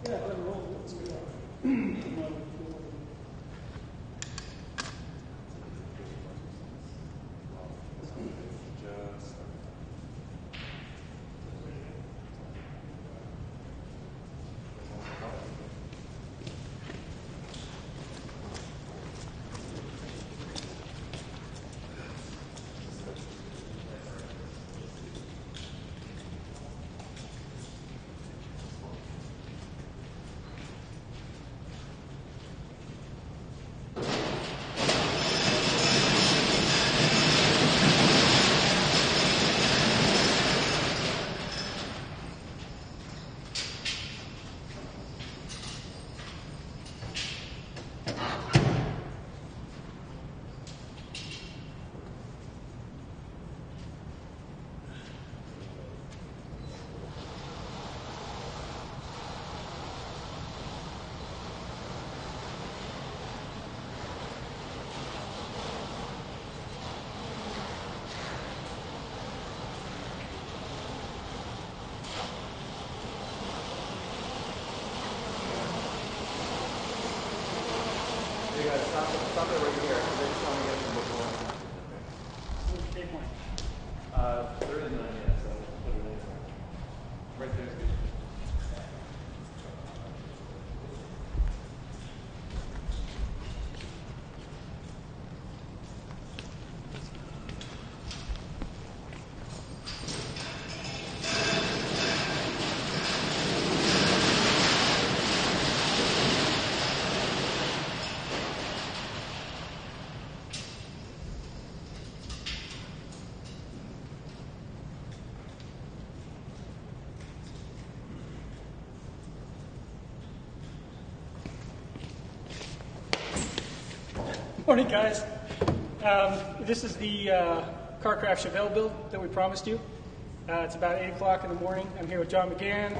Yeah, let it roll. Let's go. You guys stop it right here. They just want to get some before. Where's the big one? There is none yet, so put it in. Right there's good. Morning, guys. This is the Carcraft Chevelle build that we promised you. It's about 8 o'clock in the morning. I'm here with John McGann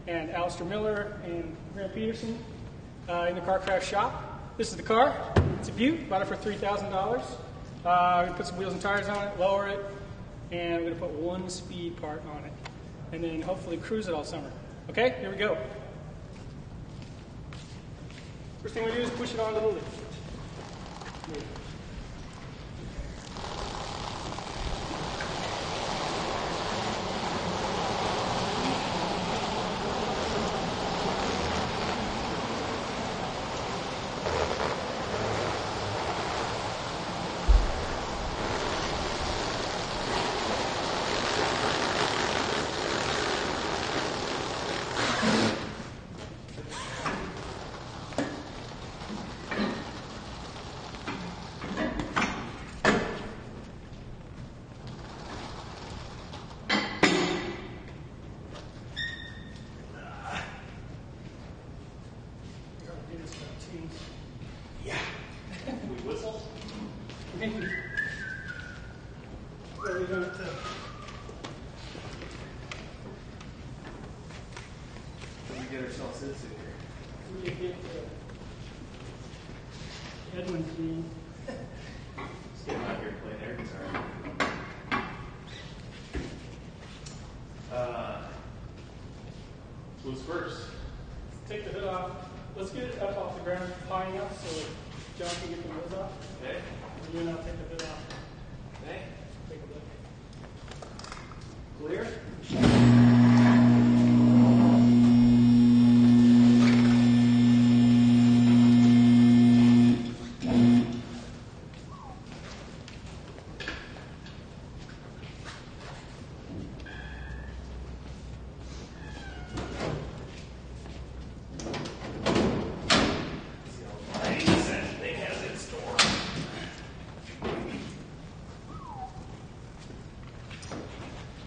and Alistair Miller and Graham Peterson in the Carcraft shop. This is the car. It's a Butte. Bought it for $3,000. We're going to put some wheels and tires on it, lower it, and we're going to put one speed part on it. And then hopefully cruise it all summer. Okay, here we go. First thing we do is push it onto the lift. Yeah. We whistle? Maybe. Where are we going to? What do we get ourselves into here? We get Edwin theme. Just get him out here and play air guitar. Who's first? Take the hood off. Let's get it up off the ground high enough so John can get the wheels off. Okay. And you and I'll take the hood off. Okay. Take a look. Clear?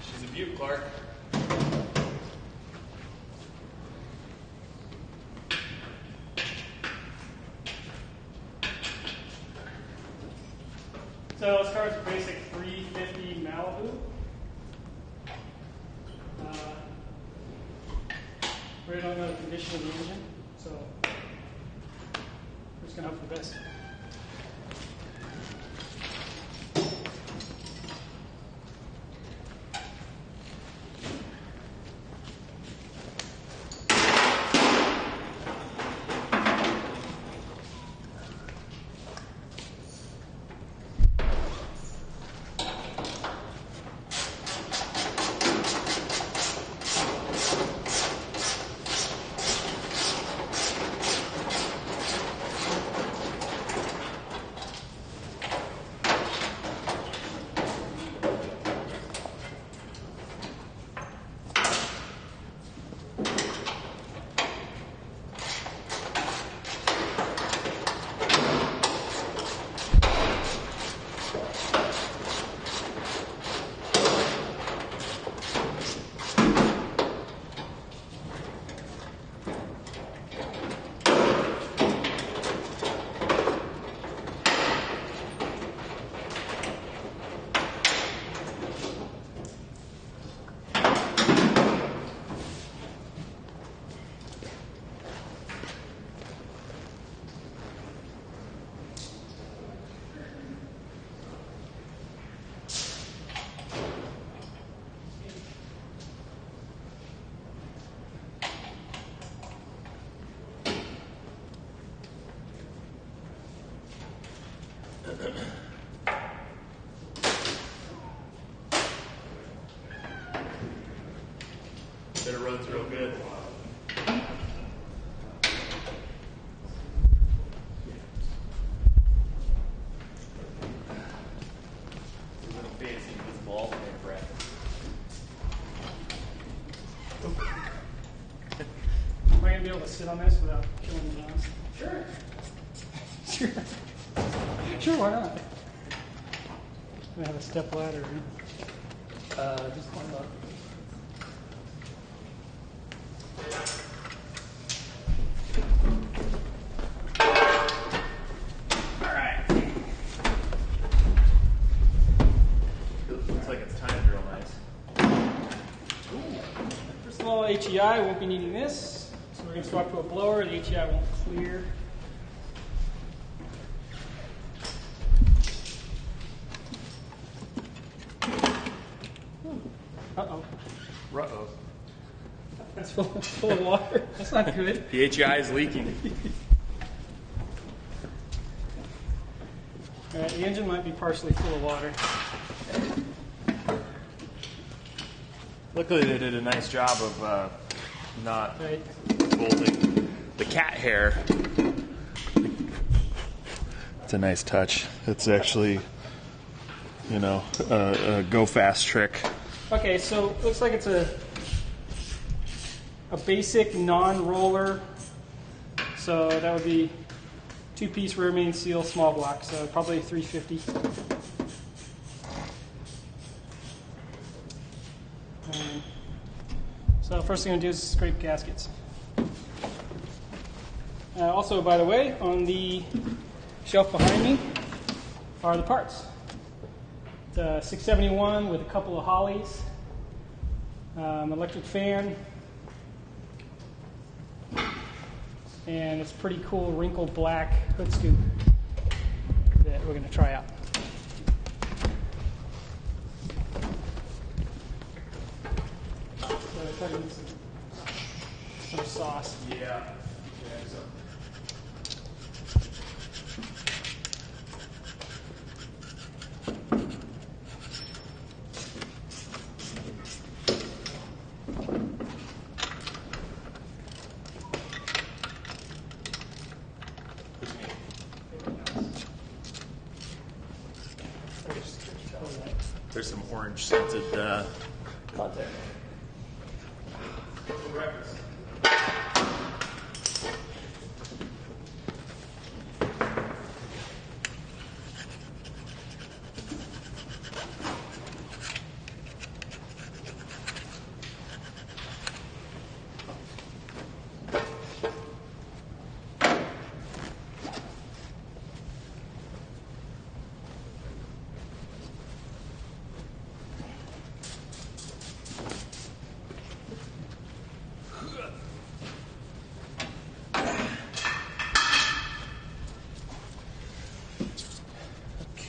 She's a beaut, Clark. So this car is a basic 350 Malibu. We don't know the condition of the engine, so we're just going to hope for the best. gonna be able to sit on this without killing the dogs? Sure. Sure. Sure, why not? I have a step ladder. Just climb up. All right. Looks like it's timed real nice. First of all, HEI won't be needing this, so we're going to swap to a blower. The HEI won't clear. Uh-oh. Uh-oh. That's full of water. That's not good. The HEI is leaking. All right, the engine might be partially full of water. Luckily, they did a nice job of not Right. bolting the cat hair. It's a nice touch. It's actually, you know, a go fast trick. Okay, so it looks like it's a basic non-roller. So that would be 2-piece rear main seal small block, so probably 350. So first thing I'm going to do is scrape gaskets. Also, by the way, on the shelf behind me are the parts. It's a 671 with a couple of Hollies, electric fan, and it's pretty cool wrinkled black hood scoop that we're going to try out. So I try to use some sauce. Yeah. There's some orange scented contact.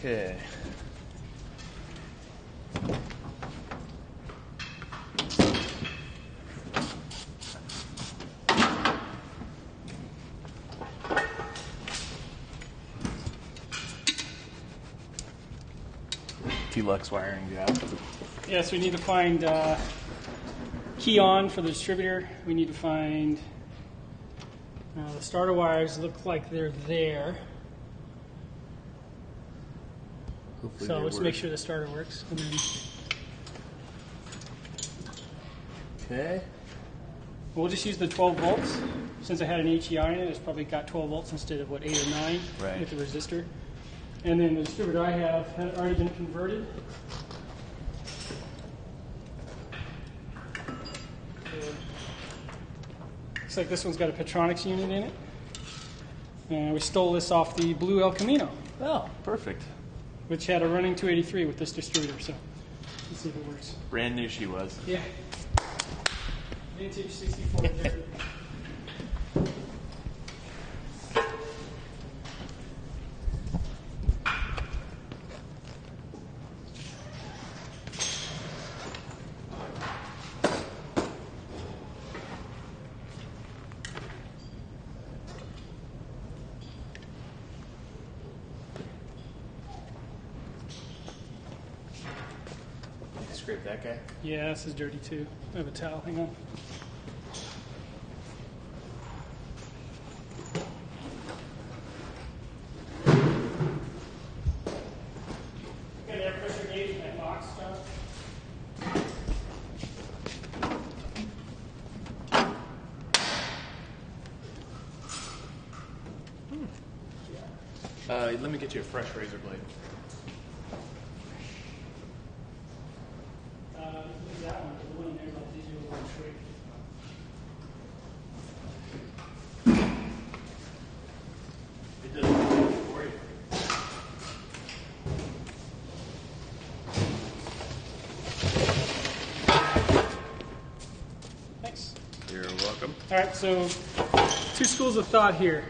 Okay. Deluxe wiring job. Yes, we need to find key on for the distributor. We need to find the starter wires look like they're there. Hopefully So they let's work. make sure the starter works. And then Okay. we'll just use the 12 volts. Since I had an HEI in it, it's probably got 12 volts instead of, 8 or 9 Right. with the resistor. And then the distributor I have had already been converted. Looks like this one's got a Petronix unit in it. And we stole this off the blue El Camino, Oh, perfect. which had a running 283 with this distributor. So let's see if it works. Brand new she was. Yeah. Vintage 64 there. Scrape that guy. Yeah, this is dirty too. I have a towel. Hang on. Got an air pressure gauge in that box stuff. Let me get you a fresh razor blade. That one, the one there's all digital one straight. It doesn't for you. Thanks. You're welcome. All right, so two schools of thought here.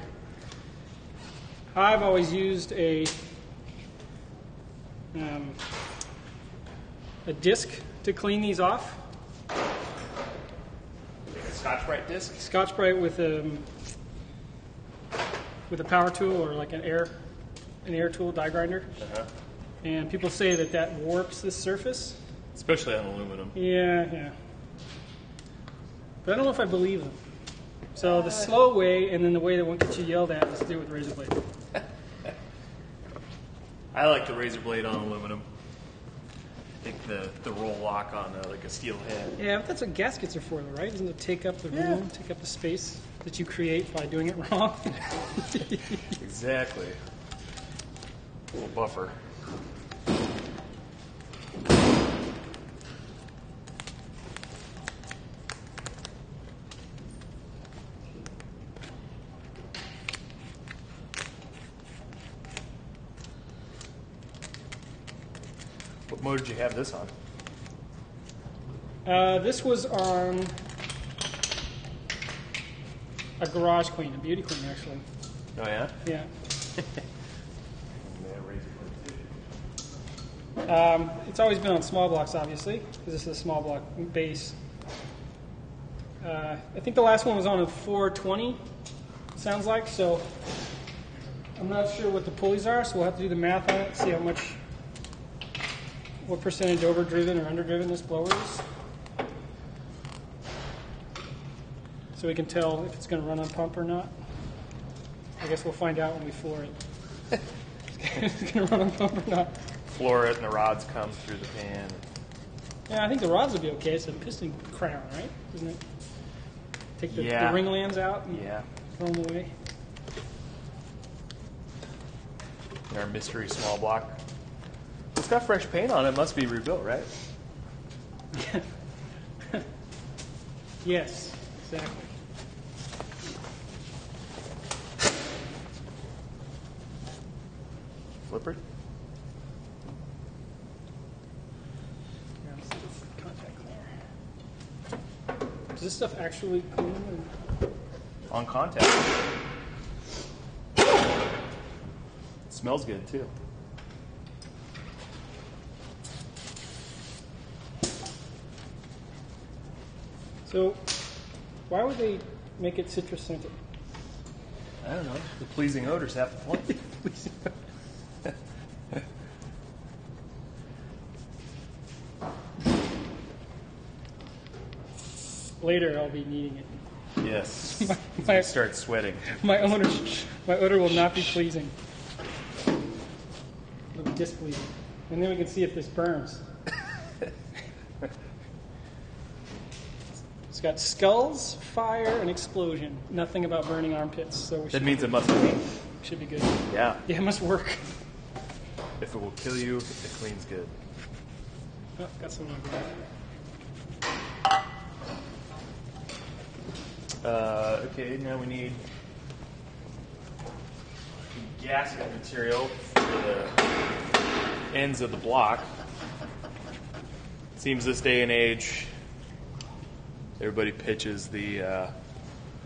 I've always used a disc to clean these off. A Scotch-Brite disc? Scotch-Brite with a power tool or like an air tool, die grinder. Uh-huh. And people say that warps the surface. Especially on aluminum. Yeah. But I don't know if I believe them. So the slow way, and then the way that won't get you yelled at, is to do it with razor blade. I like the razor blade on aluminum. I think the roll lock on like a steel head. Yeah, but that's what gaskets are for, though, right? Doesn't it take up the room, take up the space that you create by doing it wrong? Exactly. A little buffer. What mode did you have this on? This was on a garage clean, a beauty clean, actually. Oh, yeah? Yeah. Razor It's always been on small blocks, obviously, because this is a small block base. I think the last one was on a 420, sounds like, so I'm not sure what the pulleys are, so we'll have to do the math on it, see what percentage overdriven or underdriven this blower is. So we can tell if it's going to run on pump or not. I guess we'll find out when we floor it. If it's going to run on pump or not. Floor it and the rods come through the pan. Yeah, I think the rods will be okay. It's a piston crown, right? Isn't it? Take the ring lands out and throw them away. And our mystery small block. It's got fresh paint on it. Must be rebuilt, right? Yes, exactly. Flipper? Yeah, let's see if it's contact clear. Is this stuff actually clean? On contact. It smells good, too. So, why would they make it citrus scented? I don't know. The pleasing odor's half the point. Later, I'll be needing it. Yes. You start sweating. My odor will not be pleasing. It'll be displeasing. And then we can see if this burns. It's got skulls, fire, and explosion. Nothing about burning armpits. So That means it must clean. should be good. Yeah. Yeah, it must work. If it will kill you, it cleans good. Oh, got some on there. Okay, now we need gasket material for the ends of the block. Seems this day and age, everybody pitches the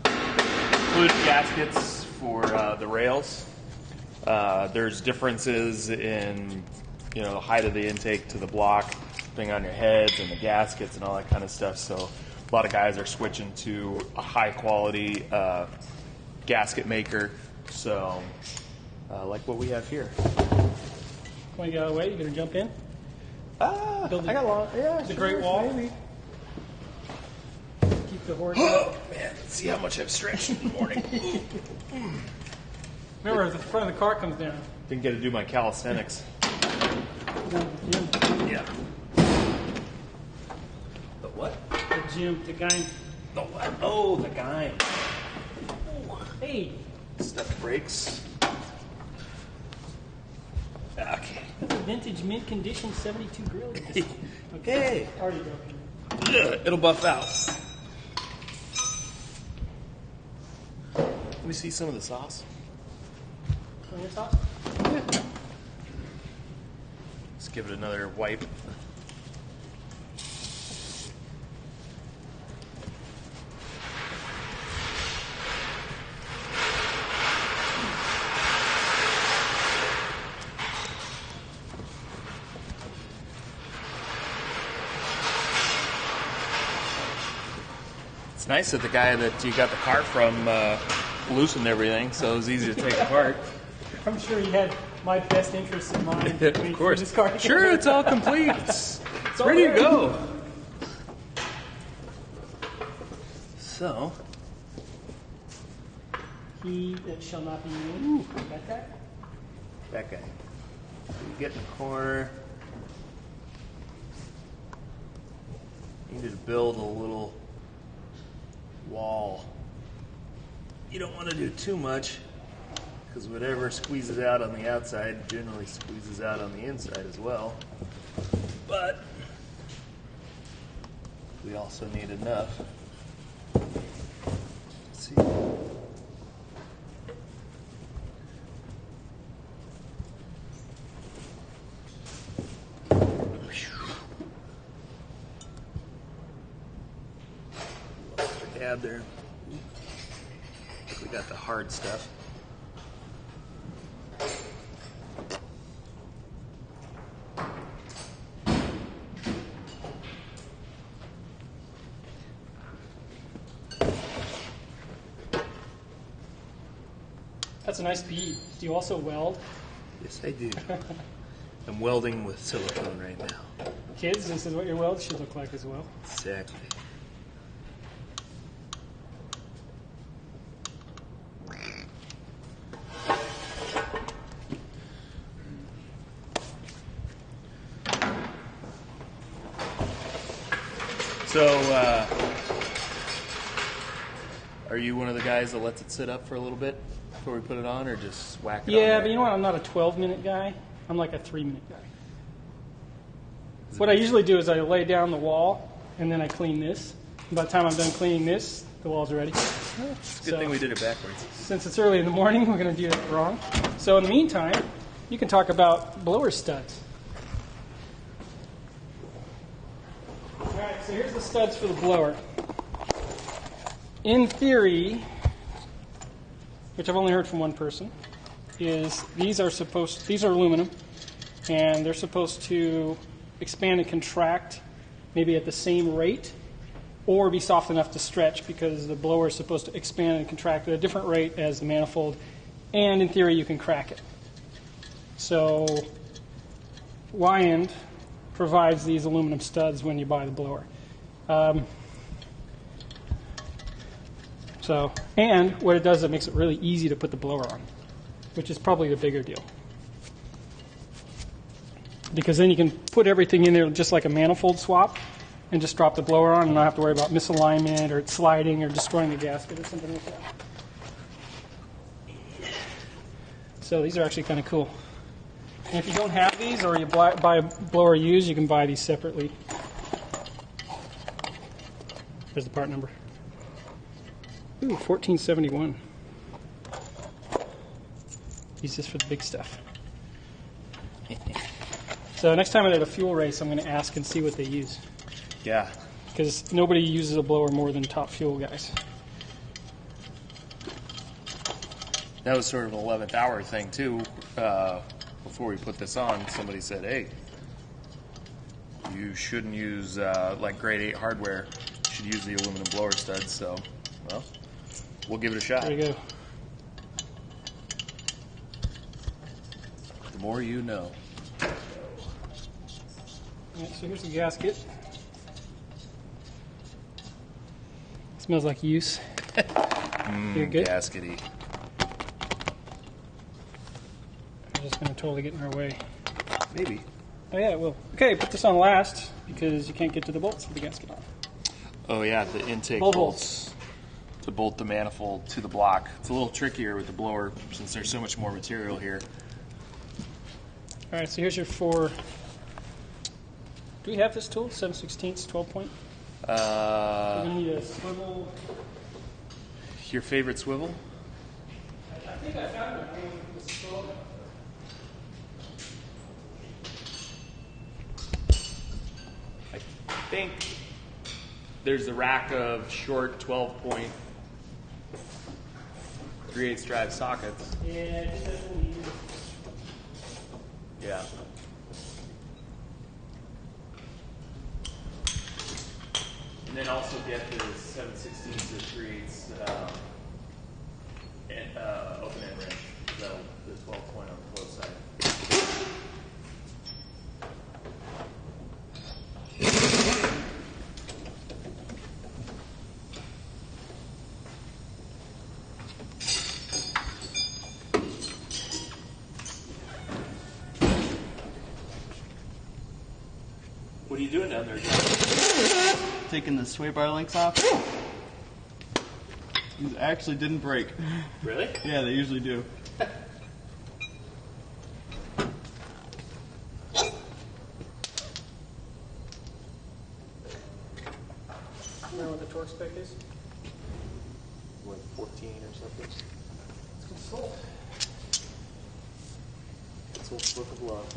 fluted gaskets for the rails. There's differences in the height of the intake to the block, depending on your heads and the gaskets and all that kind of stuff. So a lot of guys are switching to a high quality gasket maker. So like what we have here. Want to get out of the way? You gonna jump in? I got a long. Yeah, the Great Wall. Maybe. Keep the horse Oh out. man, let's see how much I've stretched in the morning. Remember, if the front of the car comes down. Didn't get to do my calisthenics. Down to the gym. Yeah. The what? The gym, the guy. The what? Oh, the guy. Hey, Stuff breaks. vintage mint condition 72 grill. Okay. Hey. Already broken. It'll buff out. Let me see some of the sauce. Your sauce? Let's give it another wipe. It's nice that the guy that you got the car from loosened everything, so it was easy to take apart. I'm sure he had my best interests in mind. When he Of course. threw this car Sure, together. it's all complete. It's all ready to there. go. So, He that shall not be named. That guy? that guy. So you get in the corner. Needed to build a little wall. You don't want to do too much, because whatever squeezes out on the outside generally squeezes out on the inside as well. But we also need enough. Let's see. Extra dab there. We got the hard stuff. That's a nice bead. Do you also weld? Yes, I do. I'm welding with silicone right now. Kids, this is what your weld should look like as well. Exactly. So, are you one of the guys that lets it sit up for a little bit before we put it on, or just whack it on Yeah, there? but you know what? I'm not a 12-minute guy. I'm like a 3-minute guy. What I usually do is I lay down the wall, and then I clean this. And by the time I'm done cleaning this, the wall's ready. It's a good thing we did it backwards. Since it's early in the morning, we're going to do it wrong. So in the meantime, you can talk about blower studs. All right, so here's the studs for the blower. In theory, which I've only heard from one person, is these are aluminum, and they're supposed to expand and contract maybe at the same rate, or be soft enough to stretch, because the blower is supposed to expand and contract at a different rate as the manifold, and in theory you can crack it. So Wyand provides these aluminum studs when you buy the blower. And what it does is it makes it really easy to put the blower on, which is probably the bigger deal. Because then you can put everything in there just like a manifold swap and just drop the blower on and not have to worry about misalignment or it sliding or destroying the gasket or something like that. So these are actually kind of cool. And if you don't have these, or you buy a blower used, you can buy these separately. There's the part number. Ooh, 1471. Use this for the big stuff. So next time I'm at a fuel race, I'm going to ask and see what they use. Yeah. Because nobody uses a blower more than top fuel guys. That was sort of an 11th hour thing, too. Before we put this on, somebody said, hey, you shouldn't use like grade 8 hardware. You should use the aluminum blower studs. So, well, we'll give it a shot. There you go. The more you know. All right, so here's the gasket. Smells like use. You're good? Gaskety. I'm just going to totally get in our way. Maybe. Oh yeah, it will. Okay, put this on last because you can't get to the bolts with the gasket on. Oh, yeah, the intake Bolt bolts to bolt the manifold to the block. It's a little trickier with the blower since there's so much more material here. All right, so here's your 4. Do we have this tool? 7/16, 12 point? We're going to need a swivel. Your favorite swivel? I think I found it. I mean, it's 12. I think there's a rack of short 12-point 3/8 drive sockets. Yeah, it just doesn't need it. Yeah. And then also get the 7/16 to 3/8 open end wrench. So the 12-point on the close side. What are you doing down there, John? Taking the sway bar links off. These actually didn't break. Really? Yeah, they usually do. You know what the torque spec is? Like 14 or something. It's consult. It's a book of love.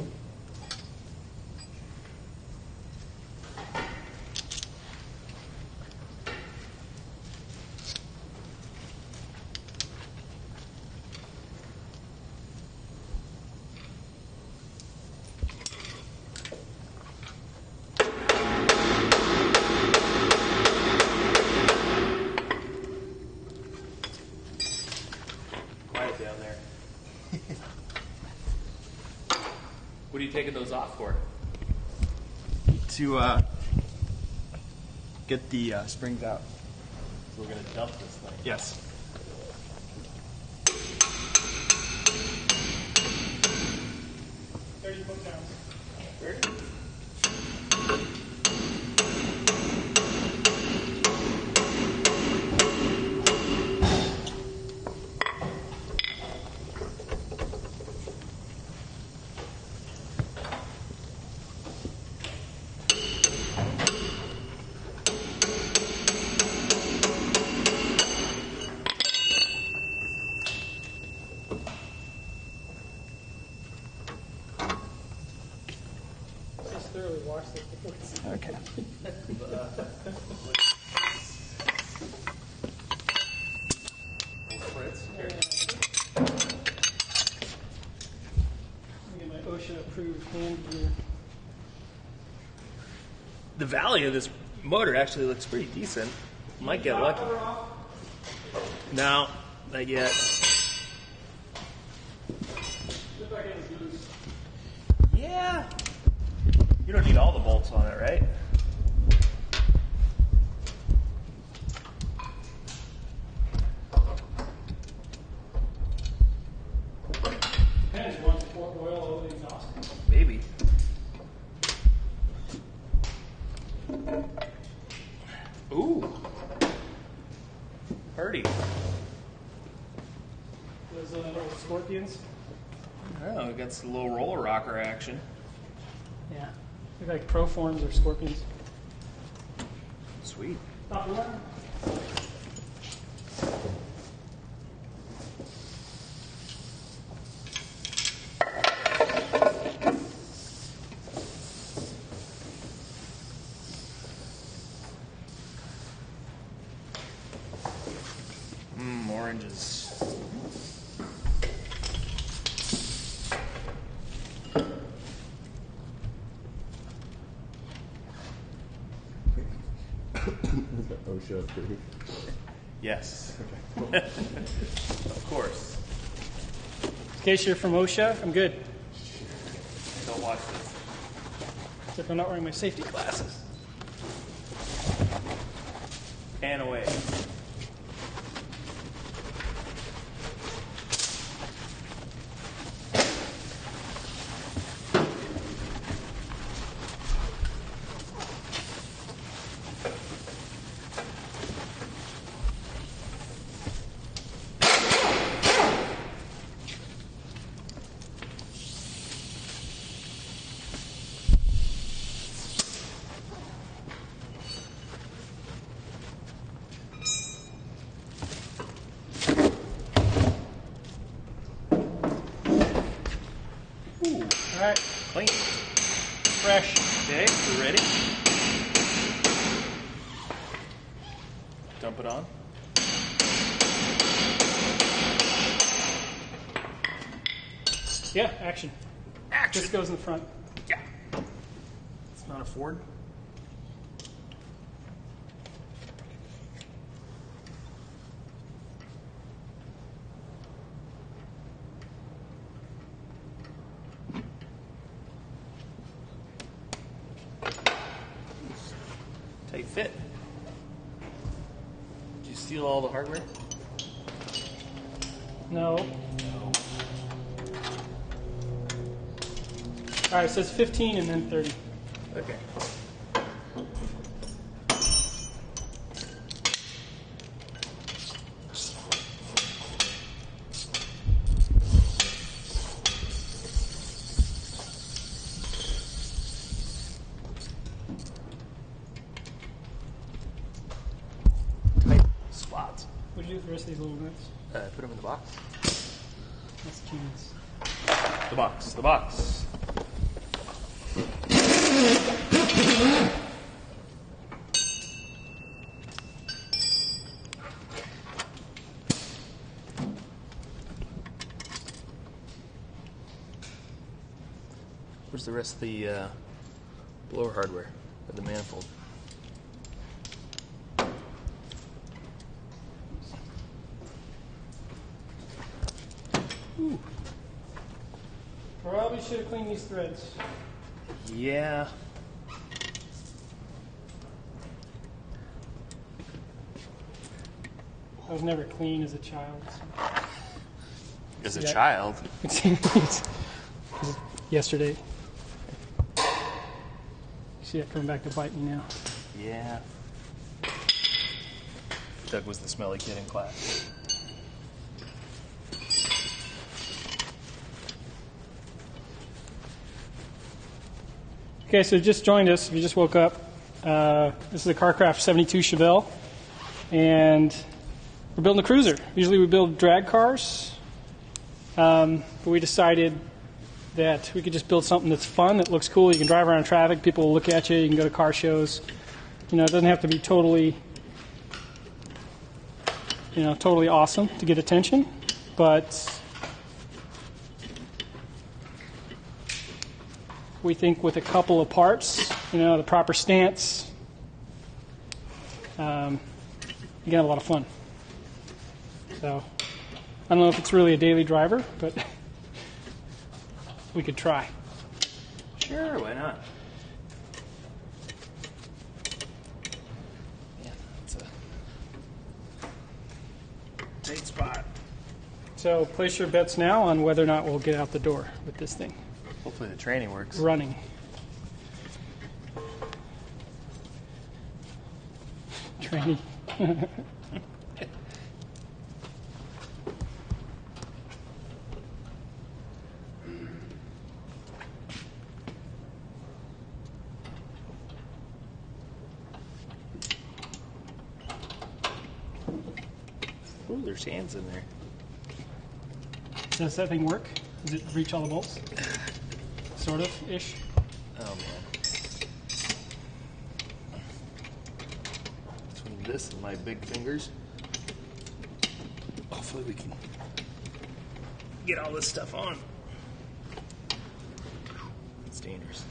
Quiet down there. What are you taking those off for? To get the springs out. So we're going to dump this thing. Yes. Just thoroughly wash this before it's Okay. Fritz, here. get my OSHA approved hand gear. The value of this motor actually looks pretty decent. Might get lucky. No, not yet. Look like it was used. Yeah. You don't need all the bolts on it, right? Depends, you want to pour oil over the exhaust. Maybe. Ooh. Purdy. Those little scorpions. Oh, it got some little roller rocker action. Yeah. Look like proforms or scorpions. Sweet. Top one. Oranges. Is that OSHA approved? Yes. Of course. In case you're from OSHA, I'm good. Don't watch this. Except I'm not wearing my safety glasses. Pan away. All right, Clean. fresh. Okay, we're ready. Dump it on. Yeah, action. Action. This goes in the front. Yeah. It's not a Ford. Tight fit. Did you steal all the hardware? No. All right, it says 15 and then 30. Okay. Tight spots. What do you do with the rest of these little nuts? Put them in the box. That's keys. The box. The box. Where's the rest of the blower hardware of the manifold? Probably should have cleaned these threads. Yeah. I was never clean as a child. As a Yeah. child. Yesterday. See that coming back to bite me now. Yeah. Doug was the smelly kid in class. Okay, so just joined us. If you just woke up, this is a CarCraft 72 Chevelle, and we're building a cruiser. Usually we build drag cars, but we decided that we could just build something that's fun, that looks cool. You can drive around in traffic, people will look at you, you can go to car shows. You know, it doesn't have to be totally awesome to get attention, but we think with a couple of parts, the proper stance, you can have a lot of fun. So, I don't know if it's really a daily driver, but we could try. Sure, why not? Yeah, it's a tight spot. So, place your bets now on whether or not we'll get out the door with this thing Hopefully the training works. running. Training. Ooh, there's hands in there. Does that thing work? Does it reach all the bolts? Sort of ish. Oh man. Between this and my big fingers, hopefully we can get all this stuff on. It's dangerous.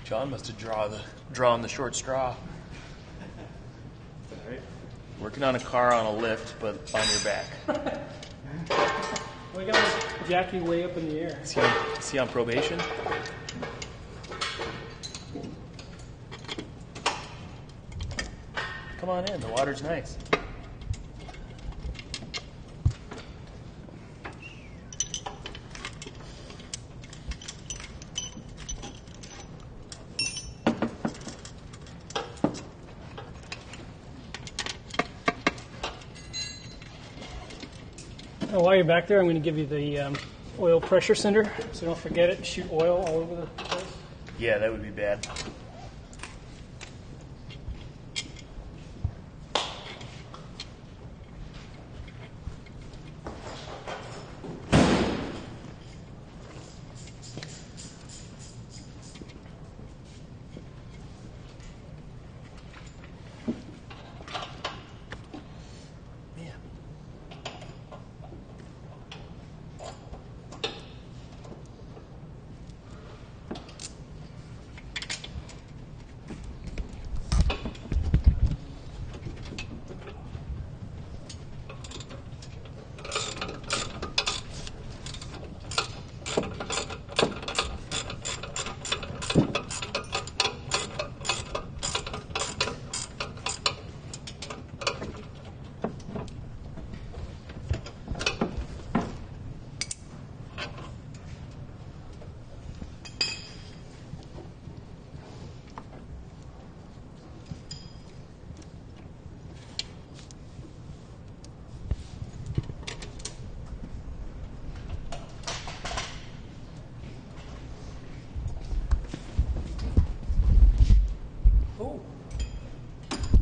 John must have drawn the short straw. Right. Working on a car on a lift, but on your back. We got Jackie way up in the air. Is he on probation? Come on in, the water's nice. Now, while you're back there, I'm going to give you the oil pressure sender, so don't forget it. Shoot oil all over the place. Yeah, that would be bad.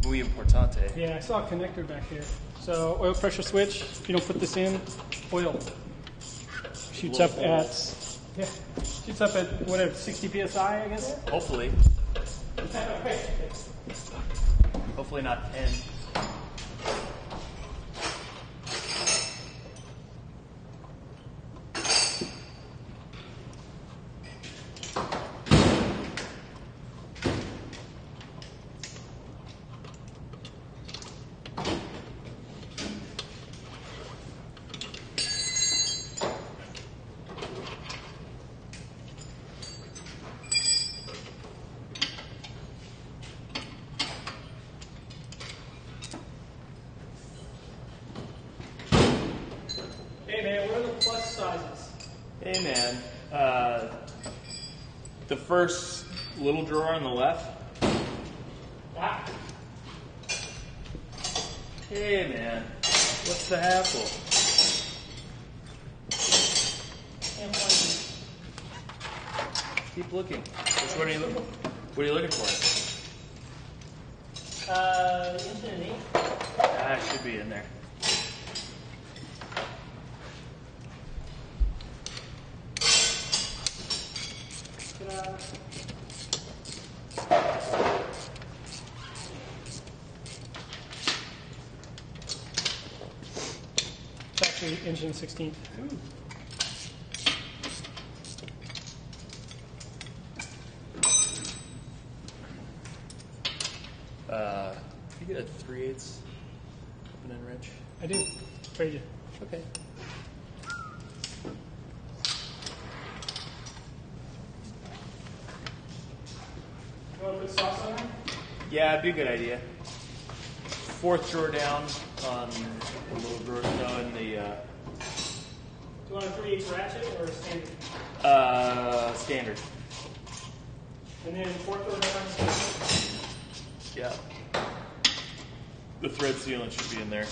Muy importante. Yeah, I saw a connector back there. So oil pressure switch, if you don't put this in, oil shoots up at whatever, 60 psi, I guess. Hopefully. Hopefully not 10. Hey man, what are the plus sizes? Hey man, the first little drawer on the left. Ah, Hey man, what's the hassle? can't find Keep looking. Which one are you looking? What are you looking for? Infinity. Ah, it should be in there. It's actually engine 16. You get a 3/8 open end wrench. I do. Trade you. Okay. You want to put sauce on there? Yeah, it'd be a good idea. Fourth drawer down on the little drawer. No, in the Do you want a 3/8 ratchet or a standard? standard. And then fourth or down. Yeah. The thread sealant should be in there.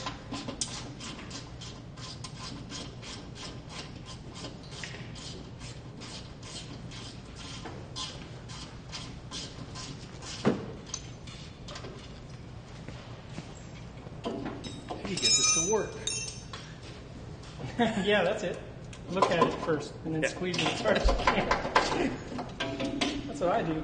How do you get this to work? Yeah, that's it. Look at it first, and then Yeah. squeeze it first. That's what I do.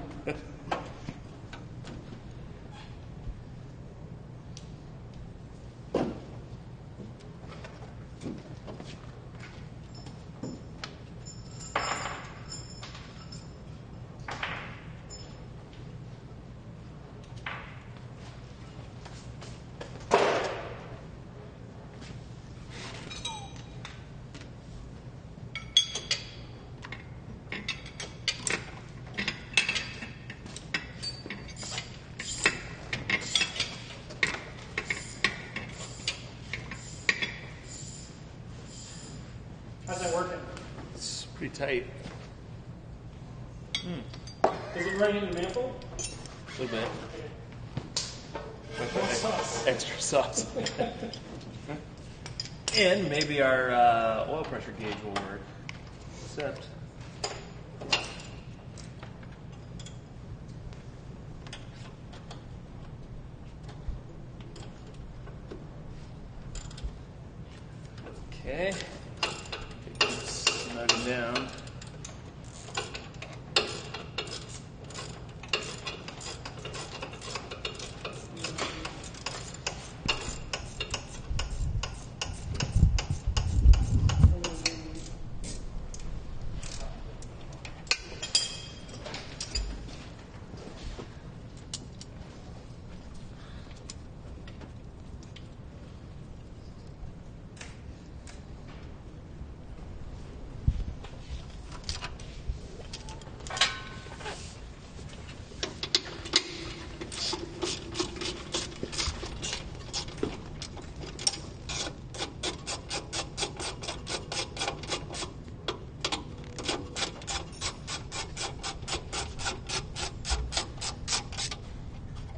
How's that working? It's pretty tight. Does it run in the manifold? A little bit. More sauce. Extra sauce. And maybe our oil pressure gauge will work. Except, okay, snug it down.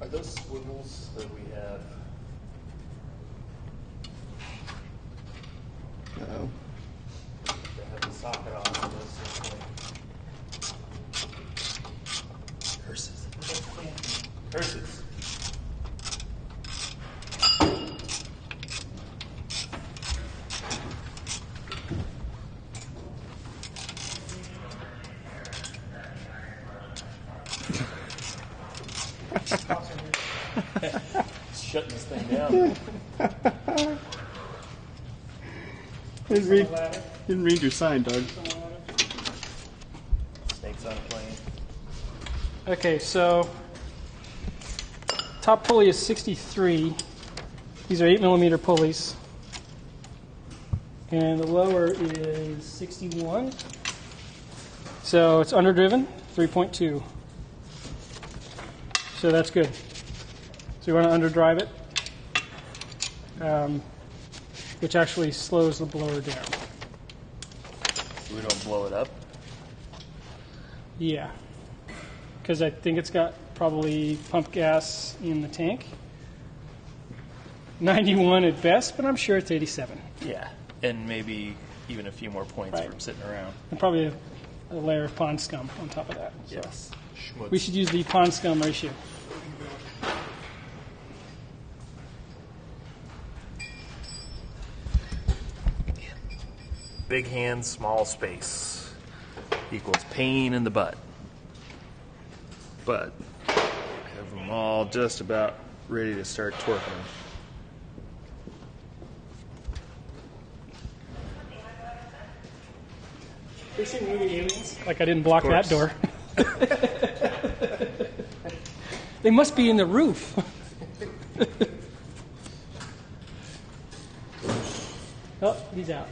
Are those swivels that we have? Uh-oh. They have the socket on this. Curses. Curses. Shutting this thing down. Didn't read your sign, Doug. Snakes on a plane. Okay, so top pulley is 63. These are 8mm pulleys. And the lower is 61. So it's underdriven, 3.2. So that's good. So you want to underdrive it, which actually slows the blower down. So we don't blow it up. Yeah, because I think it's got probably pump gas in the tank. 91 at best, but I'm sure it's 87. Yeah, and maybe even a few more points Right. from sitting around. And probably a layer of pond scum on top of that. So Yes. Schmutz. we should use the pond scum ratio. Big hand, small space equals pain in the butt. But I have them all just about ready to start twerking them. They seen movie Aliens? Like I didn't block that door. They must be in the roof. Oh, he's out.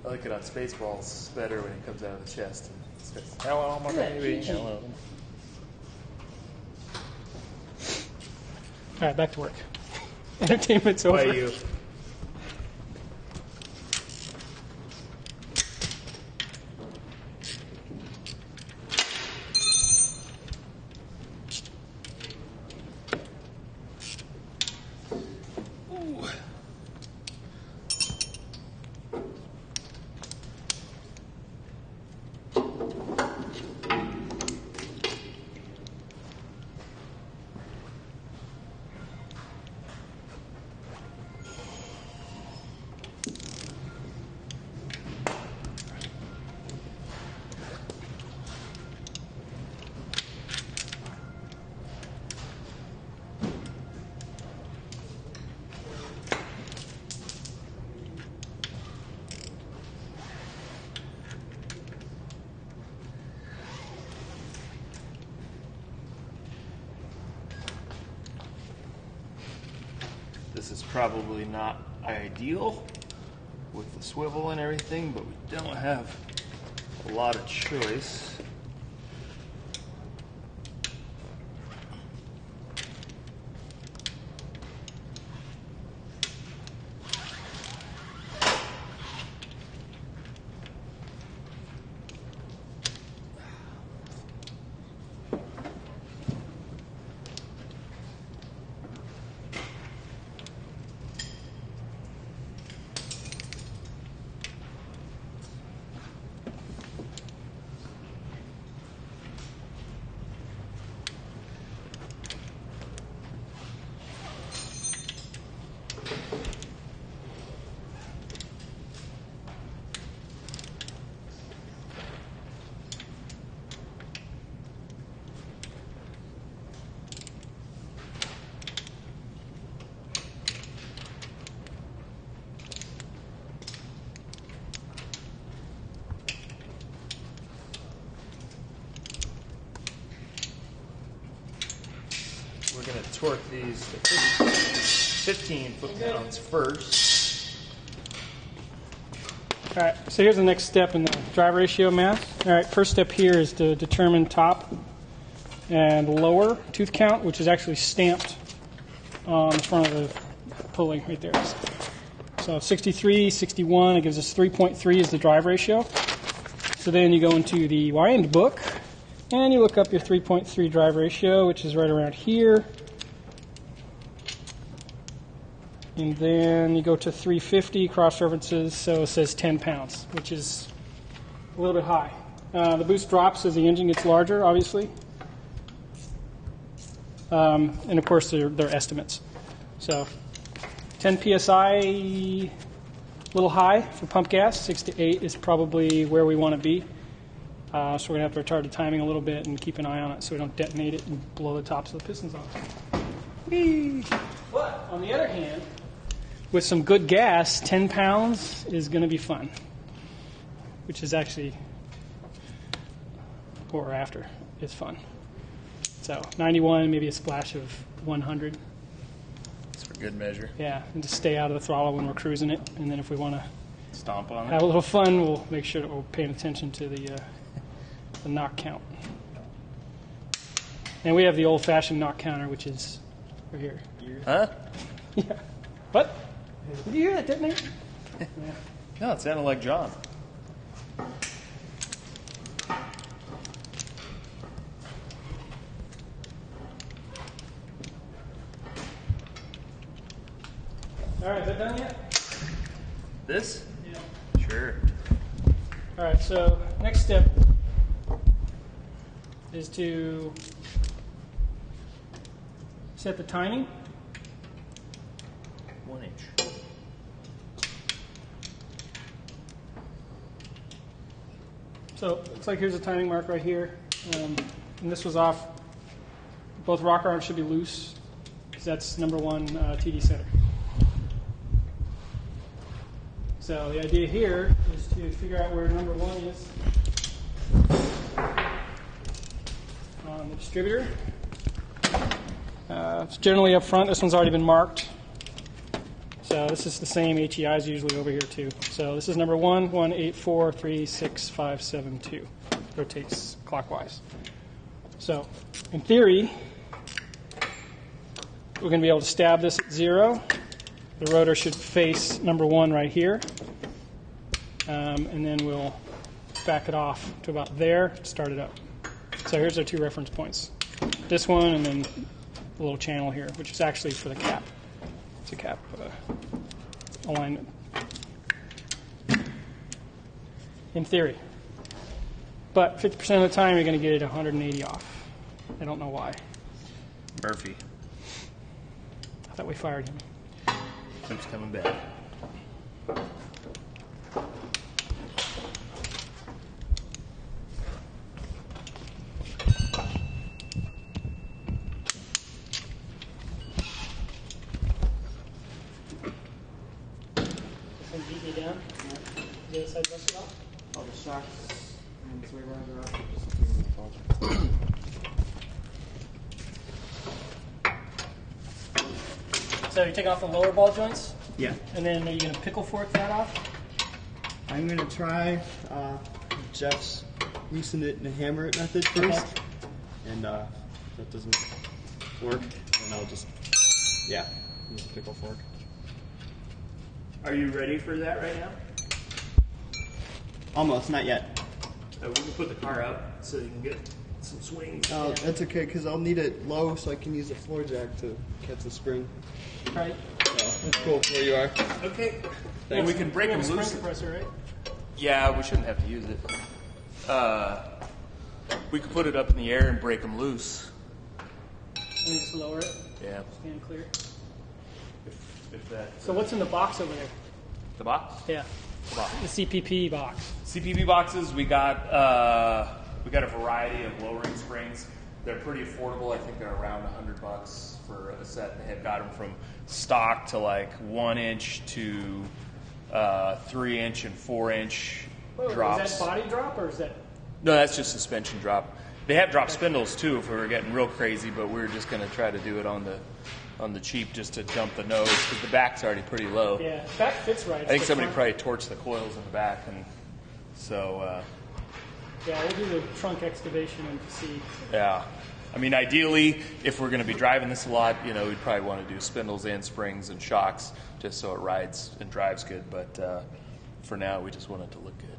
I like it on Spaceballs better when it comes out of the chest. And says, hello, my baby. Hello. All right, back to work. Entertainment's over. Why you? This is probably not ideal with the swivel and everything, but we don't have a lot of choice. we're going to torque these to 15 foot-pounds first. All right, so here's the next step in the drive ratio math. All right, first step here is to determine top and lower tooth count, which is actually stamped on the front of the pulley right there. So 63, 61, it gives us 3.3 is the drive ratio. So then you go into the wind book, and you look up your 3.3 drive ratio, which is right around here. And then you go to 350, cross references, so it says 10 pounds, which is a little bit high. The boost drops as the engine gets larger, obviously. And of course, they're estimates. So 10 psi, a little high for pump gas. 6 to 8 is probably where we want to be. So we're going to have to retard the timing a little bit and keep an eye on it so we don't detonate it and blow the tops of the pistons off. Whee! But on the other hand, with some good gas, 10 pounds is going to be fun, which is actually, or after, it's fun. So 91, maybe a splash of 100. That's for good measure. Yeah, and just stay out of the throttle when we're cruising it. And then if we want to Stomp on have it. a little fun, we'll make sure that we're paying attention to the knock count. And we have the old-fashioned knock counter, which is right here. Huh? Yeah. What? Did you hear that detonate? Yeah. No, it sounded like John. All right, is that done yet? This? Yeah. Sure. All right, so next step is to set the timing. 1 inch. So it looks like here's a timing mark right here. And this was off. Both rocker arms should be loose because that's number one TD center. So the idea here is to figure out where number one is on the distributor. It's generally up front. This one's already been marked. So this is the same HEIs usually over here too. So this is number 1, 1, 8, 4, 3, 6, 5, 7, 2. Rotates clockwise. So in theory, we're going to be able to stab this at 0. The rotor should face number 1 right here. And then we'll back it off to about there, start it up. So here's our 2 reference points. This one and then the little channel here, which is actually for the cap. It's a cap alignment. In theory. But 50% of the time you're going to get it 180 off. I don't know why. Murphy. I thought we fired him. Tim's coming back. Beat me down. The other side rusted off. All the shocks and sway bars are off. Just give me the ball. So you take off the lower ball joints, Yeah. and then are you going to pickle fork that off? I'm going to try Jeff's loosen it and hammer it method first. Okay. And if that doesn't work, then I'll just, use a pickle fork. Are you ready for that right now? Almost, not yet. We can put the car up so you can get some swings. That's okay, because I'll need it low so I can use the floor jack to catch the spring. Right. So that's cool where you are. Okay. And we can break We them have a loose. spring compressor, right? Yeah, we shouldn't have to use it. We could put it up in the air and break them loose. And just lower it, Yeah. stand clear. If that. So what's in the box over there? The box? Yeah, The box. the CPP box. CPP boxes, we got a variety of lowering springs. They're pretty affordable. I think they're around $100 for a set. They have got them from stock to like 1 inch to 3 inch and 4 inch drops. Is that body drop or is that? No, that's just suspension drop. They have drop spindles too if we were getting real crazy, but we were just going to try to do it on the cheap just to jump the nose because the back's already pretty low. Yeah, back fits right. I think somebody probably torched the coils in the back, and so. Yeah, we'll do the trunk excavation and see. Yeah. I mean, ideally, if we're going to be driving this a lot, we'd probably want to do spindles and springs and shocks just so it rides and drives good. But for now, we just want it to look good.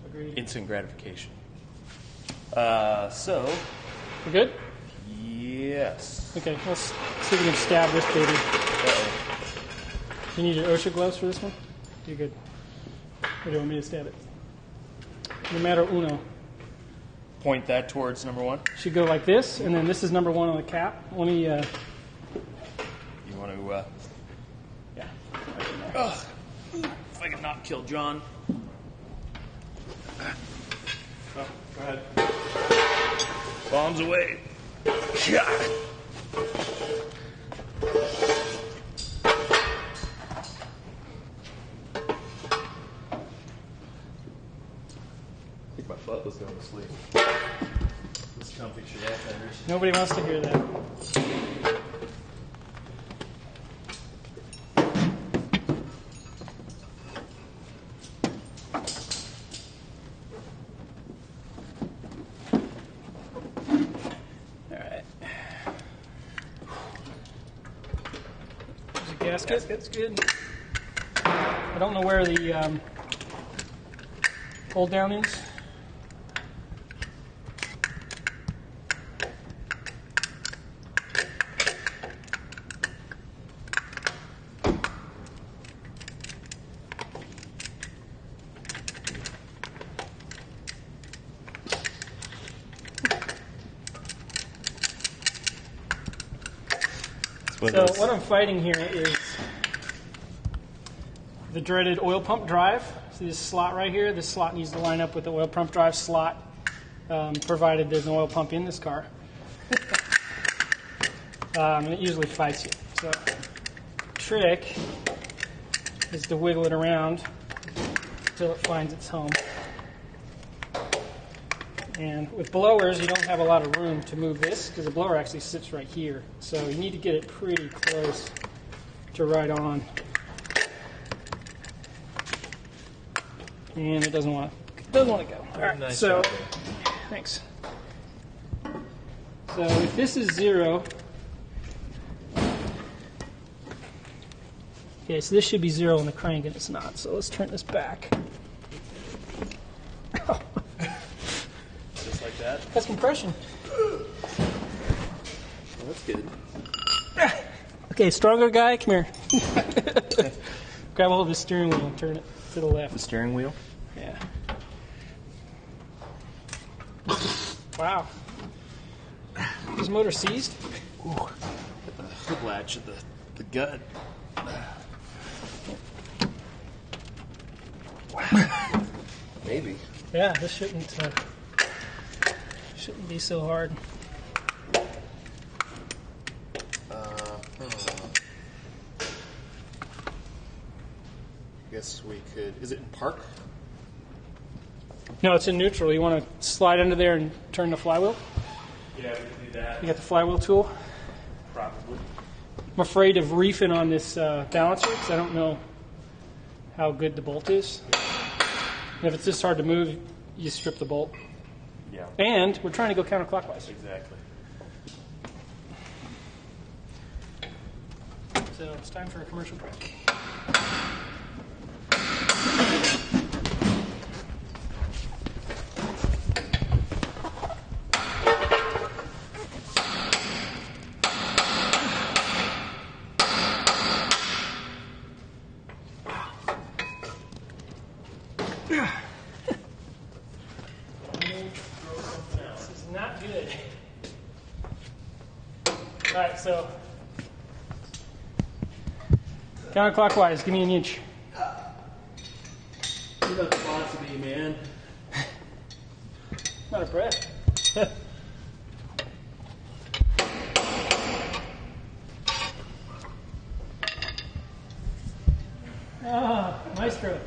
Agreed. Instant gratification. So. We're good? Yes. Okay, let's see if we can stab this baby. Uh-oh. You need your OSHA gloves for this one? You're good. Or do you want me to stab it? Numero uno. Point that towards number one. Should go like this, and then this is number one on the cap. Let me. You want to? Yeah. Ugh. If I can not kill John. Oh, go ahead. Bombs away. God. I think my butt was going to sleep. This comfy Chevelle fenders. Nobody wants to hear that. Gasket's good. I don't know where the hold down is. So what I'm fighting here is the dreaded oil pump drive. See this slot right here? This slot needs to line up with the oil pump drive slot, provided there's an oil pump in this car. And it usually fights you. So trick is to wiggle it around until it finds its home. And with blowers, you don't have a lot of room to move this because the blower actually sits right here. So you need to get it pretty close to right on. And it doesn't want to go. All right, nice so job there. thanks. So if this is 0, okay, so this should be 0 on the crank and it's not. So let's turn this back. Just like that. That's compression. Well, that's good. Okay, stronger guy, come here. Grab a hold of the steering wheel and turn it to the left. The steering wheel. Yeah. Wow. Is motor seized? Ooh, the hood latch of the gut. Maybe. Yeah, this shouldn't be so hard. I guess we could. Is it in park? No, it's in neutral. You want to slide under there and turn the flywheel? Yeah, we could do that. You got the flywheel tool? Probably. I'm afraid of reefing on this balancer because I don't know how good the bolt is. And if it's this hard to move, you strip the bolt. Yeah. And we're trying to go counterclockwise. Exactly. So it's time for a commercial break. This is not good. All right, so counterclockwise, give me an inch. You're not the boss of me, man. Not a breath. Ah, maestro.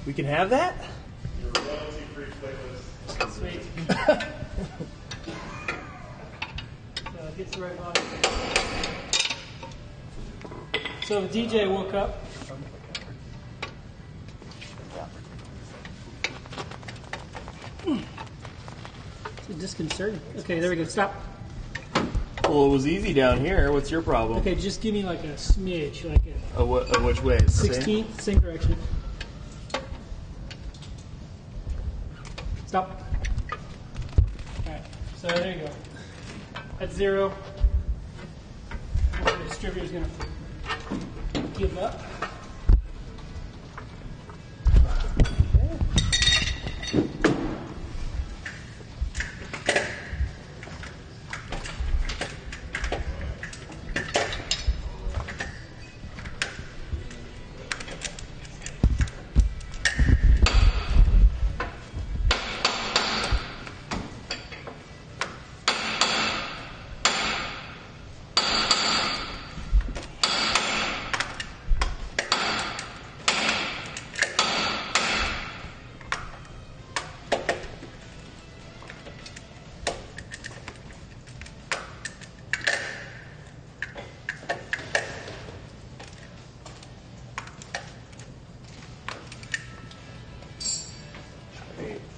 We can have that? Sweet. It's the right body. So the DJ woke up. It's disconcerting. Okay, there we go. Stop. Well, it was easy down here. What's your problem? Okay, just give me like a smidge, like a Which way? 16th, same direction. Stop. Alright, so there you go. At 0, the distributor's going to give up.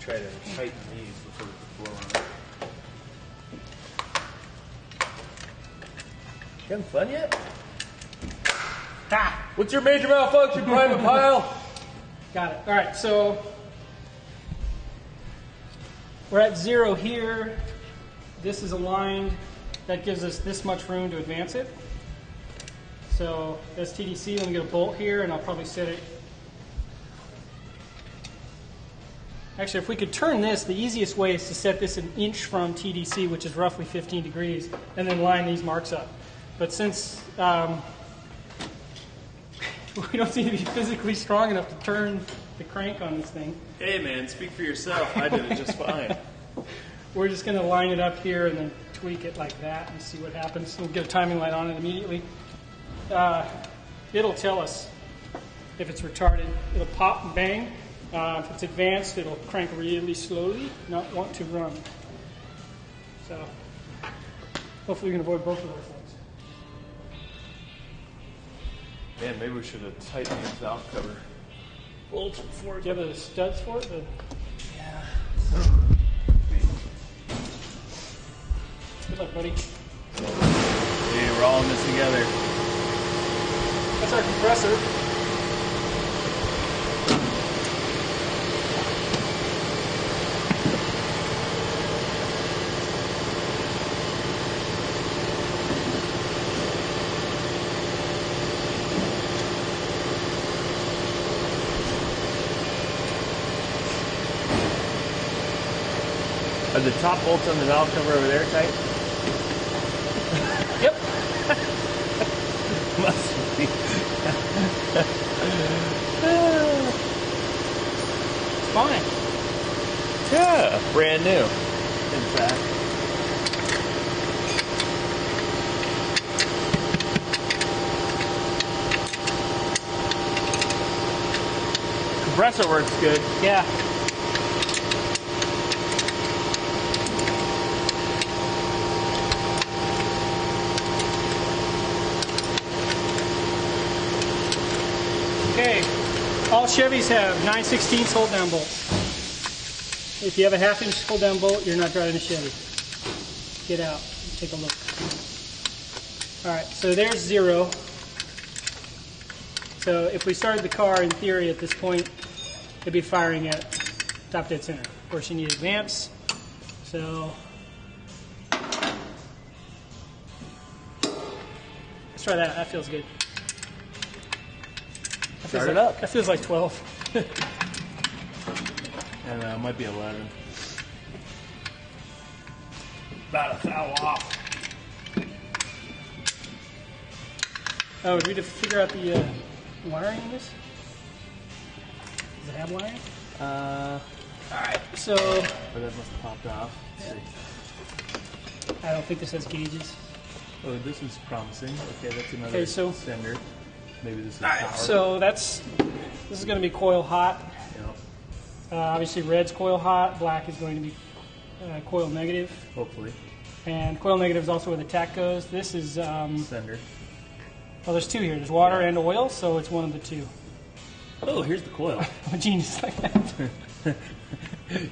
Try to tighten these before we blow on. You having fun yet? Ha! What's your major malfunction, Private Pile? Got it. All right, so we're at 0 here. This is aligned. That gives us this much room to advance it. So that's TDC. Let me get a bolt here, and I'll probably set it. Actually, if we could turn this, the easiest way is to set this an inch from TDC, which is roughly 15 degrees, and then line these marks up. But since we don't seem to be physically strong enough to turn the crank on this thing, Hey man, speak for yourself. I did it just fine. we're just going to line it up here and then tweak it like that and see what happens. We'll get a timing light on it immediately. It'll tell us if it's retarded. It'll pop and bang. If it's advanced, it'll crank really slowly, not want to run. So hopefully we can avoid both of those things. Man, maybe we should have tightened the valve cover bolts before. Do you have the studs for it? Yeah. Good luck, buddy. Hey, we're all in this together. That's our compressor. Are the top bolts on the valve cover over there tight? Yep. Must be. Fine. Yeah, brand new. In fact. Compressor works good. Yeah. Okay, all Chevys have 9/16 hold down bolts. If you have a 1/2 inch hold down bolt, you're not driving a Chevy. Get out, take a look. All right, so there's 0. So if we started the car, in theory, at this point, it'd be firing at top dead center. Of course, you need advance. So let's try that. That feels good. Start it up. That feels like 12. And it might be 11. About a foul off. Oh, we need to figure out the wiring in this? Does it have wiring? Alright, so Oh, that must have popped off. Let's see. I don't think this has gauges. Oh, this is promising. Okay, that's another Okay, so- sender. Maybe this is Alright, power. so this is going to be coil hot. Yep. Obviously red's coil hot, black is going to be coil negative. Hopefully. And coil negative is also where the tack goes. This is, Sender. well, there's two here. There's water and oil, so it's one of the two. Oh, here's the coil. Genius like that.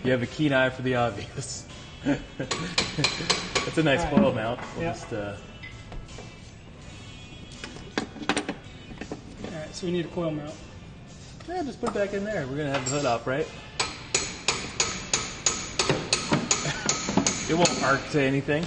You have a keen eye for the obvious. That's a nice All right. coil mount. We'll Yeah. just, All right, so we need a coil mount. yeah, just put it back in there. We're gonna have the hood up, right? It won't arc to anything.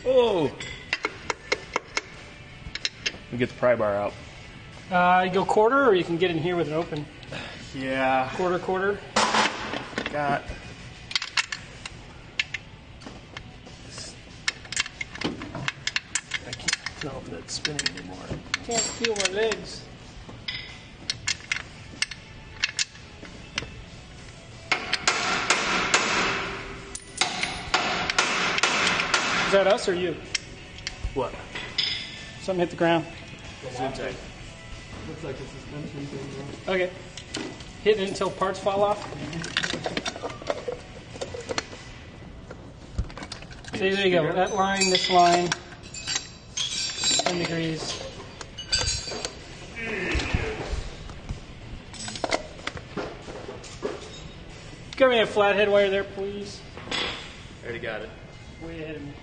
Oh! We get the pry bar out. You go quarter, or you can get in here with it open. Yeah. Quarter. Got. I can't tell if that's spinning anymore. Can't feel my legs. Is that us or you? What? Something hit the ground. Zoom tight. Looks like a suspension thing. Okay. Hit it until parts fall off. See, there you go. That line, this line, 10 degrees. Give me a flathead wire there, please. Already got it. Way ahead of me.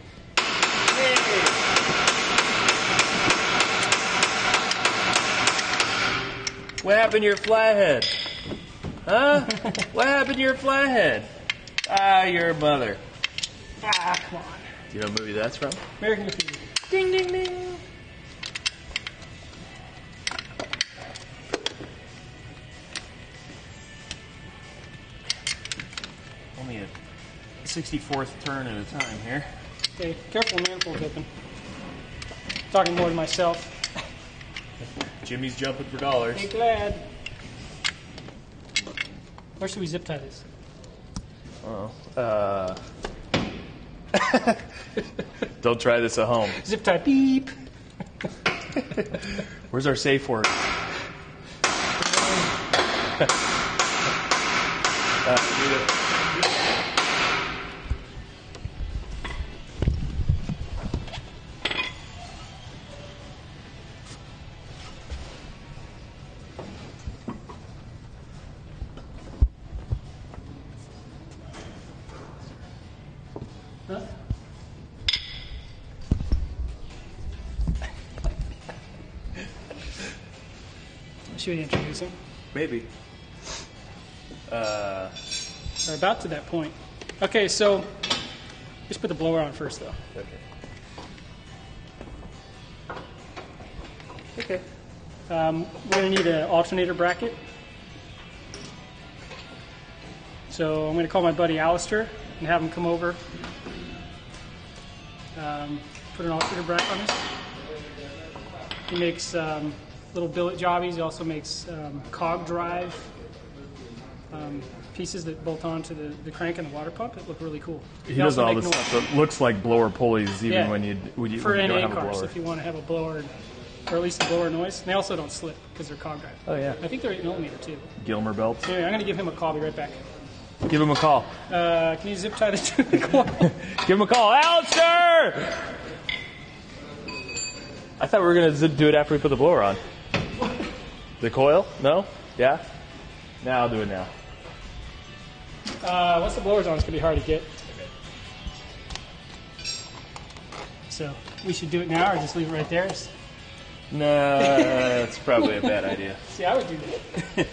What happened to your flathead? Huh? What happened to your flathead? Ah, your mother. Ah, come on. Do you know what movie that's from? American Graffiti. Ding, ding, ding. Only a 64th turn at a time here. Okay, careful, manifold's open. Talking more to myself. Jimmy's jumping for dollars. Ain't glad. Where should we zip tie this? Don't try this at home. Zip tie beep. Where's our safe word? Huh? Should we introduce him? Maybe. We're about to that point. Okay, so just put the blower on first, though. Okay. We're going to need an alternator bracket. So I'm going to call my buddy Alistair and have him come over. Put an alternator bracket on this. He makes little billet jobbies. He also makes cog drive pieces that bolt onto the crank and the water pump. It look really cool. He does also all make this noise. stuff that looks like blower pulleys, even Yeah. when you For don't NA have a cars, blower. if you want to have a blower or at least a lower noise. And they also don't slip because they're cog drive. Oh, yeah. I think they're 8mm too. Gilmer belts. So anyway, I'm going to give him a call. I'll be right back. Give him a call. Can you zip tie the the coil? Give him a call. Alistair! I thought we were going to do it after we put the blower on. The coil? No? Yeah? Now I'll do it now. Once the blower's on, it's going to be hard to get. So we should do it now or just leave it right there? No, that's probably a bad idea. See, I would do that.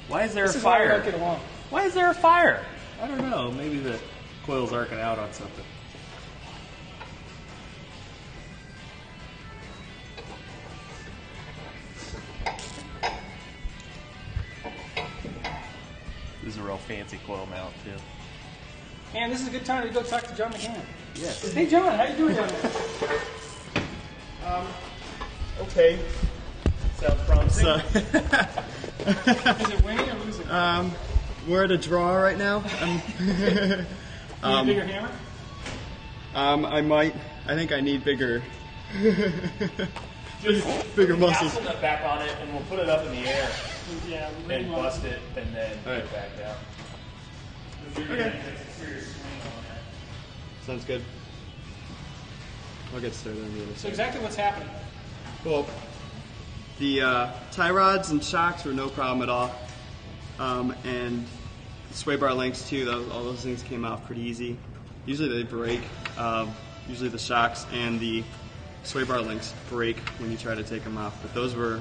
Why is there This a is why we fire? don't get along. Why is there a fire? I don't know. Maybe the coil's arcing out on something. This is a real fancy coil mount, too. Man, this is a good time to go talk to John McGann. Yes. Hey, John, how you doing down there? Okay. Sounds promising. So, Is it winning or losing? we're at a draw right now. You need a bigger hammer? I think I need bigger Just bigger muscles. Axle nut back on it, and we'll put it up in the air Yeah, and bust it, and then put Alright. it back down. Okay. Sounds good. I'll get started on the other So side. exactly what's happening? Well, the tie rods and shocks were no problem at all, and sway bar links too. All those things came off pretty easy. Usually they break. Usually the shocks and the sway bar links break when you try to take them off, but those were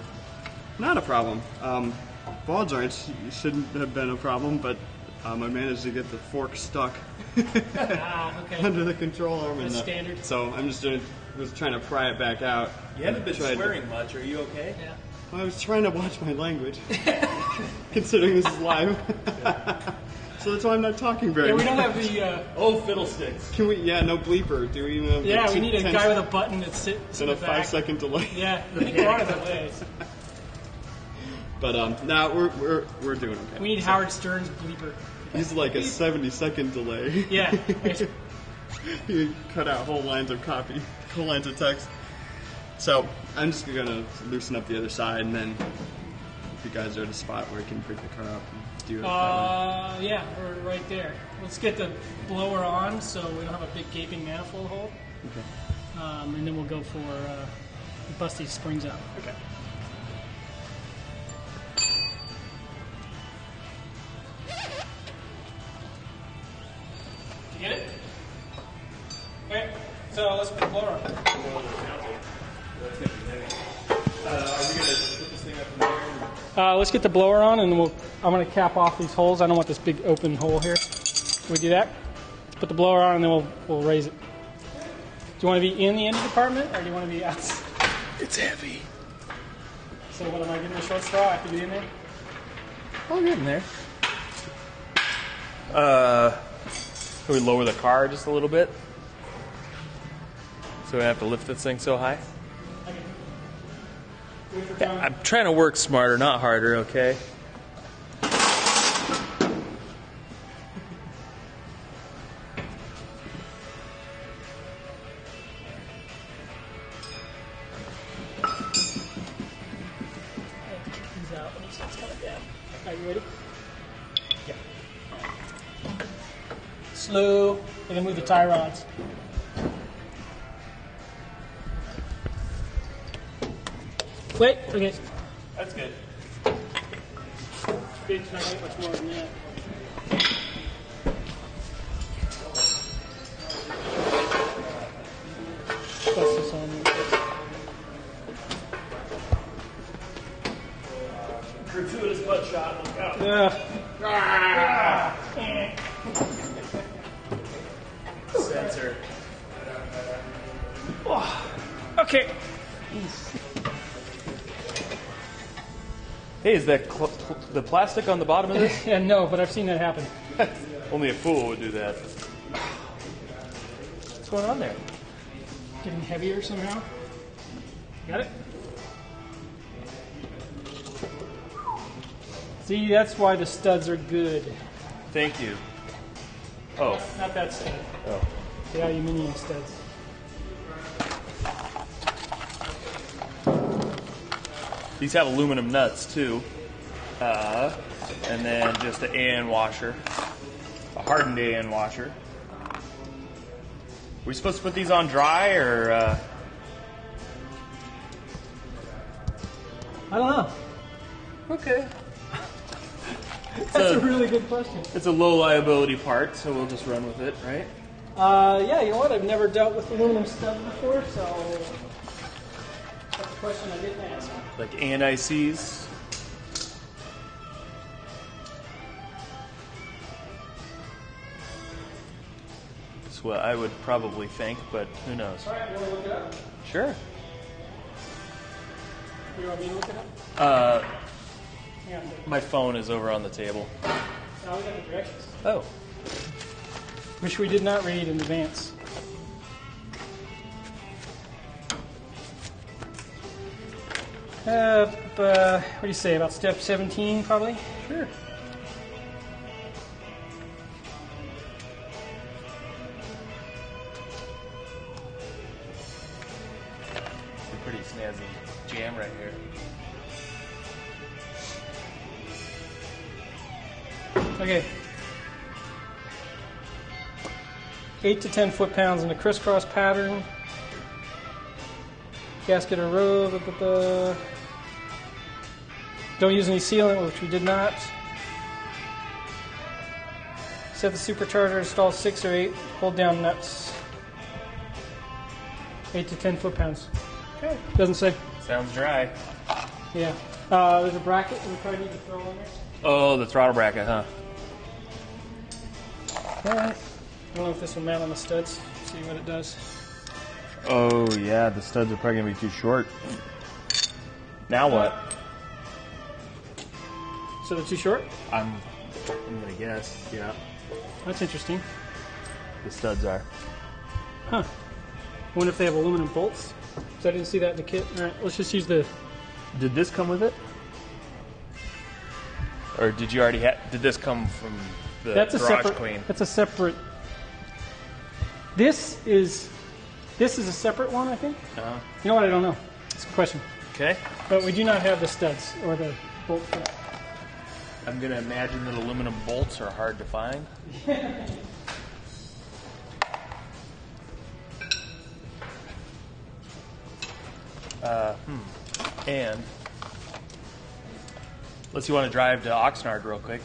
not a problem. Ball joints shouldn't have been a problem, but I managed to get the fork stuck Okay. under the control arm. That's and standard. So I'm just trying to pry it back out. You haven't been Tried to- swearing much. Are you okay? Yeah. I was trying to watch my language, considering this is live. So that's why I'm not talking very Yeah, much. we don't have the. Oh, fiddlesticks. Can we? Yeah, no bleeper. Do we even have? Yeah, the we need a 10 guy with a button that sits in and the a back. 5-second delay. Yeah, I think we're on a delay. But no, we're doing okay. We need Howard Stern's bleeper. He's like a 70-second delay. Yeah. He cut out whole lines of copy, whole lines of text. So I'm just gonna loosen up the other side, and then if you guys are at a spot where you can pick the car up and do it. that way. Yeah, we're right there. Let's get the blower on so we don't have a big gaping manifold hole. Okay. And then we'll go for bust these springs out. Okay. Did you get it? Okay, so let's put the blower on. Are we going to put this thing up in the air? Let's get the blower on, and I'm going to cap off these holes. I don't want this big open hole here. Can we do that? Put the blower on, and then we'll raise it. Do you want to be in the engine department, or do you want to be outside? It's heavy. So what am I getting a short straw? I have to get in there? I'll get in there. Can we lower the car just a little bit? So we have to lift this thing so high? I'm trying to work smarter, not harder, okay? He's out. Let me see what's coming down. Are you ready? Yeah. Slow, and then move the tie rods. Wait, okay. That's good. It's not get much more than that. Plus this on. Gratuitous butt shot, look out. Sensor. Okay. Hey, is that the plastic on the bottom of this? Yeah, no, but I've seen that happen. Only a fool would do that. What's going on there? Getting heavier somehow? Got it? See, that's why the studs are good. Thank you. Oh. Not that stud. Oh. The aluminium studs. These have aluminum nuts too, and then just an AN washer, a hardened AN washer. We supposed to put these on dry or? I don't know. Okay. That's a really good question. It's a low liability part, so we'll just run with it, right? Yeah, you know what? I've never dealt with aluminum studs before, so that's a question I didn't ask. Like anti-seize. That's what I would probably think, but who knows? All right, you want to look it up? Sure. You want me to look it up? Yeah. My phone is over on the table. No, we got the directions. Oh. Which we did not read in advance. What do you say, about step 17 probably? Sure. It's a pretty snazzy jam right here. Okay. 8 to 10 foot-pounds in a crisscross pattern. Gasket or row. Blah, blah, blah. Don't use any sealant, which we did not. Set the supercharger, install 6 or 8. Hold down nuts. 8 to 10 foot-pounds. Okay. Doesn't say. Sounds dry. Yeah. There's a bracket we probably need to throw in there. Oh, the throttle bracket, huh? Alright. I don't know if this will mount on the studs. See what it does. Oh, yeah, the studs are probably going to be too short. Now what? So they're too short? I'm going to guess, yeah. That's interesting. The studs are. Huh. I wonder if they have aluminum bolts. So I didn't see that in the kit. Alright, let's just use the... Did this come with it? Or did you already have... Did this come from the That's a garage separate... queen? That's a separate... This is a separate one, I think. Uh-huh. You know what? I don't know. It's a question. Okay. But we do not have the studs or the bolt for it. I'm going to imagine that aluminum bolts are hard to find. And unless you want to drive to Oxnard real quick.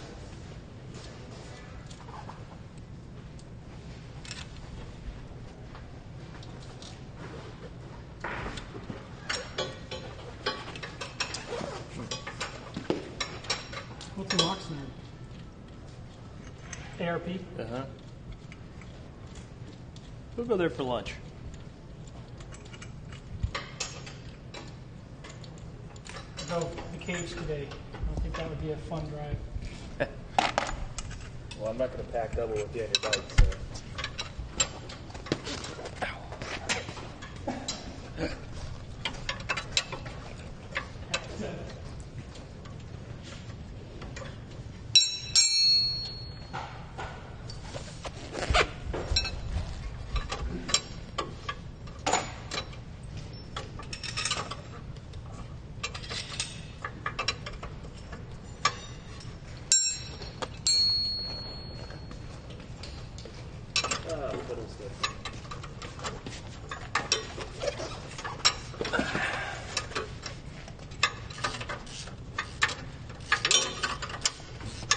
What's an Oxnard? ARP? Uh-huh. We'll go there for lunch. Oh, the cage today. I don't think that would be a fun drive. Well, I'm not going to pack double with you on your bike, so.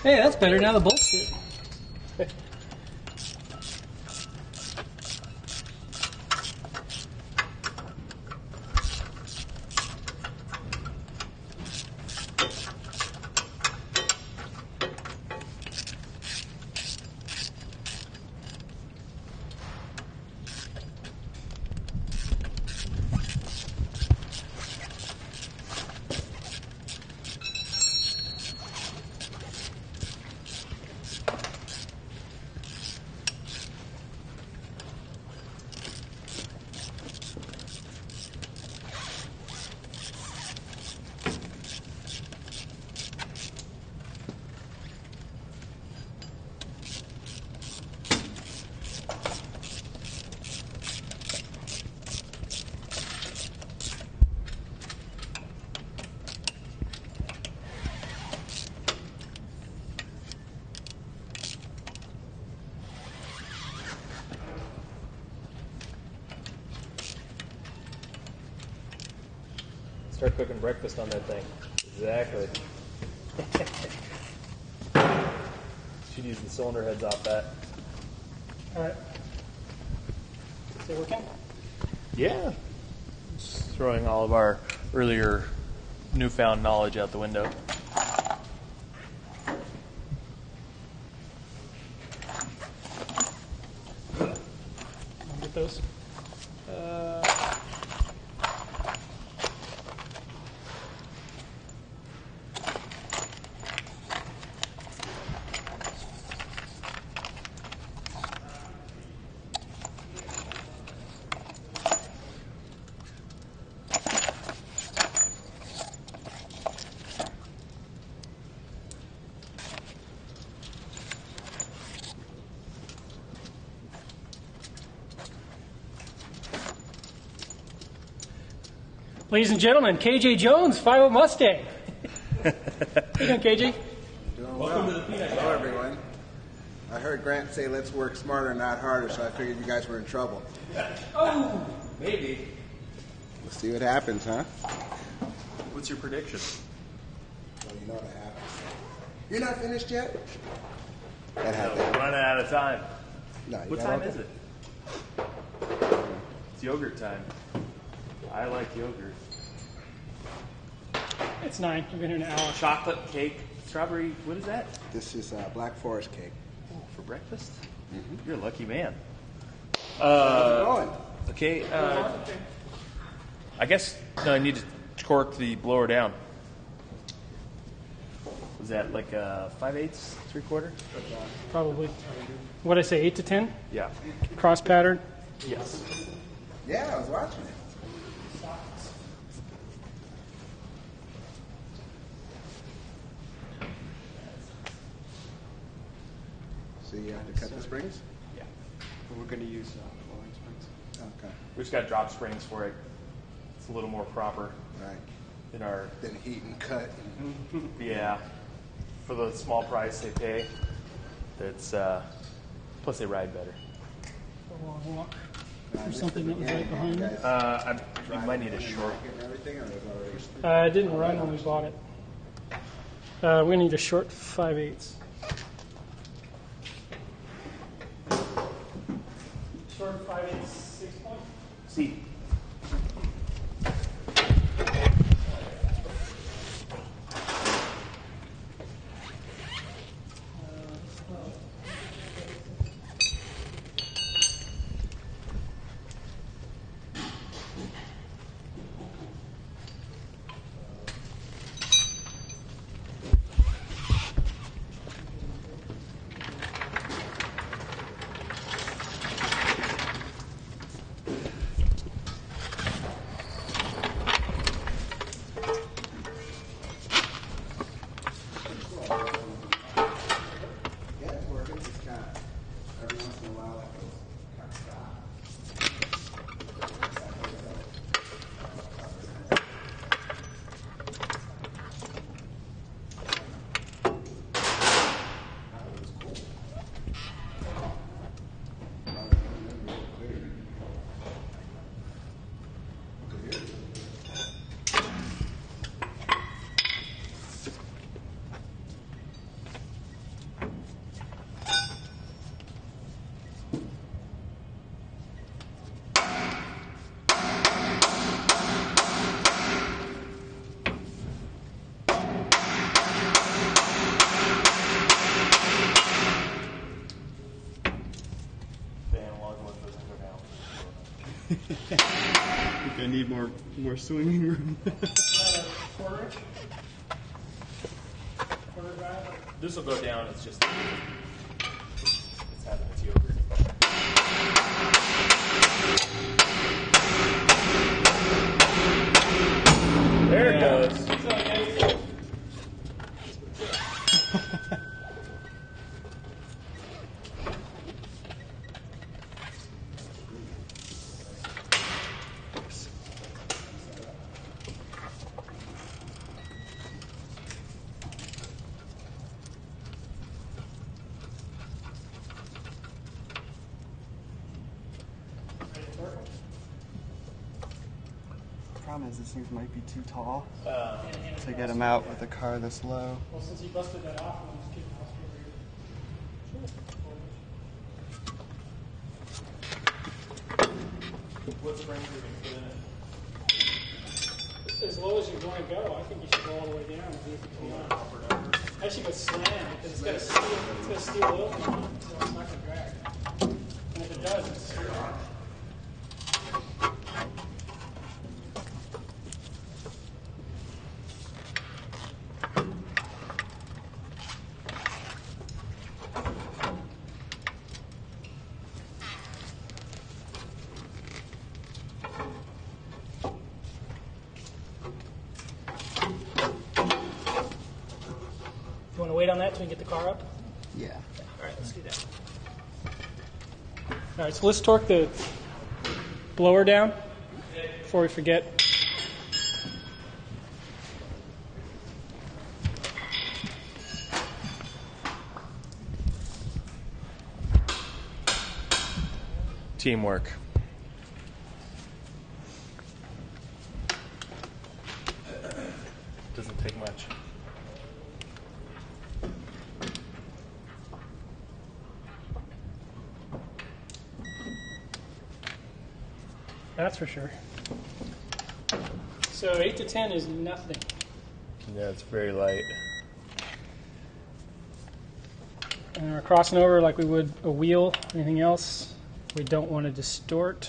Hey, that's better. Now the bolts fit. Start cooking breakfast on that thing. Exactly. Should use the cylinder heads off that. All right. Is it working? Yeah. Just throwing all of our earlier newfound knowledge out the window. I'll get those. Ladies and gentlemen, KJ Jones, 5.0 Mustang. How you doing, KJ? Doing well. Hello, everyone. I heard Grant say, let's work smarter, not harder, so I figured you guys were in trouble. Oh, maybe. We'll see what happens, huh? What's your prediction? Well, you know what happens. You're not finished yet? That No, happened. we're running out of time. No, you What got time all is it? It's yogurt time. I like yogurt. It's 9. We've been here an hour. Chocolate cake, strawberry, what is that? This is Black Forest cake. Oh, for breakfast? You're a lucky man. How's it going? Okay, I guess no, I need to torque the blower down. Was that like 5/8, 3/4? Probably. What did I say, 8 to 10? Yeah. Cross pattern. Yes. Yeah, I was watching it. So you have to cut the springs? Yeah. We're going to use flooring springs. Okay. We just got drop springs for it. It's a little more proper Right. in our, Then heat and cut. yeah, for the small price they pay. It's, plus they ride better. A long walk. I There's missed something the that was right beginning. behind You it. guys You might need a short. and everything, or was already... It didn't run when we bought it. We're going to need a short 5/8. Short 5/8, 6 point. See. Yeah, it's working. It's kind of, every once in a while, it goes kind of stop. The analog one doesn't go down. I think I need more swinging room. Quarter inch? Quarter drive? This will go down. It's just it's having its yogurt. There it goes. problem is these things might be too tall to get them out with a car this low. Well, since you busted that off, I'm just kidding. What springs are we going to put in it? As low as you're going to go, I think you should go all the way down and see if you can come out. Actually, go slam because it's got a steel oil on it, so it's not going to drag. And if it does, it's straight on. You want to wait on that till we get the car up? Yeah. All right, let's do that. All right, so let's torque the blower down before we forget. Teamwork. Doesn't take much. That's for sure. So 8 to 10 is nothing. Yeah, it's very light. And we're crossing over like we would a wheel, anything else. We don't want to distort.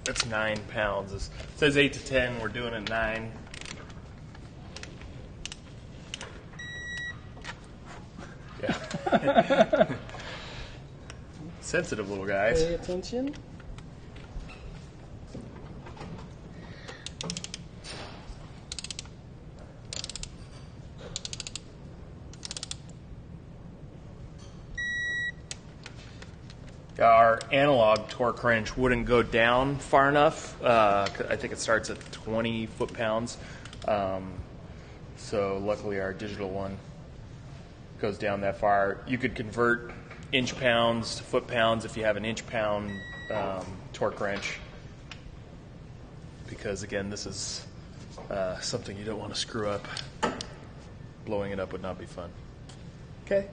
That's 9 pounds. It says 8 to 10. We're doing it 9. Yeah. Sensitive little guys. Pay attention. Our analog torque wrench wouldn't go down far enough. I think it starts at 20 foot-pounds. So luckily our digital one goes down that far. You could convert inch-pounds to foot-pounds if you have an inch-pound torque wrench. Because again, this is something you don't want to screw up. Blowing it up would not be fun. Okay.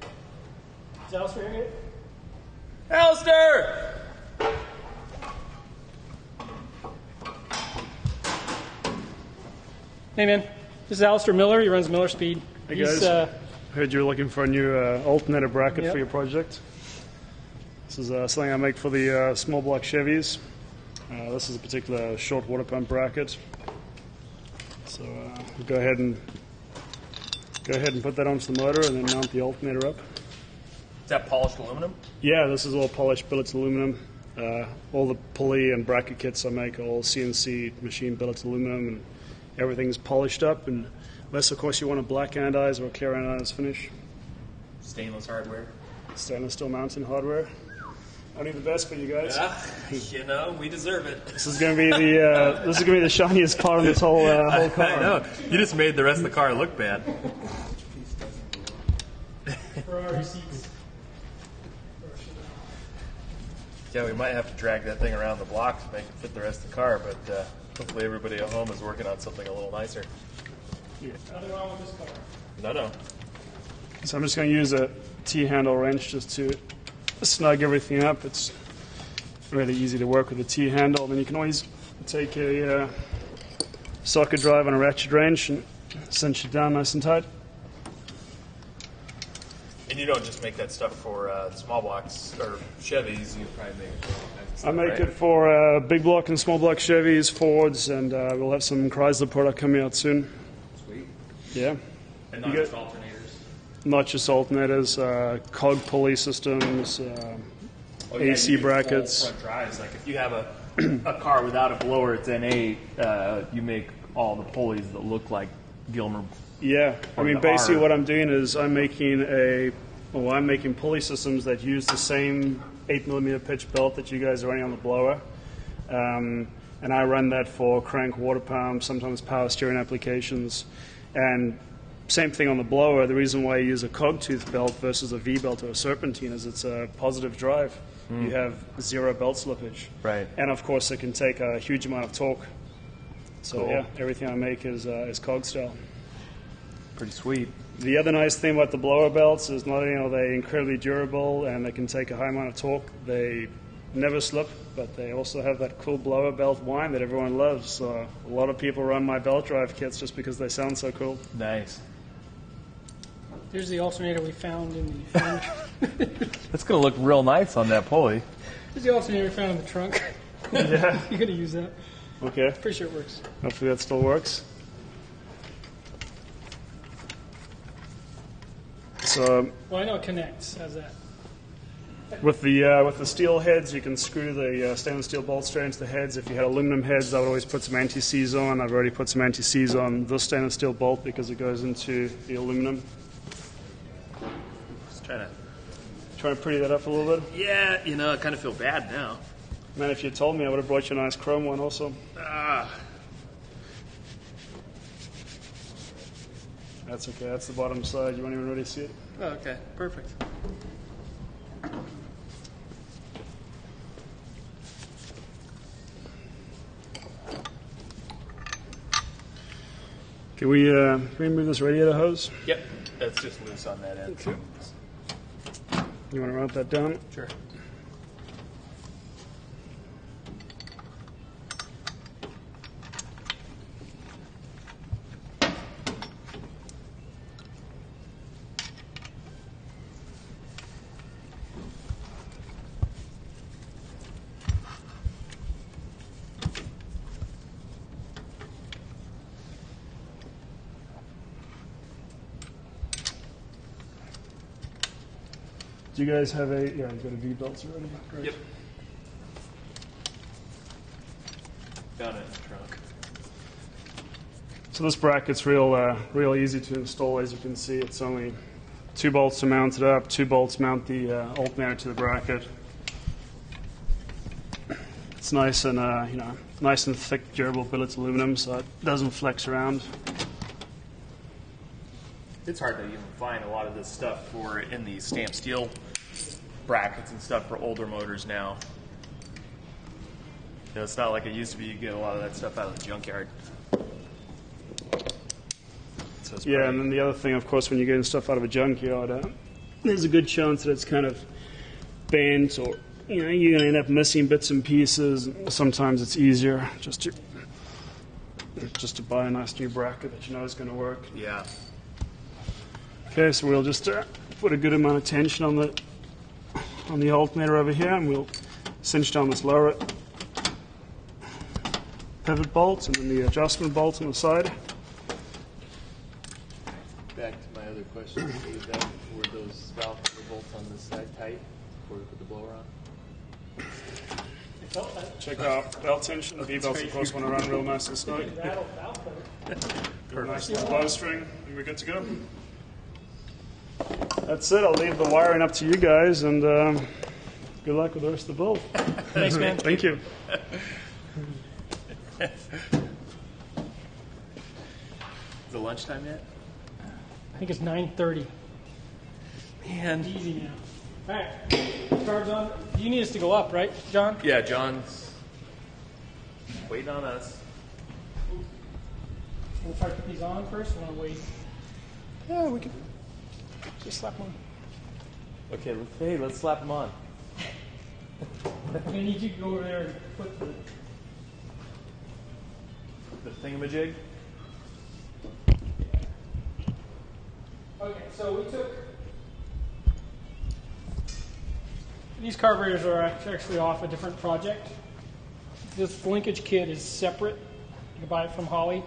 Is Alistair here? Alistair! Hey man, this is Alistair Miller. He runs Miller Speed. Hey guys, heard you were looking for a new alternator bracket Yep. for your project. This is something I make for the small block Chevys. This is a particular short water pump bracket. So go ahead and put that onto the motor and then mount the alternator up. Is that polished aluminum? Yeah, this is all polished billets aluminum. All the pulley and bracket kits I make are all CNC machine billets aluminum, and everything's polished up. And unless, of course, you want a black anodize or a clear anodize finish. Stainless hardware. Stainless steel mounting hardware. Only the best for you guys. You know, we deserve it. This is going to be the shiniest part of this whole car. I know. You just made the rest of the car look bad. Ferrari seats. Yeah, we might have to drag that thing around the block to make it fit the rest of the car, but hopefully everybody at home is working on something a little nicer. Nothing wrong with this car. No. So I'm just going to use a T-handle wrench just to snug everything up. It's really easy to work with a T-handle. Then you can always take a socket drive on a ratchet wrench and cinch it down nice and tight. And you don't just make that stuff for small blocks or Chevys, you probably make it for all kinds of stuff, I make right? it for big block and small block Chevys, Fords, and we'll have some Chrysler product coming out soon. Sweet. Yeah. And not You just get- alternators. Not just alternators, cog pulley systems, AC brackets. Front drives. Like if you have a car without a blower, it's N8, you make all the pulleys that look like Gilmer. Yeah, I Or mean, the basically R. what I'm doing is I'm making pulley systems that use the same 8mm pitch belt that you guys are running on the blower, and I run that for crank water pumps, sometimes power steering applications, and same thing on the blower. The reason why you use a cog tooth belt versus a V belt or a serpentine is it's a positive drive. You have zero belt slippage. Right. And of course, it can take a huge amount of torque. So Cool. yeah, everything I make is cog style. Pretty sweet. The other nice thing about the blower belts is not only are they incredibly durable and they can take a high amount of torque, they never slip, but they also have that cool blower belt whine that everyone loves. So a lot of people run my belt drive kits just because they sound so cool. Nice. Here's the alternator we found in the front. That's going to look real nice on that pulley. Here's the alternator we found in the trunk. Yeah. You're going to use that. Okay. Pretty sure it works. Hopefully that still works. So Well, I know it connects. How's that? with the steel heads, you can screw the stainless steel bolt straight into the heads. If you had aluminum heads, I would always put some anti-seize on. I've already put some anti-seize on this stainless steel bolt because it goes into the aluminum. Just Trying to pretty that up a little bit. yeah, you know, I kind of feel bad now. Man, if you told me, I would have brought you a nice chrome one also. That's okay. That's the bottom side. You won't even really see it. Oh, okay, perfect. Can we move this radiator hose? Yep, that's just loose on that end. Okay. You want to route that down? Sure. Do you guys have you got a V belts already? Great. Yep. Found it in the trunk. So this bracket's real easy to install. As you can see, it's only 2 bolts to mount it up. 2 bolts mount the alternator to the bracket. It's nice and nice and thick, durable billet aluminum, so it doesn't flex around. It's hard to even find a lot of this stuff for in the stamped steel brackets and stuff for older motors now. You know, it's not like it used to be. You get a lot of that stuff out of the junkyard. So it's Yeah, pretty- and then the other thing, of course, when you're getting stuff out of a junkyard, there's a good chance that it's kind of bent, or you're going to end up missing bits and pieces. Sometimes it's easier just to buy a nice new bracket that you know is going to work. yeah. Okay, so we'll just put a good amount of tension on the alternator over here, and we'll cinch down this lower pivot bolt and then the adjustment bolt on the side. Back to my other question. Were those valve bolts on this side tight before we put the blower on? Check out belt tension. The V-belts, of course, want to run real nice and snug. Nice little bowstring. And we're good to go. That's it. I'll leave the wiring up to you guys, and good luck with the rest of the build. Thanks, man. Thank you. Is it lunchtime yet? I think it's 9:30. Man. Easy now. All right. Cards on. You need us to go up, right, John? Yeah, John's waiting on us. We'll try to put these on first. We'll wait. Yeah, we can. Just slap one. Okay, let's slap them on. I'm gonna need you to go over there and put The thingamajig? Okay, so we took these carburetors are actually off a different project. This linkage kit is separate. You can buy it from Holly.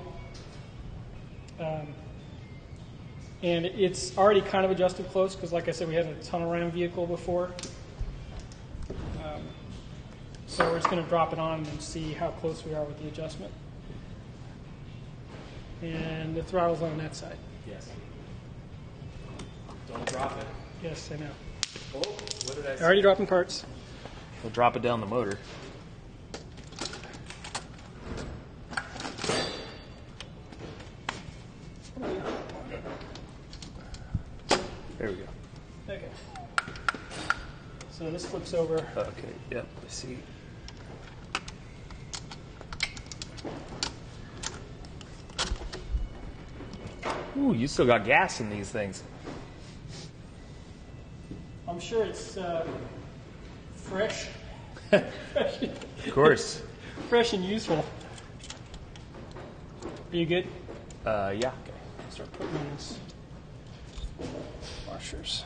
And it's already kind of adjusted close because, like I said, we had a tunnel ram vehicle before. So we're just going to drop it on and see how close we are with the adjustment. And the throttle's on that side. Yes. Don't drop it. Yes, I know. Oh, what did I say? Already dropping parts. We'll drop it down the motor. There we go. Okay. So this flips over. Okay, yep, I see. Ooh, you still got gas in these things. I'm sure it's fresh. Of course. Fresh and useful. Are you good? Yeah. Okay. Start putting in these washers.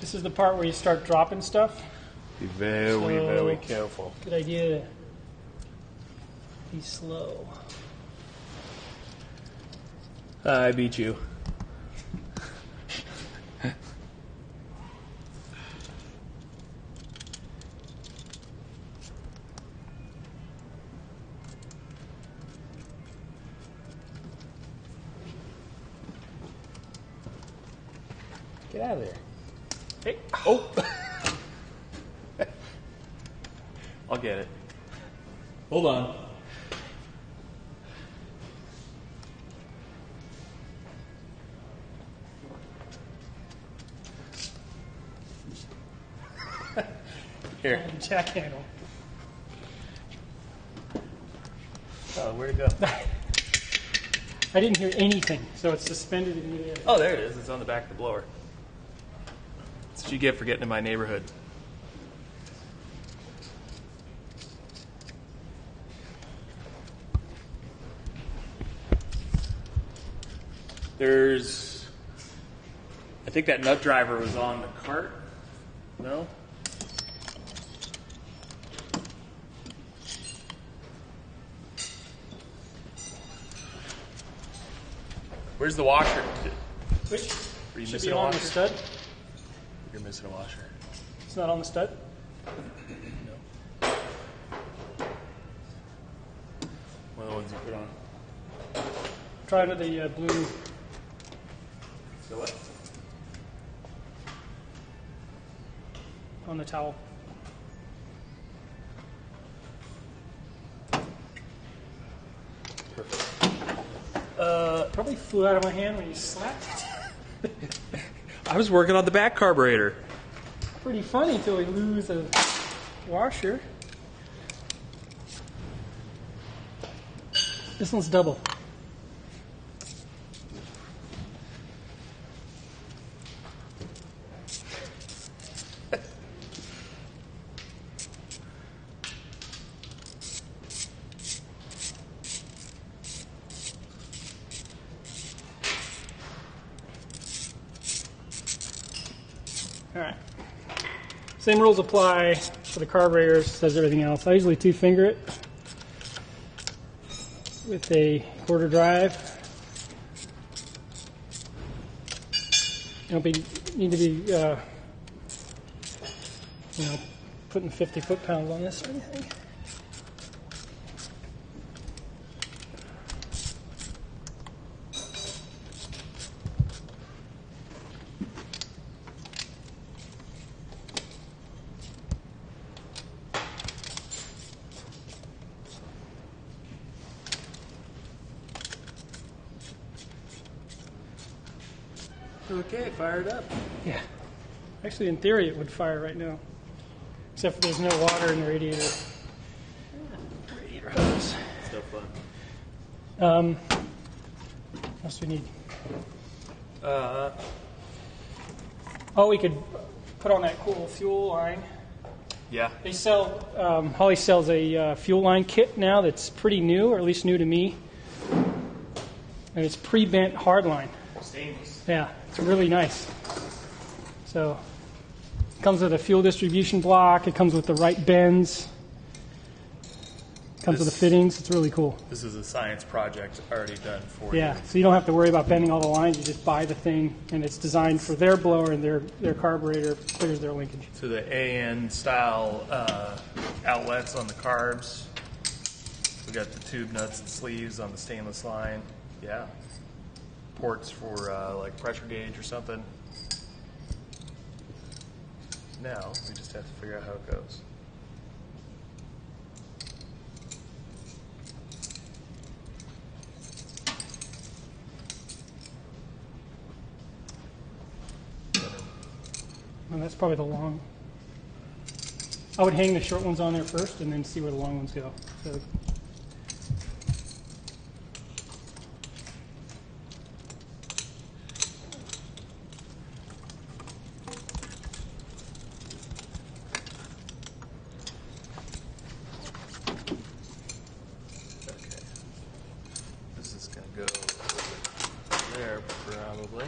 This is the part where you start dropping stuff. Be very, very careful. Good idea to be slow. I beat you. Get out of there. Hey. Oh! I'll get it. Hold on. Here. Jack handle. Oh, where'd it go? I didn't hear anything, so it's suspended in the air. Oh, there it is. It's on the back of the blower. That's what you get for getting in my neighborhood. I think that nut driver was on the cart. No? Where's the washer? Which Were you should missing be a on washer? the stud. You're missing a washer. It's not on the stud. No. One of the ones you put on. Try to the blue. So what? On the towel. Perfect. Probably flew out of my hand when you slapped it. I was working on the back carburetor. Pretty funny till we lose a washer. This one's double. All right. Same rules apply for the carburetors as everything else. I usually two-finger it with a quarter drive. You don't need to be, putting 50 foot-pounds on this or anything. Okay, fired up. Yeah. Actually, in theory, it would fire right now. Except for there's no water in the radiator. Radiator hose. Still fun. What else do we need? Oh, we could put on that cool fuel line. Yeah. They sell, Holly sells a fuel line kit now that's pretty new, or at least new to me. And it's pre-bent hardline. Stainless. Yeah, it's really nice. So, it comes with a fuel distribution block. It comes with the right bends. It comes with the fittings. It's really cool. This is a science project already done for Yeah, you. so you don't have to worry about bending all the lines. You just buy the thing, and it's designed for their blower, and their carburetor clears their linkage. So the AN style outlets on the carbs. We got the tube nuts and sleeves on the stainless line. Yeah. Ports for like pressure gauge or something. Now we just have to figure out how it goes. And that's probably the long. I would hang the short ones on there first and then see where the long ones go. So, This is going to go there probably.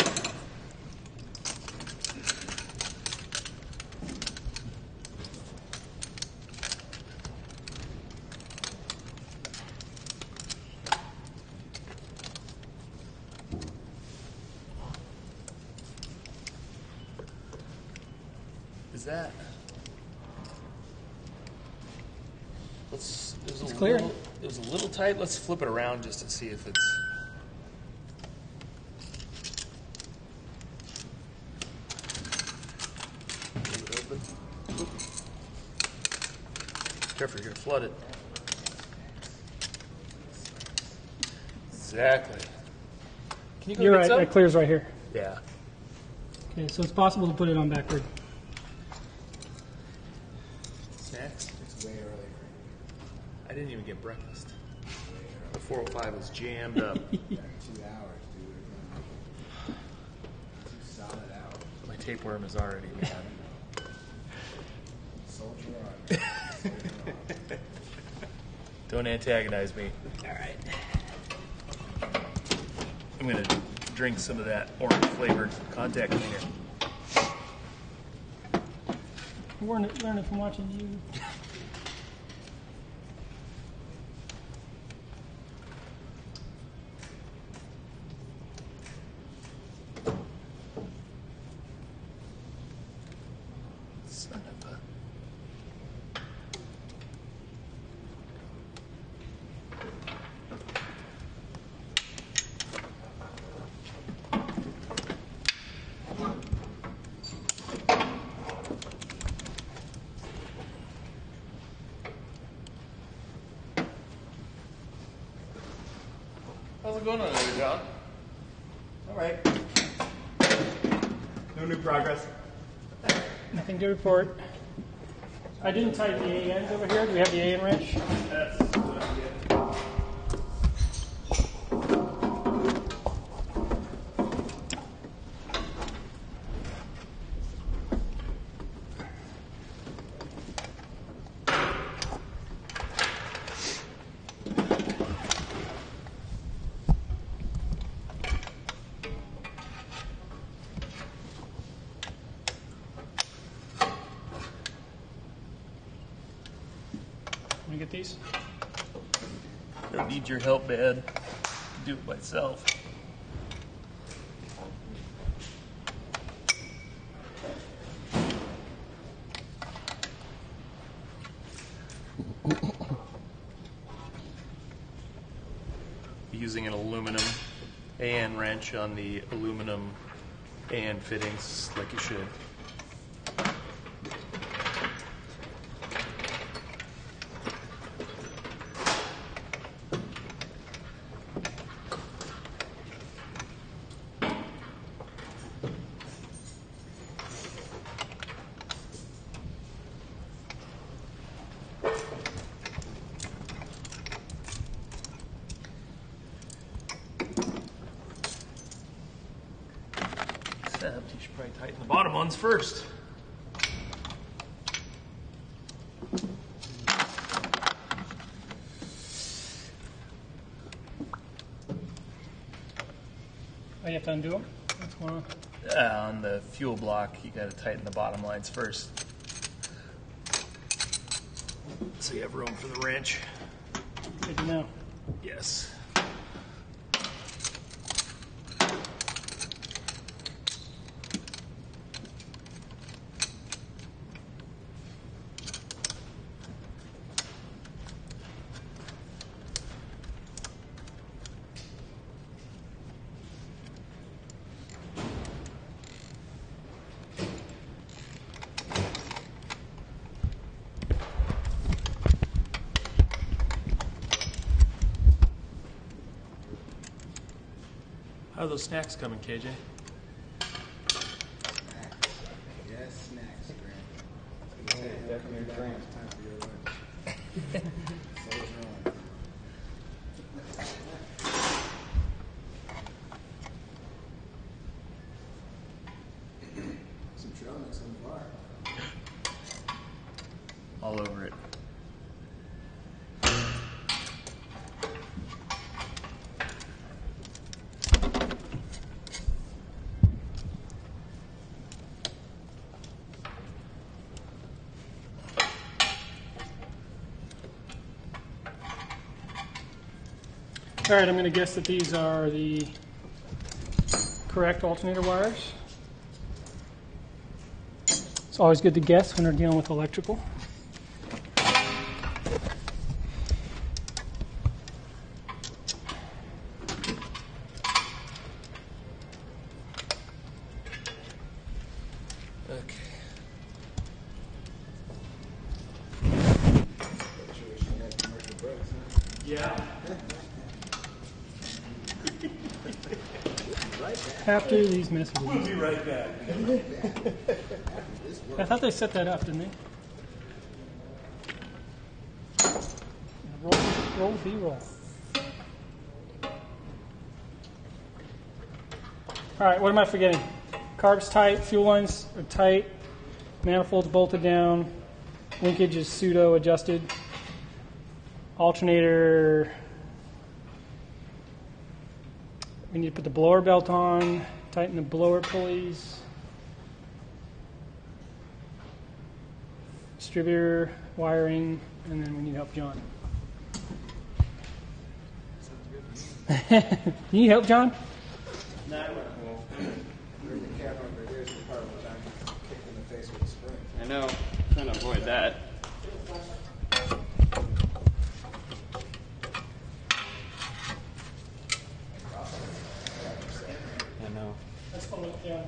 Is that? It's clear. It was a little tight. Let's flip it around just to see if it's. Leave it open. Oop. Careful, you're gonna flood it. Exactly. Can you go you're get right, some? that clears right here. Yeah. Okay, so it's possible to put it on backward. Snacks? It's way early for I didn't even get breakfast. The 405 was jammed up. you. 2 hours, dude. We're gonna make it 2 solid hours. My tapeworm is already mad. Soldier on. Don't antagonize me. All right. I'm gonna drink some of that orange flavored contact cleaner. Learning from watching you. Son of a... How's it going on there, John? All right. No new progress. Nothing to report. I didn't tighten the A ends over here. Do we have the A end wrench? That's what I'm getting. Let me get these. Don't need your help, man. Do it myself. Using an aluminum AN wrench on the aluminum AN fittings like you should. Except you should probably tighten the bottom ones first. Oh, you have to undo them? What's going on? On the fuel block, you got to tighten the bottom lines first. So you have room for the wrench. Good to know. Yes. How are those snacks coming, KJ? Yes, snacks. All over it. All right, I'm going to guess that these are the correct alternator wires. It's always good to guess when we're dealing with electrical. Yeah. After these messages. We'll be right back. I thought they set that up, didn't they? Roll B-roll. All right, what am I forgetting? Carb's tight, fuel lines are tight, manifold's bolted down, linkage is pseudo adjusted, alternator. We need to put the blower belt on, tighten the blower pulleys. Distributor, wiring, and then we need help, John. You need help, John? I know. Trying to avoid that. I know. Let's follow it down.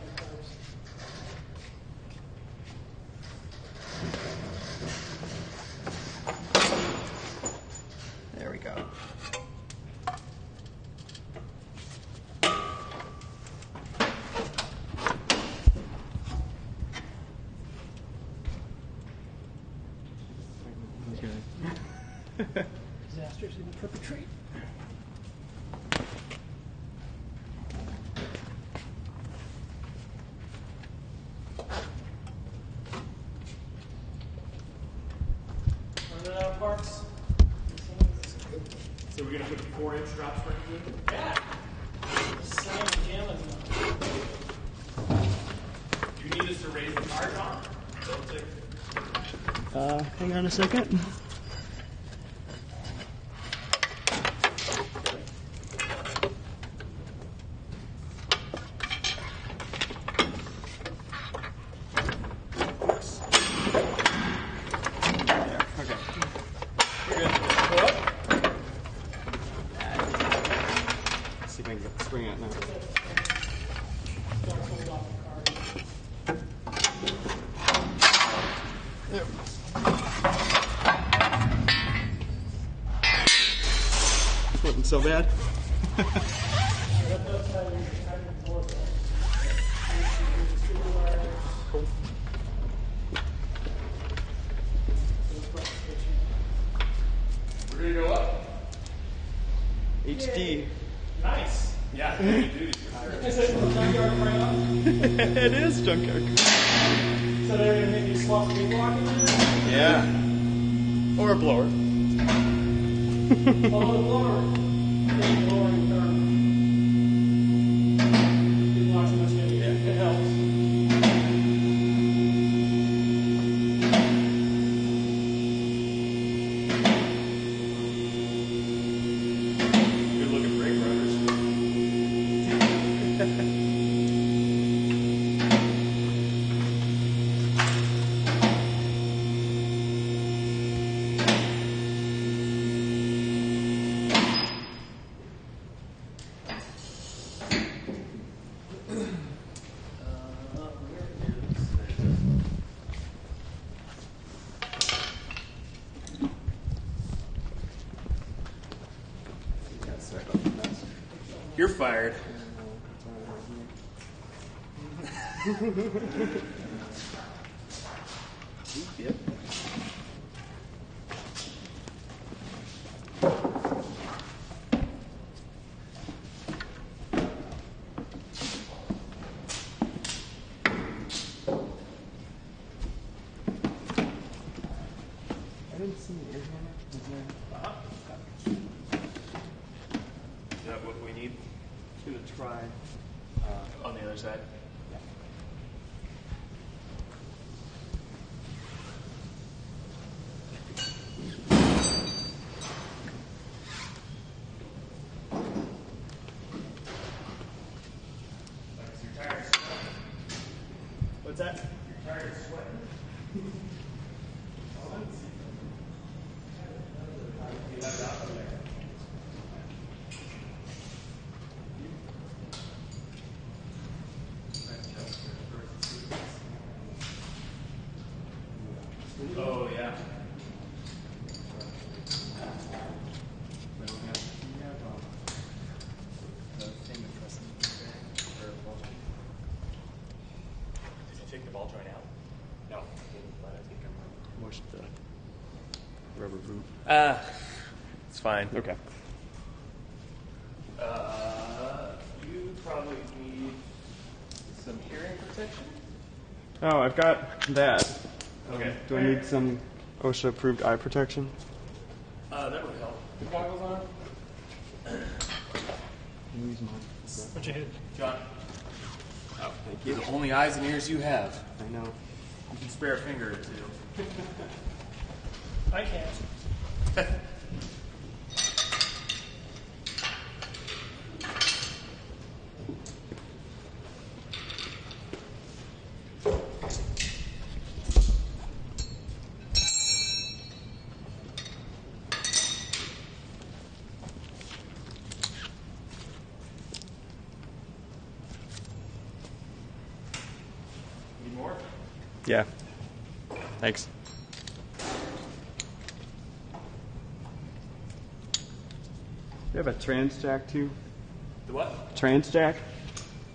There we go. Disasters even perpetrate. Running out of parts. So we're gonna put 4-inch drop springs in? Yeah. Slam and jamming. Do you need us to raise the car, John? Hang on a second. See if I can get the spring out now. This wasn't so bad. We're gonna go up. HD. Nice. Yeah, heavy duty. Is it junkyard right up? It is junkyard. So they're going to maybe swap the block in there? Yeah. Or a blower. Although the blower is lowering the current. It blocks much heavier. It helps. Good looking brake runners. You're fired. Yep. Is that what we need? Gonna try. On the other side? What's that? Oh, yeah. Did you take the ball joint out? No. Wash the rubber boot. It's fine. Okay. You probably need some hearing protection. Oh, I've got that. Okay. Do I need some OSHA approved eye protection? That would help. Goggles on. What'd you hit? John, Oh, thank they're you. the only eyes and ears you have. I know. You can spare a finger or two. I can't. Need more? Yeah. Thanks. You have a trans jack too? The what? Trans jack?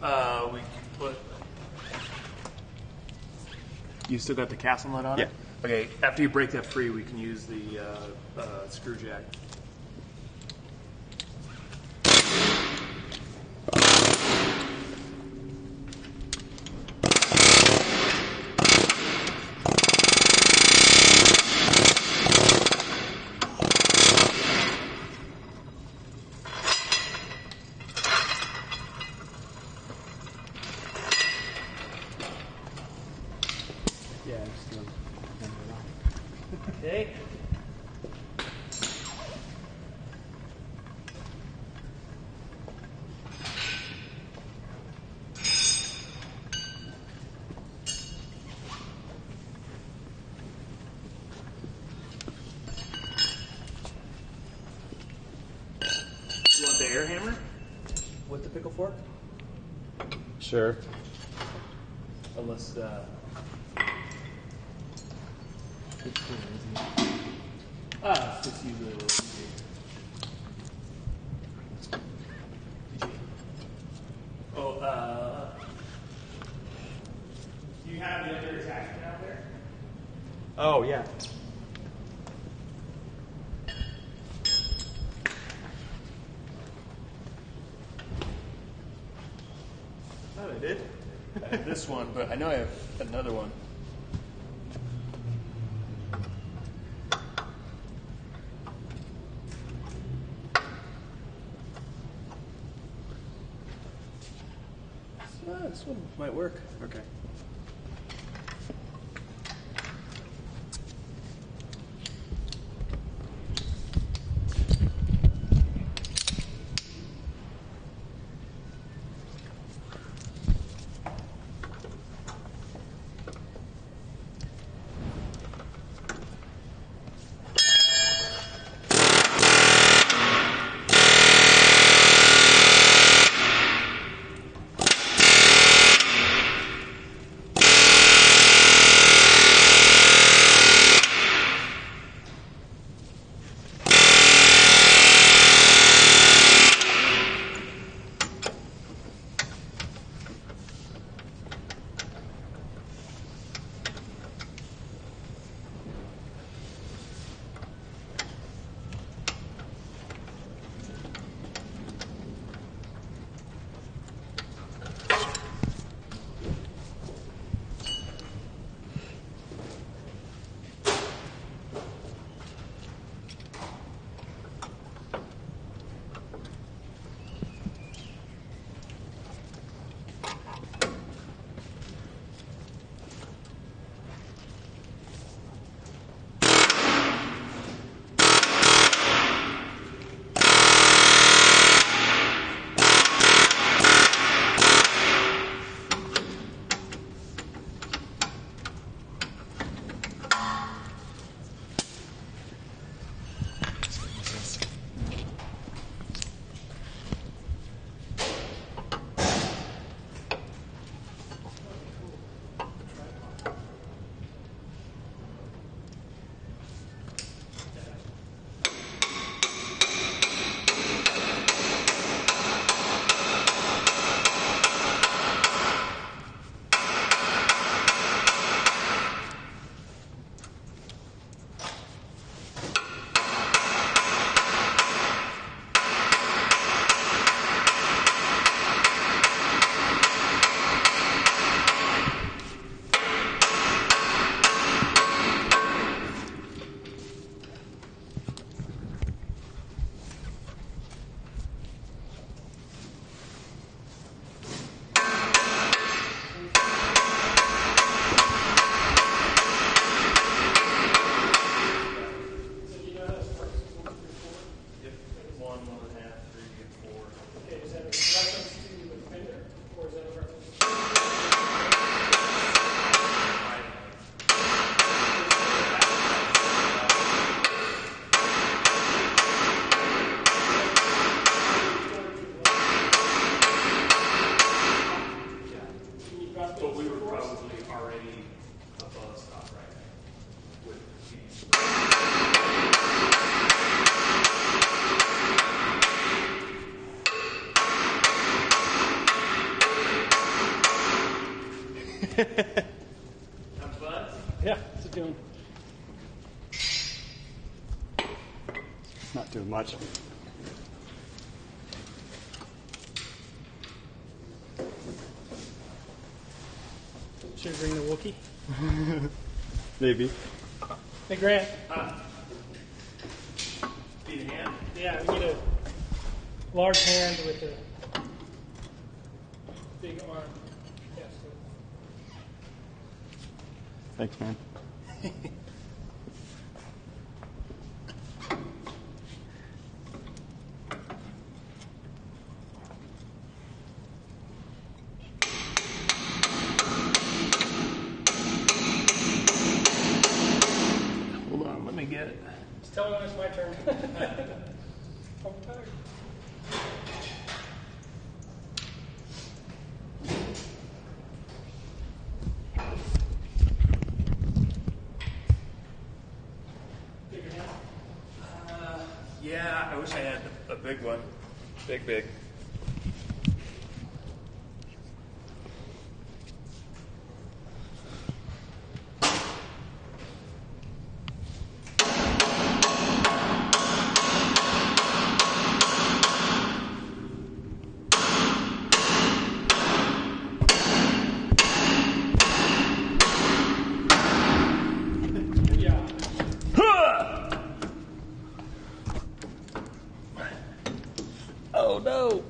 We can put. You still got the castle nut on it? Yeah. Okay, after you break that free, we can use the screw jack. Yeah. Okay. You want the air hammer with the pickle fork? Sure. Unless, it's usually a little easy. Oh, do you have the other attachment out there? Oh, yeah. Oh, I did. I have this one, but I know I have another one. This one might work. Okay. But we were probably already above stop right now with these. Sounds fun? Yeah, what's it doing? It's not doing much. Should we bring the Wookiee? Maybe. Hey, Grant. Need a hand? Yeah, we need a large hand with a big arm. Yes. Thanks, man. Hold on, let me get it. Just tell me when it's my turn. I'm tired. Bigger hand? Yeah, I wish I had a big one. Big. Yeah. Oh no!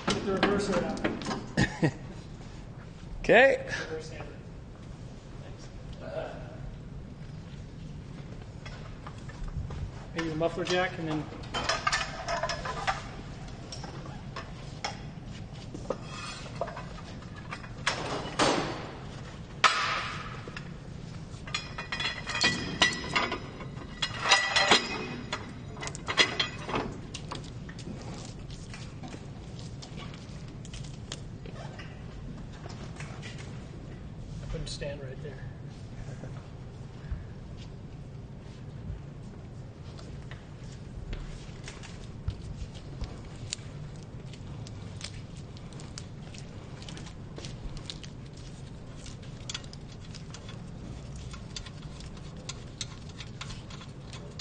Get the reverser out. Okay. Reverse hammer. Thanks. Maybe the muffler jack and then. Put him stand right there.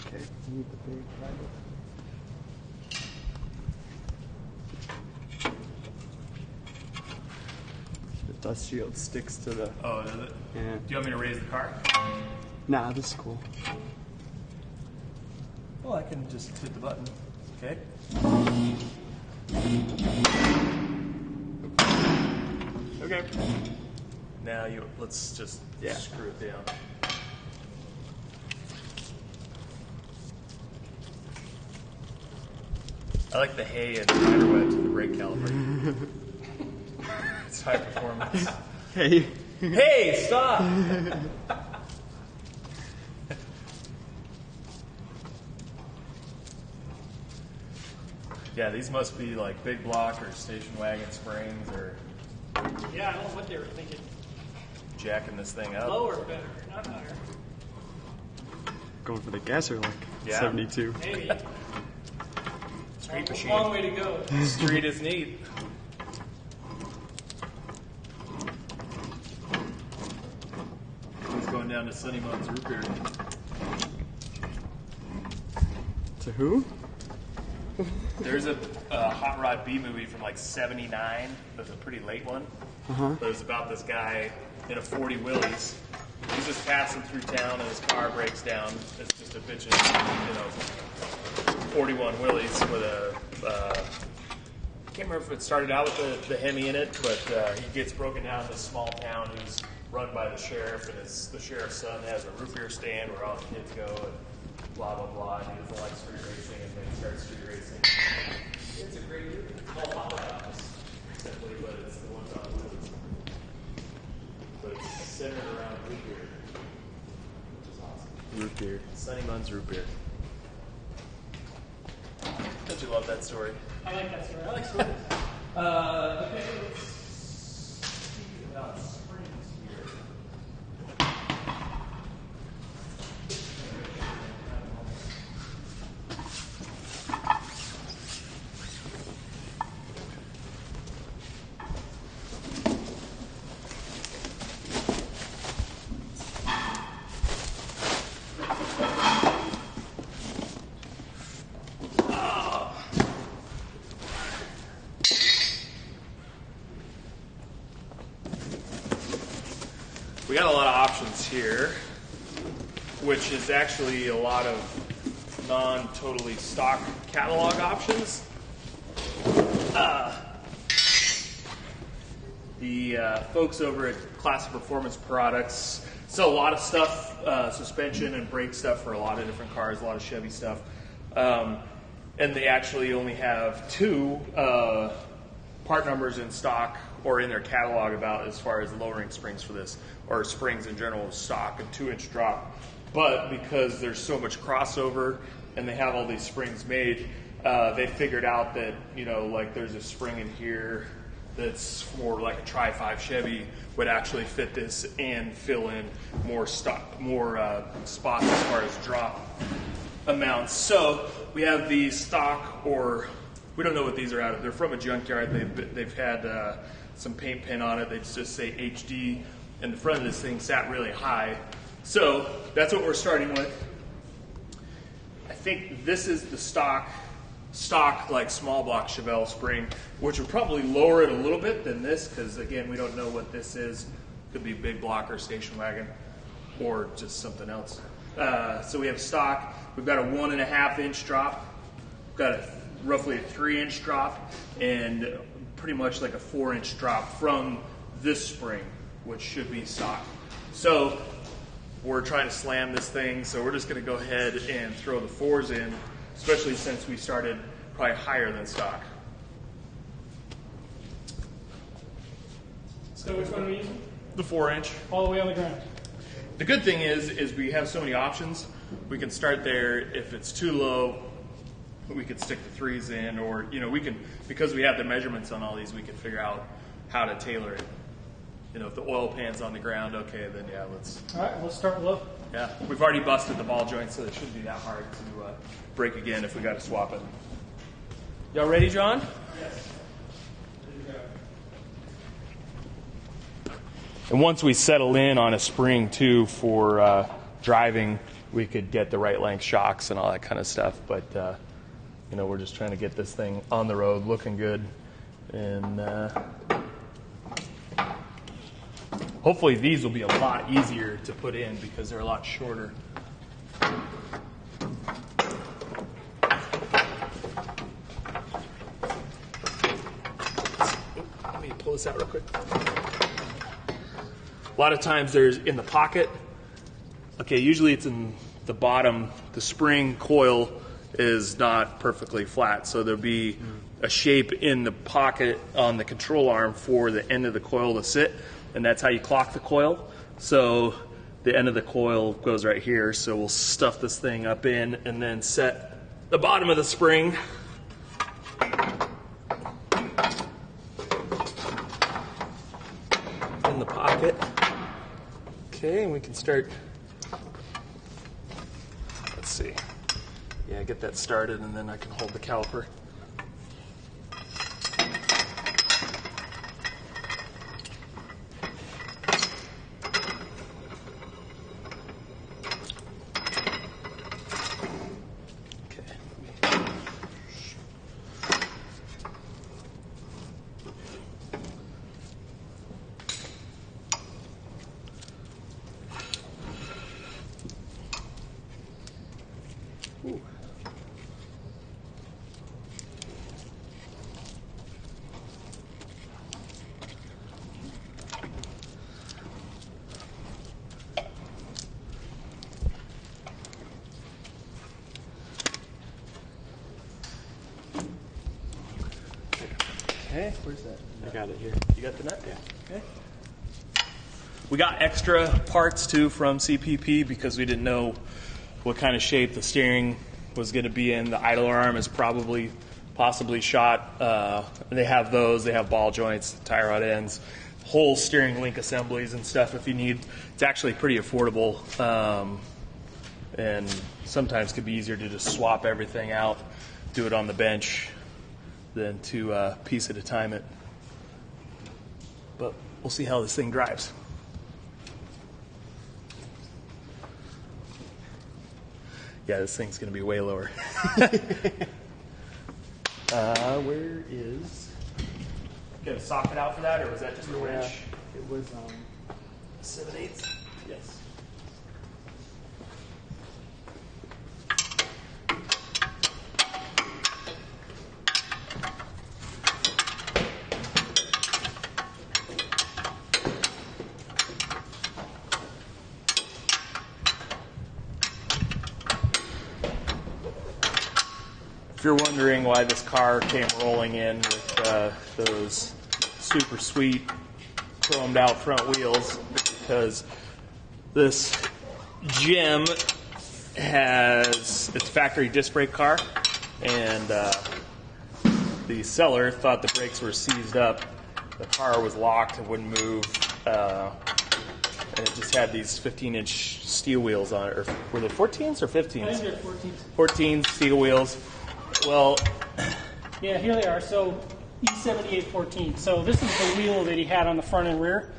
Okay, need the big handle. The dust shield sticks to the. Oh, does it? Yeah. Do you want me to raise the car? Nah, this is cool. Well, I can just hit the button. Okay. Okay. Now let's just screw it down. I like the hay and spider web to the brake caliper. It's high performance. Hey. Hey, stop! Yeah, these must be like big block or station wagon springs or Yeah, I don't know what they were thinking. jacking this thing up. Lower better, not higher. Going for the gasser like Yeah. 72. Maybe. Street Long machine. way to go. Street is neat. He's going down to Sunny Mom's root beer. To who? There's a Hot Rod B movie from like '79. It was a pretty late one. But it was about this guy in a 40 Willys. He's just passing through town and his car breaks down. It's just a bitchin', 41 Willys with a. I can't remember if it started out with the Hemi in it, but he gets broken down in this small town who's run by the sheriff, and the sheriff's son has a root beer stand where all the kids go and blah blah blah. And he doesn't like street racing, and then he starts street racing. It's a great movie. It's called Hot Rod, simply, but it's the ones on wheels. But it's centered around root beer, which is awesome. Root beer. Sunny Mun's root beer. Don't you love that story? I like that story. I like stories. Okay, let's we got a lot of options here, which is actually a lot of non-totally stock catalog options. The folks over at Classic Performance Products sell a lot of stuff, suspension and brake stuff for a lot of different cars, a lot of Chevy stuff. And they actually only have 2 part numbers in stock or in their catalog about as far as lowering springs for this, or springs in general, stock, a 2-inch drop. But because there's so much crossover and they have all these springs made, they figured out that, you know, like there's a spring in here that's more like a Tri-5 Chevy would actually fit this and fill in more stock, more spots as far as drop amounts. So we have the stock, or we don't know what these are out of. They're from a junkyard. They've had some paint pen on it. They just say HD, and the front of this thing sat really high. So that's what we're starting with. I think this is the stock like small block Chevelle spring, which would probably lower it a little bit than this, because again, we don't know what this is. Could be big block or station wagon, or just something else. So we have stock. We've got a 1.5-inch drop. We've got roughly a 3-inch drop, and pretty much like a 4-inch drop from this spring, which should be stock. So we're trying to slam this thing, so we're just going to go ahead and throw the 4s in, especially since we started probably higher than stock. So which one are we using? The 4-inch. All the way on the ground. The good thing is we have so many options. We can start there. If it's too low, we could stick the 3s in, or, you know, we can, because we have the measurements on all these, we can figure out how to tailor it. You know, if the oil pan's on the ground, okay, then yeah, let's. All right, let's start low. Yeah, we've already busted the ball joint, so it shouldn't be that hard to break again if we got to swap it. Y'all ready, John? Yes. And once we settle in on a spring too for driving, we could get the right length shocks and all that kind of stuff. But you know, we're just trying to get this thing on the road, looking good, and hopefully these will be a lot easier to put in because they're a lot shorter. Let me pull this out real quick. A lot of times there's in the pocket. Okay, usually it's in the bottom. The spring coil is not perfectly flat, so there'll be a shape in the pocket on the control arm for the end of the coil to sit, and that's how you clock the coil. So the end of the coil goes right here, so we'll stuff this thing up in and then set the bottom of the spring. In the pocket. Okay, and we can start, let's see. Yeah, get that started and then I can hold the caliper. Okay, where's that? I got it here. You got the nut? Yeah. Okay. We got extra parts too from CPP because we didn't know what kind of shape the steering was going to be in. The idler arm is possibly shot. They have those. They have ball joints, tie rod ends, whole steering link assemblies and stuff if you need. It's actually pretty affordable, and sometimes could be easier to just swap everything out, do it on the bench, than to piece at a time it. But we'll see how this thing drives. Yeah, this thing's going to be way lower. Where is... Get a socket out for that, or was that just a wrench? It was 7/8. Yes. If you're wondering why this car came rolling in with those super sweet chromed out front wheels, it's because this gem it's a factory disc brake car, and the seller thought the brakes were seized up. The car was locked and wouldn't move, and it just had these 15-inch steel wheels on it. Or were they 14s or 15s? I think they're 14s. 14 steel wheels. Well, Yeah, here they are. So E7814. So this is the wheel that he had on the front and rear,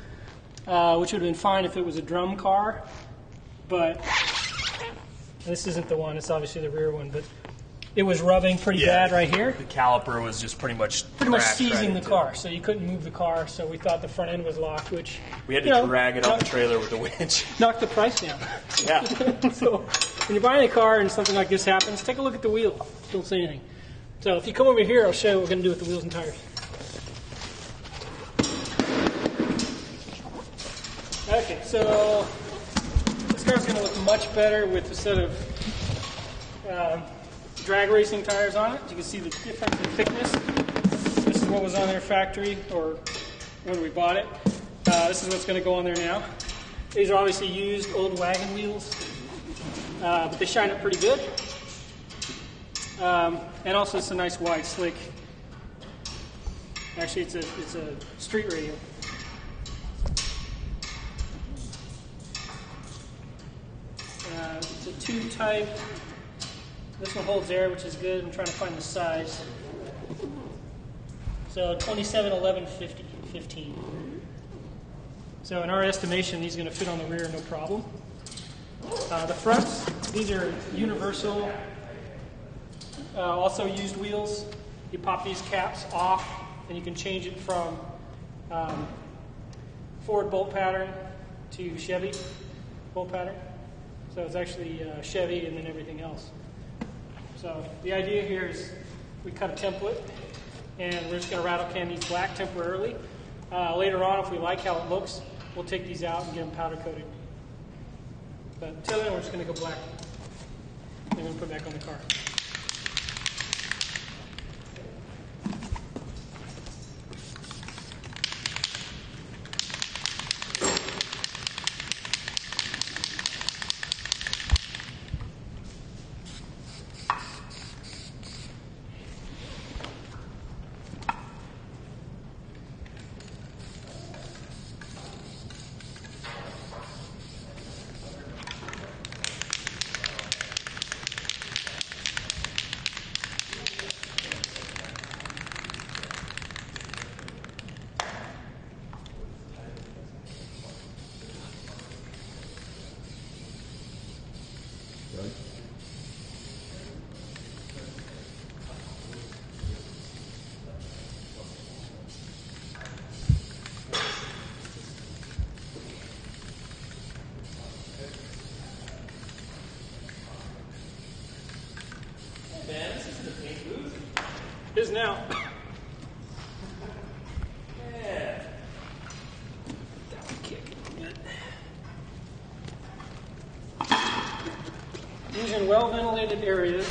which would have been fine if it was a drum car, but this isn't the one. It's obviously the rear one, but it was rubbing pretty bad right here. the caliper was just pretty much Seizing the car, so you couldn't move the car. So we thought the front end was locked, which We had to drag it up the trailer with the winch. knocked the price down. Yeah. So when you're buying a car and something like this happens, take a look at the wheel. Don't say anything. So if you come over here, I'll show you what we're going to do with the wheels and tires. Okay, so this car's going to look much better with a set of drag racing tires on it. You can see the difference in thickness. This is what was on their factory, or when we bought it. This is what's going to go on there now. These are obviously used old wagon wheels, but they shine up pretty good. And also it's a nice wide slick. Actually, it's a street radio. It's a tube type. This one holds air, which is good. I'm trying to find the size. So 27, 11, 50, 15. So in our estimation, these are going to fit on the rear no problem. The fronts, these are universal, also used wheels. You pop these caps off, and you can change it from Ford bolt pattern to Chevy bolt pattern. So it's actually Chevy and then everything else. So the idea here is we cut a template, and we're just going to rattle can these black temporarily. Later on, if we like how it looks, we'll take these out and get them powder coated. But until then, we're just going to go black, and then put it back on the car. Is now. Yeah. That would kick it good. These are well ventilated areas.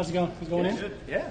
How's it going? Is it going in? Good. Yeah.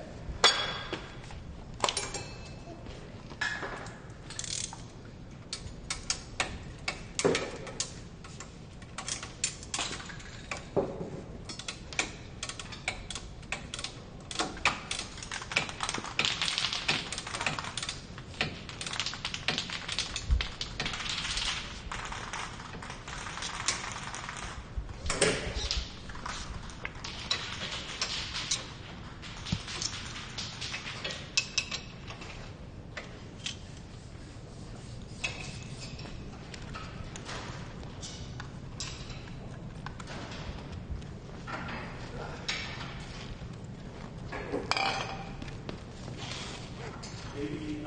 Maybe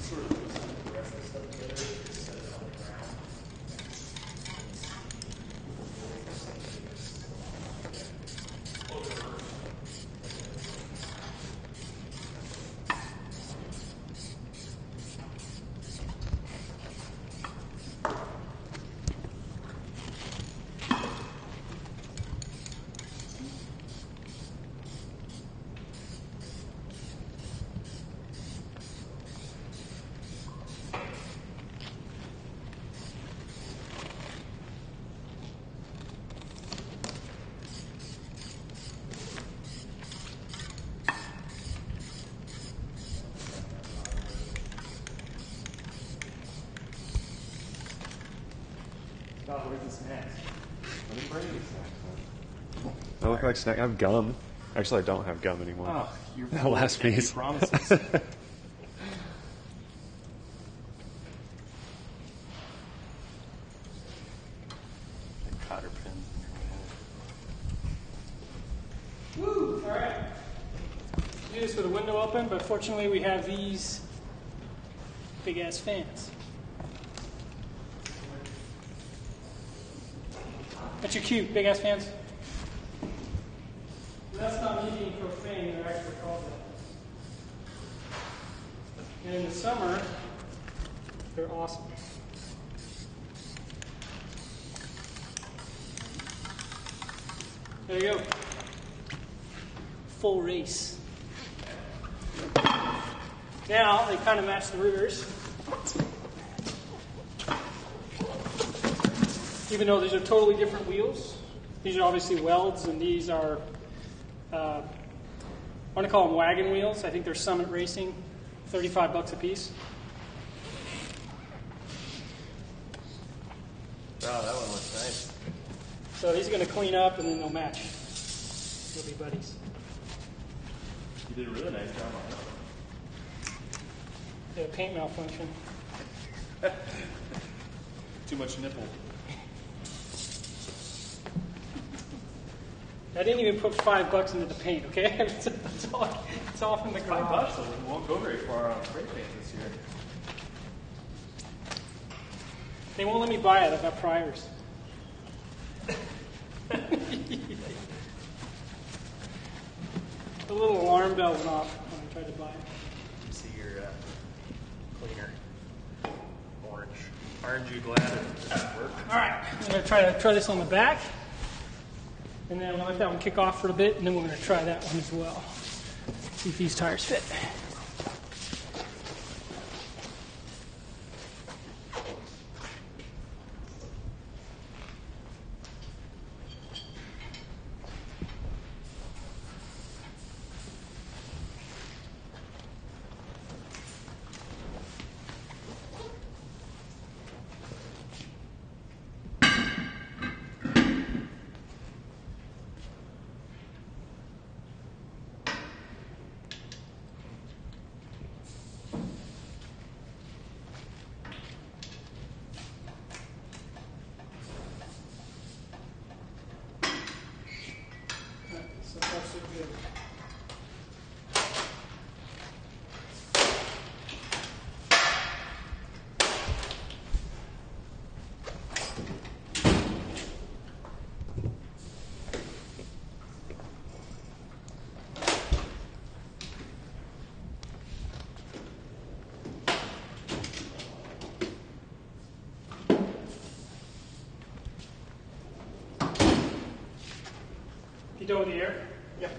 sort of loosen the rest of the stuff together, just set it on the ground. Oh, where's the snacks? I didn't bring any snacks. I look like snack. I have gum. Actually, I don't have gum anymore. Oh, you're That last piece. promises. Cotter pins in your head. Woo! All right. Do this with the window open, but fortunately we have these big ass fans. That's your cue, big ass fans. That's not me being profane, they're actually called that. And in the summer, they're awesome. There you go. Full race. Now they kind of match the rears. Even though these are totally different wheels. These are obviously welds, and these are, I want to call them wagon wheels. I think they're Summit Racing, $35 a piece. Wow, that one looks nice. So these are going to clean up, and then they'll match. They'll be buddies. You did a really nice job on that. They have paint malfunction. Too much nipple. I didn't even put $5 into the paint, okay? it's all from the garage. $5, so we won't go very far on spray paint this year. They won't let me buy it. I've got priors. The little alarm bell went off when I tried to buy it. See your cleaner. Orange. Aren't you glad it doesn't work? All right, I'm going to try this on the back. And then I'm going to let that one kick off for a bit, and then we're going to try that one as well. See if these tires fit. So far, so good. You done with the air? Yep.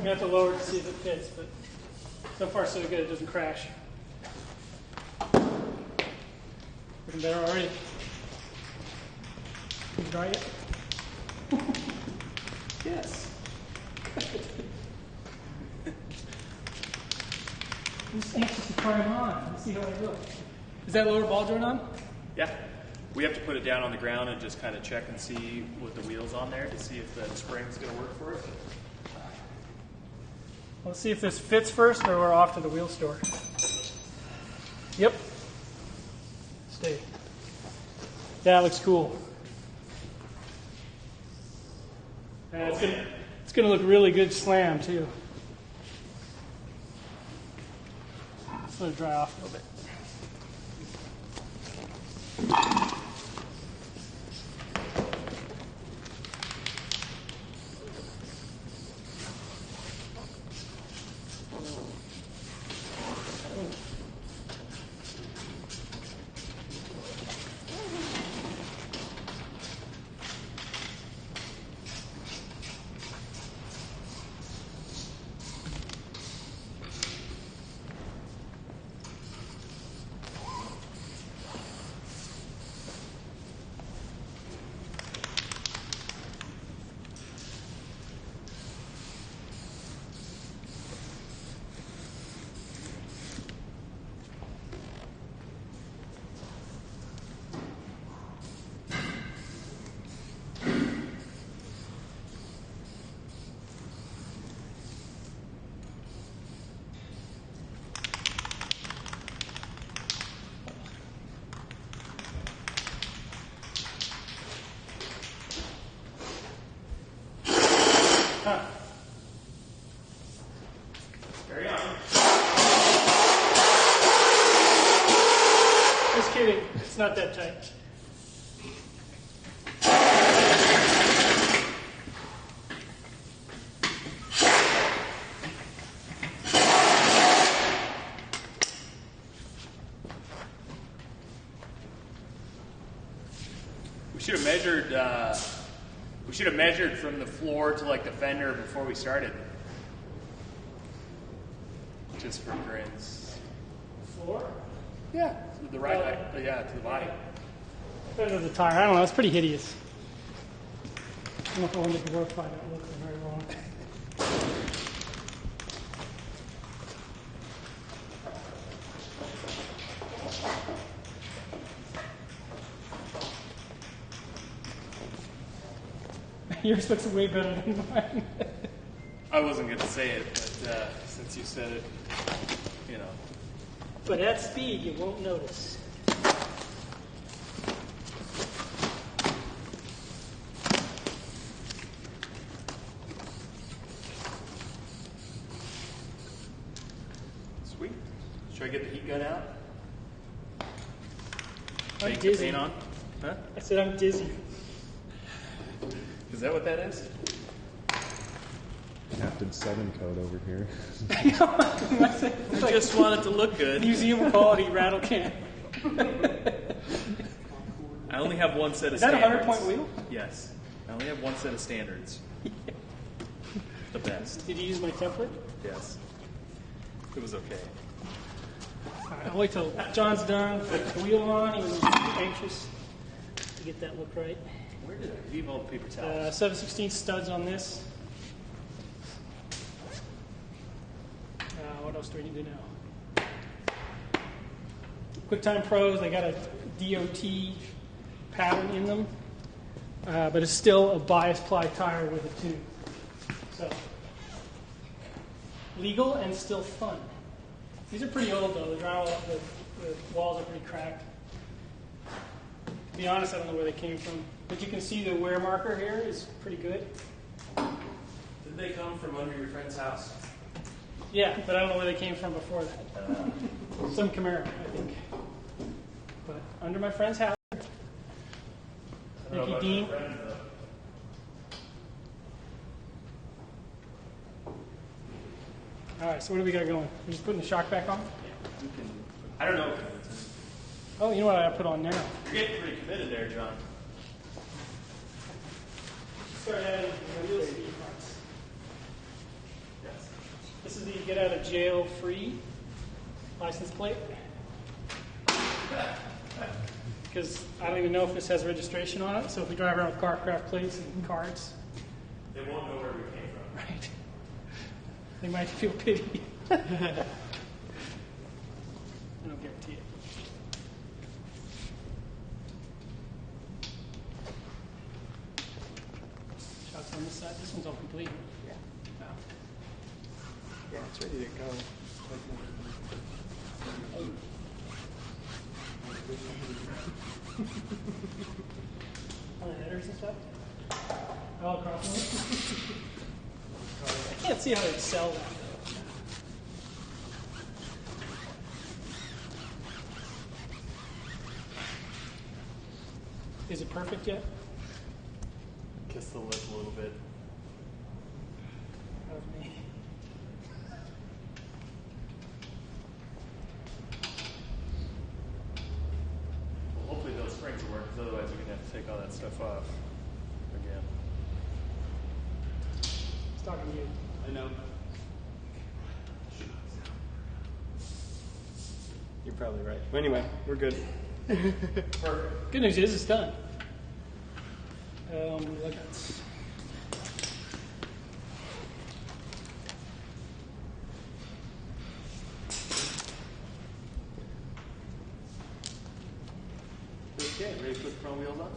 We have to lower it to see if it fits, but so far so good, it doesn't crash. Looking better already. Can you dry it? Yes. I'm just anxious to try them on and see how they look. Is that lower ball joint on? Yeah. We have to put it down on the ground and just kind of check and see with the wheels on there to see if the spring's going to work for it. Let's see if this fits first or we're off to the wheel store. Yep. Stay. That looks cool. And it's gonna look really good slam too. Just let it dry off a little bit. Carry on. Just kidding. It's not that tight. We should have measured. We should have measured from the floor to like the fender before we started. Just for grins. Floor? Yeah. To the right. Yeah, to the body. Better the tire. I don't know. It's pretty hideous. I don't know if I want to glorify that look very long. Yours looks way better than mine. I wasn't going to say it, but since you said it, you know. But at speed, you won't notice. Sweet. Should I get the heat gun out? I'm Take the dizzy. paint on? Huh? I said I'm dizzy. Is that what that is? Captain 7 code over here. I just want it to look good. Museum quality rattle can. I only have one set of Is that a standards. 100-point wheel? Yes. I only have one set of standards. the best. Did you use my template? Yes. It was okay. All right, I'll wait till John's done. Put the wheel on. He was anxious to get that look right. Where did I leave all the paper towels? 7/16 studs on this. What else do we need to know? QuickTime Pros, they got a DOT pattern in them, but it's still a bias ply tire with a tube. So, legal and still fun. These are pretty old though. The walls are pretty cracked. To be honest, I don't know where they came from. But you can see the wear marker here is pretty good. Did they come from under your friend's house? Yeah, but I don't know where they came from before that. Some Camaro, I think. But under my friend's house. Thank you, Dean. All right, so what do we got going? We're just putting the shock back on? I don't know. Oh, you know what I put on now? You're getting pretty committed there, John. Start adding the real speed parts. Yes. This is the get out of jail free license plate. Because I don't even know if this has registration on it, so if we drive around with CarCraft plates and cards, They won't know where we came from. right, they might feel pity. I don't guarantee it. Shots on this side. This one's all complete. Yeah. Yeah, it's ready to go. All the headers and stuff. All across them. I can't see how they'd sell that though. Is it perfect yet? Kiss the lip a little bit. That was me. Well, hopefully those springs will work, because otherwise we're going to have to take all that stuff off again. It's talking to you. I know. You're probably right. Well, anyway, we're good. Perfect. Good news is it's done. Look at this. Okay, ready to put the front wheels on?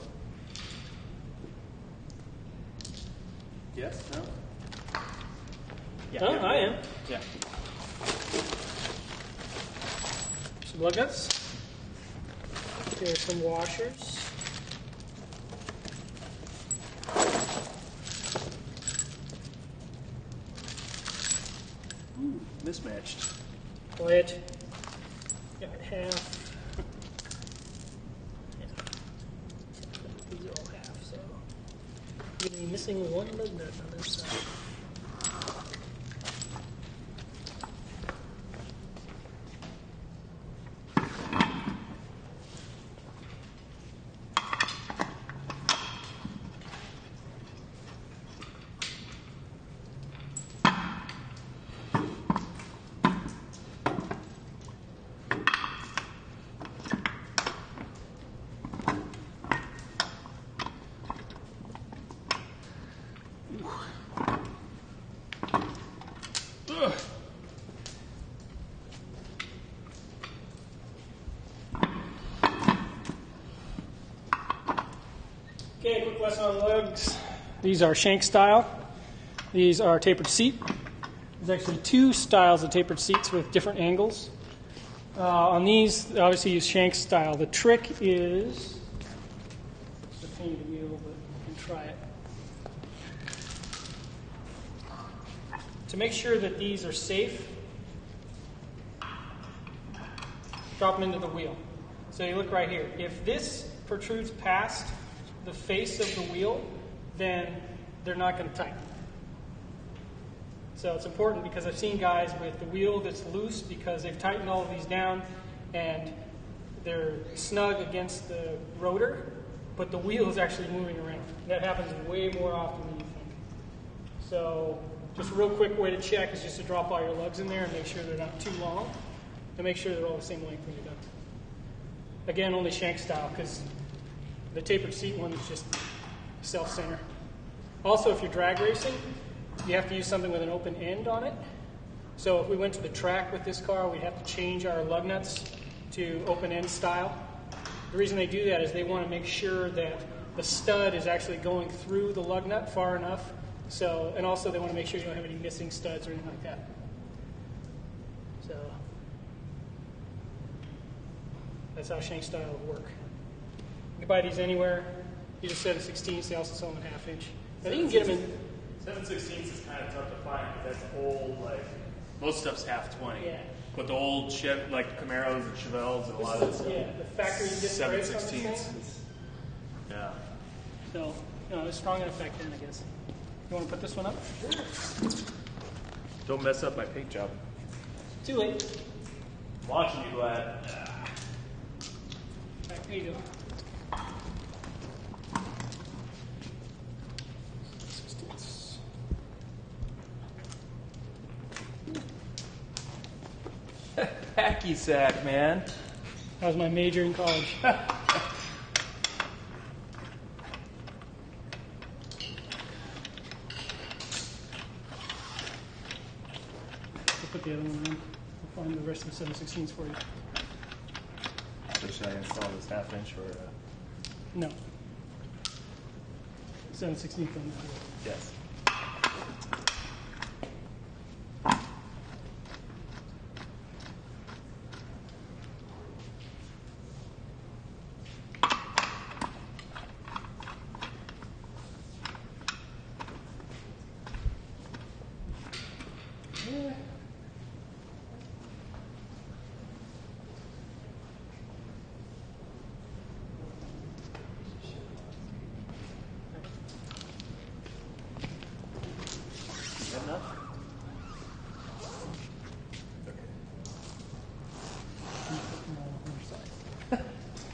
Yes? No? Yeah, I am. Yeah. Some lug nuts. Here's some washers. Ooh, mismatched. Quiet. Got half. Yeah. These are all half, so you're gonna be missing one lug nut on this side. Okay, quick lesson on lugs. These are shank style. These are tapered seat. There's actually two styles of tapered seats with different angles. On these, they obviously use shank style. The trick is, it's a painted wheel, but you can try it. To make sure that these are safe, drop them into the wheel. So you look right here. If this protrudes past the face of the wheel, then they're not going to tighten. So it's important because I've seen guys with the wheel that's loose because they've tightened all of these down and they're snug against the rotor, but the wheel is actually moving around. That happens way more often than you think. So just a real quick way to check is just to drop all your lugs in there and make sure they're not too long, and make sure they're all the same length when you're done. Again, only shank style, because the tapered seat one is just self-center. Also, if you're drag racing, you have to use something with an open end on it. So if we went to the track with this car, we'd have to change our lug nuts to open end style. The reason they do that is they want to make sure that the stud is actually going through the lug nut far enough. So, and also they want to make sure you don't have any missing studs or anything like that. So that's how shank style would work. You can buy these anywhere. These are 7/16. They also sell them in 1/2 inch. I think you can get them in 7/16 is kind of tough to find because that's old. Like most stuff's 1/20. Yeah. But the old like Camaros and Chevelles and a lot of that stuff. Yeah, the factory disc brakes on this 7/16. thing. Yeah. So, it's strong enough back then, I guess. You want to put this one up? Don't mess up my paint job. Too late. I'm watching you, lad. Right, there you go. Hacky sack, man. That was my major in college. Put the other one in. I'll find the rest of the 7/16s for you. So should I install this 1/2 inch or? No. 7/16 from Yes.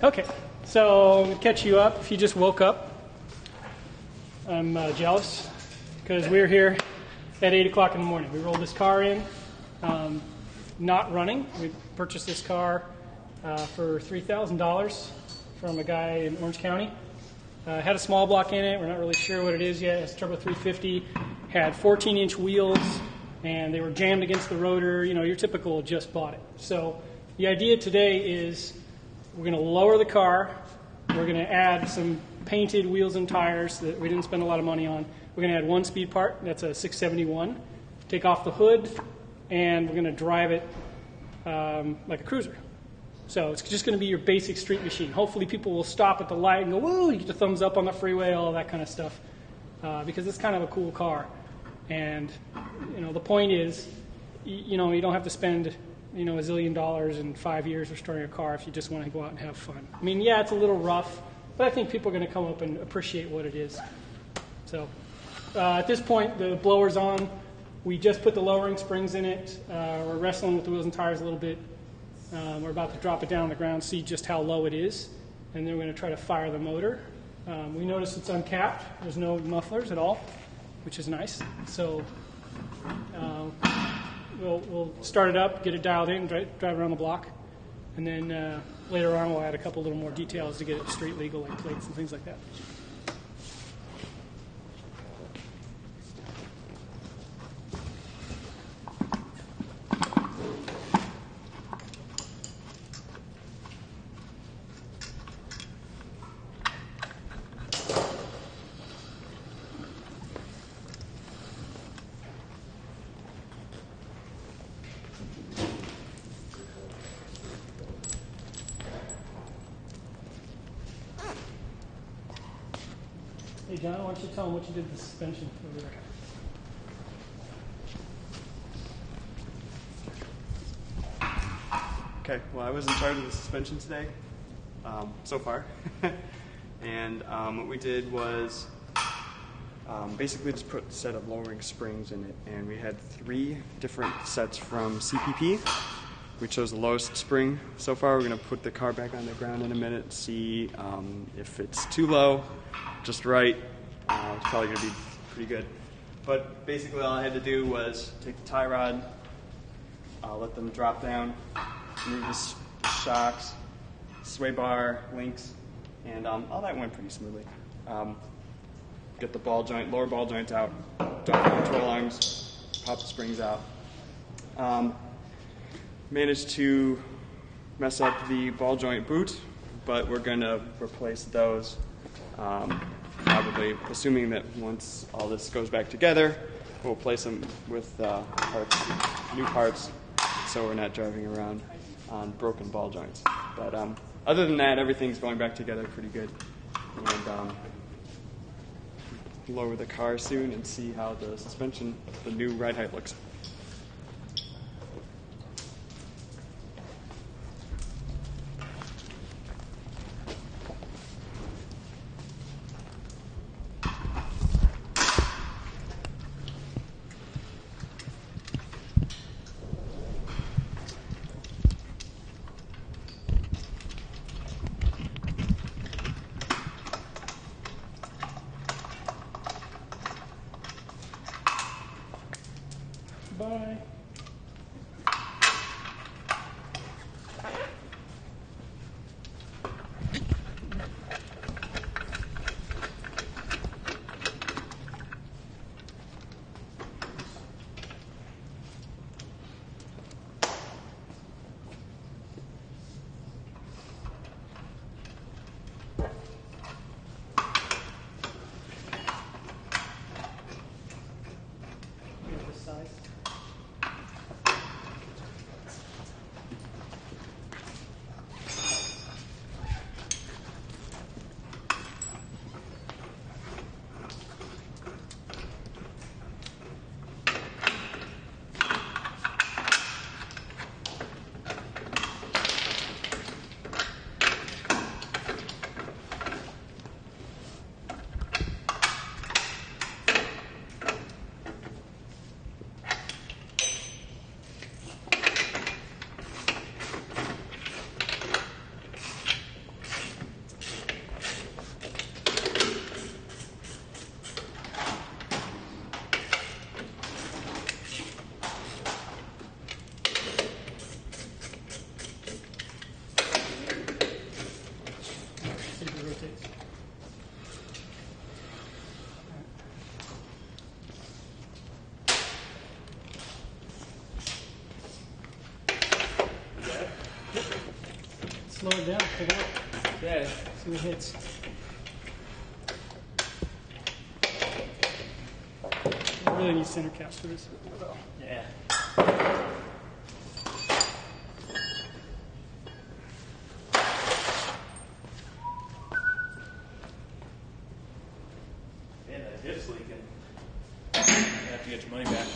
Okay, so to catch you up, if you just woke up, I'm jealous because we're here at 8 o'clock in the morning. We rolled this car in, not running. We purchased this car for $3,000 from a guy in Orange County. Had a small block in it. We're not really sure what it is yet. It's a turbo 350. Had 14-inch wheels, and they were jammed against the rotor. Your typical just bought it. So the idea today is we're going to lower the car. We're going to add some painted wheels and tires that we didn't spend a lot of money on. We're going to add one speed part. That's a 671. Take off the hood, and we're going to drive it like a cruiser. So it's just going to be your basic street machine. Hopefully people will stop at the light and go, whoa, you get the thumbs up on the freeway, all that kind of stuff, because it's kind of a cool car. And, the point is, you don't have to spend $1 zillion in 5 years restoring a car if you just want to go out and have fun. I mean, yeah, it's a little rough, but I think people are going to come up and appreciate what it is. So at this point, the blower's on. We just put the lowering springs in it. We're wrestling with the wheels and tires a little bit. We're about to drop it down on the ground, see just how low it is, and then we're going to try to fire the motor. We notice it's uncapped. There's no mufflers at all, which is nice. So we'll start it up, get it dialed in, drive around the block, and then later on we'll add a couple little more details to get it street legal, like plates and things like that. Hey, John, why don't you tell them what you did with the suspension over there? Okay, well, I was in charge of the suspension today, so far. And what we did was basically just put a set of lowering springs in it. And we had 3 different sets from CPP. We chose the lowest spring so far. We're going to put the car back on the ground in a minute, see if it's too low, just right. It's probably going to be pretty good. But basically all I had to do was take the tie rod, let them drop down, remove the shocks, sway bar, links, and all that went pretty smoothly. Get the ball joint, lower ball joint out, drop the control arms, pop the springs out. Managed to mess up the ball joint boot, but we're going to replace those. Probably assuming that once all this goes back together, we'll replace them with new parts, so we're not driving around on broken ball joints. But other than that, everything's going back together pretty good. And lower the car soon and see how the suspension, the new ride height looks. Bye. This size. See if it rotates. Slow it down, pick it up. Okay. See what hits. I really need center caps for this. Yeah. Man, that dip's leaking. You have to get your money back.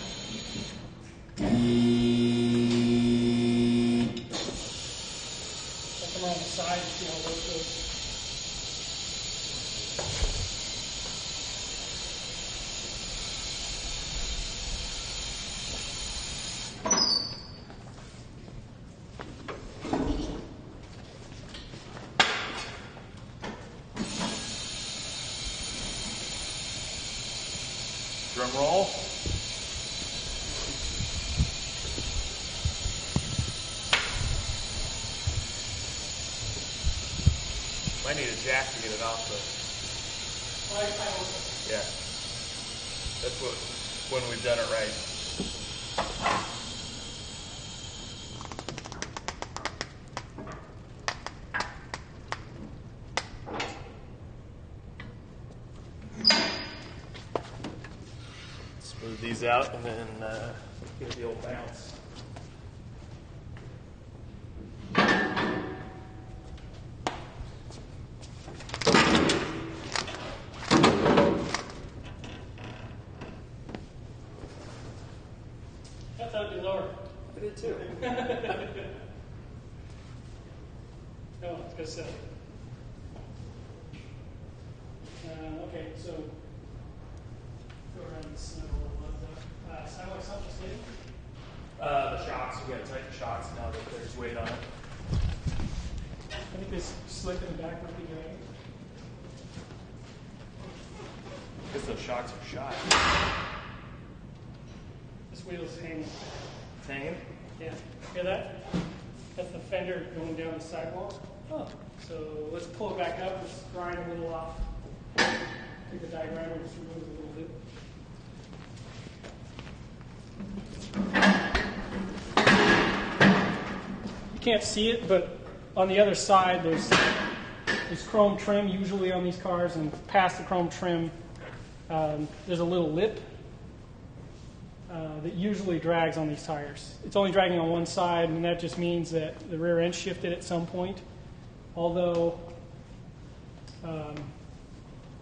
Check them around the side and see how those go. Drum roll. Might need a jack to get it off though. Yeah. That's when we've done it right. Smooth these out and then give it the old bounce. I thought it'd be lower. I did too. No, it's gonna sit. Okay, so go around and snuggle a little. Sound like something's hitting? The shocks, we gotta tighten the shocks now that there's weight on it. I think this slick in the back might be good. Because those shocks are shot. This wheel's hanging. It's hanging? Yeah. Hear that? That's the fender going down the sidewall. Oh. So let's pull it back up. Let's grind a little off. Take the diagram and just remove a little bit. You can't see it, but on the other side there's chrome trim usually on these cars, and past the chrome trim there's a little lip that usually drags on these tires. It's only dragging on one side, and that just means that the rear end shifted at some point. Although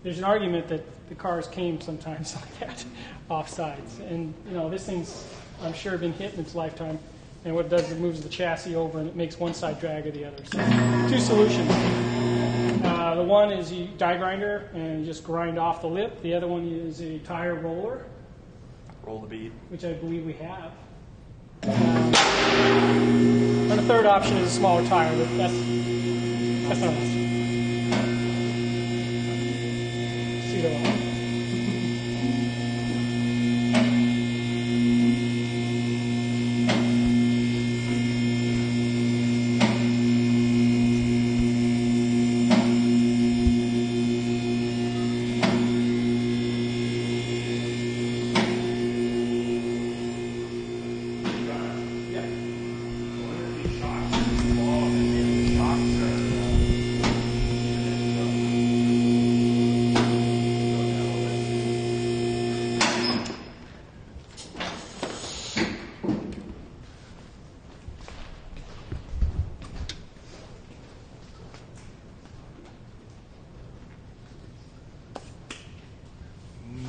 there's an argument that the cars came sometimes like that, off sides. And this thing's, I'm sure, been hit in its lifetime. And what it does is it moves the chassis over and it makes one side drag or the other. So, two solutions. The one is you die grinder and you just grind off the lip. The other one is a tire roller. Roll the bead. Which I believe we have. And the third option is a smaller tire, but that's not an option. Pseudo option.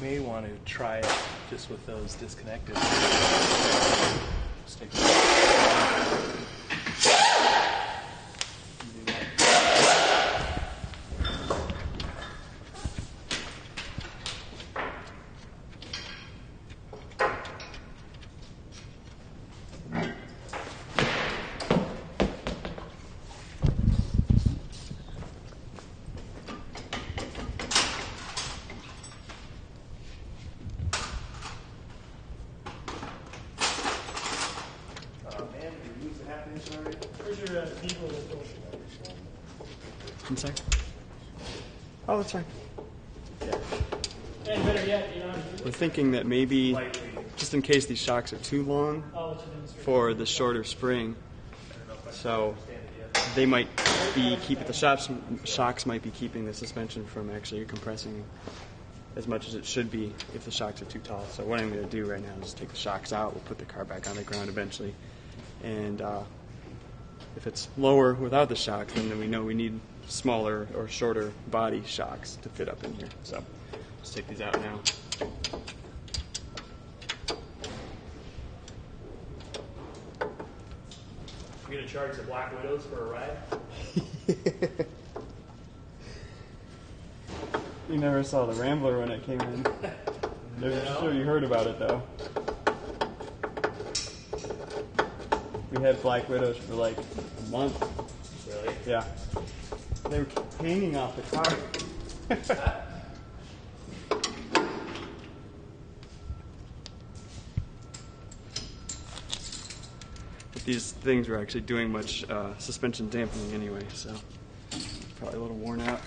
May want to try it just with those disconnected. Just take Where's your diesel? I'm sorry? Oh, that's fine. And better yet, We're thinking that maybe, just in case these shocks are too long for the shorter spring, so they might be keeping the shocks might be keeping the suspension from actually compressing as much as it should be if the shocks are too tall. So what I'm going to do right now is just take the shocks out. We'll put the car back on the ground eventually, and if it's lower without the shocks, then we know we need smaller or shorter body shocks to fit up in here. So let's take these out now. You gonna charge the Black Widows for a ride? You never saw the Rambler when it came in. I'm sure you heard about it though. We had Black Widows for like a month. Really? Yeah. They were hanging off the car. But these things were actually doing much suspension dampening anyway, so probably a little worn out.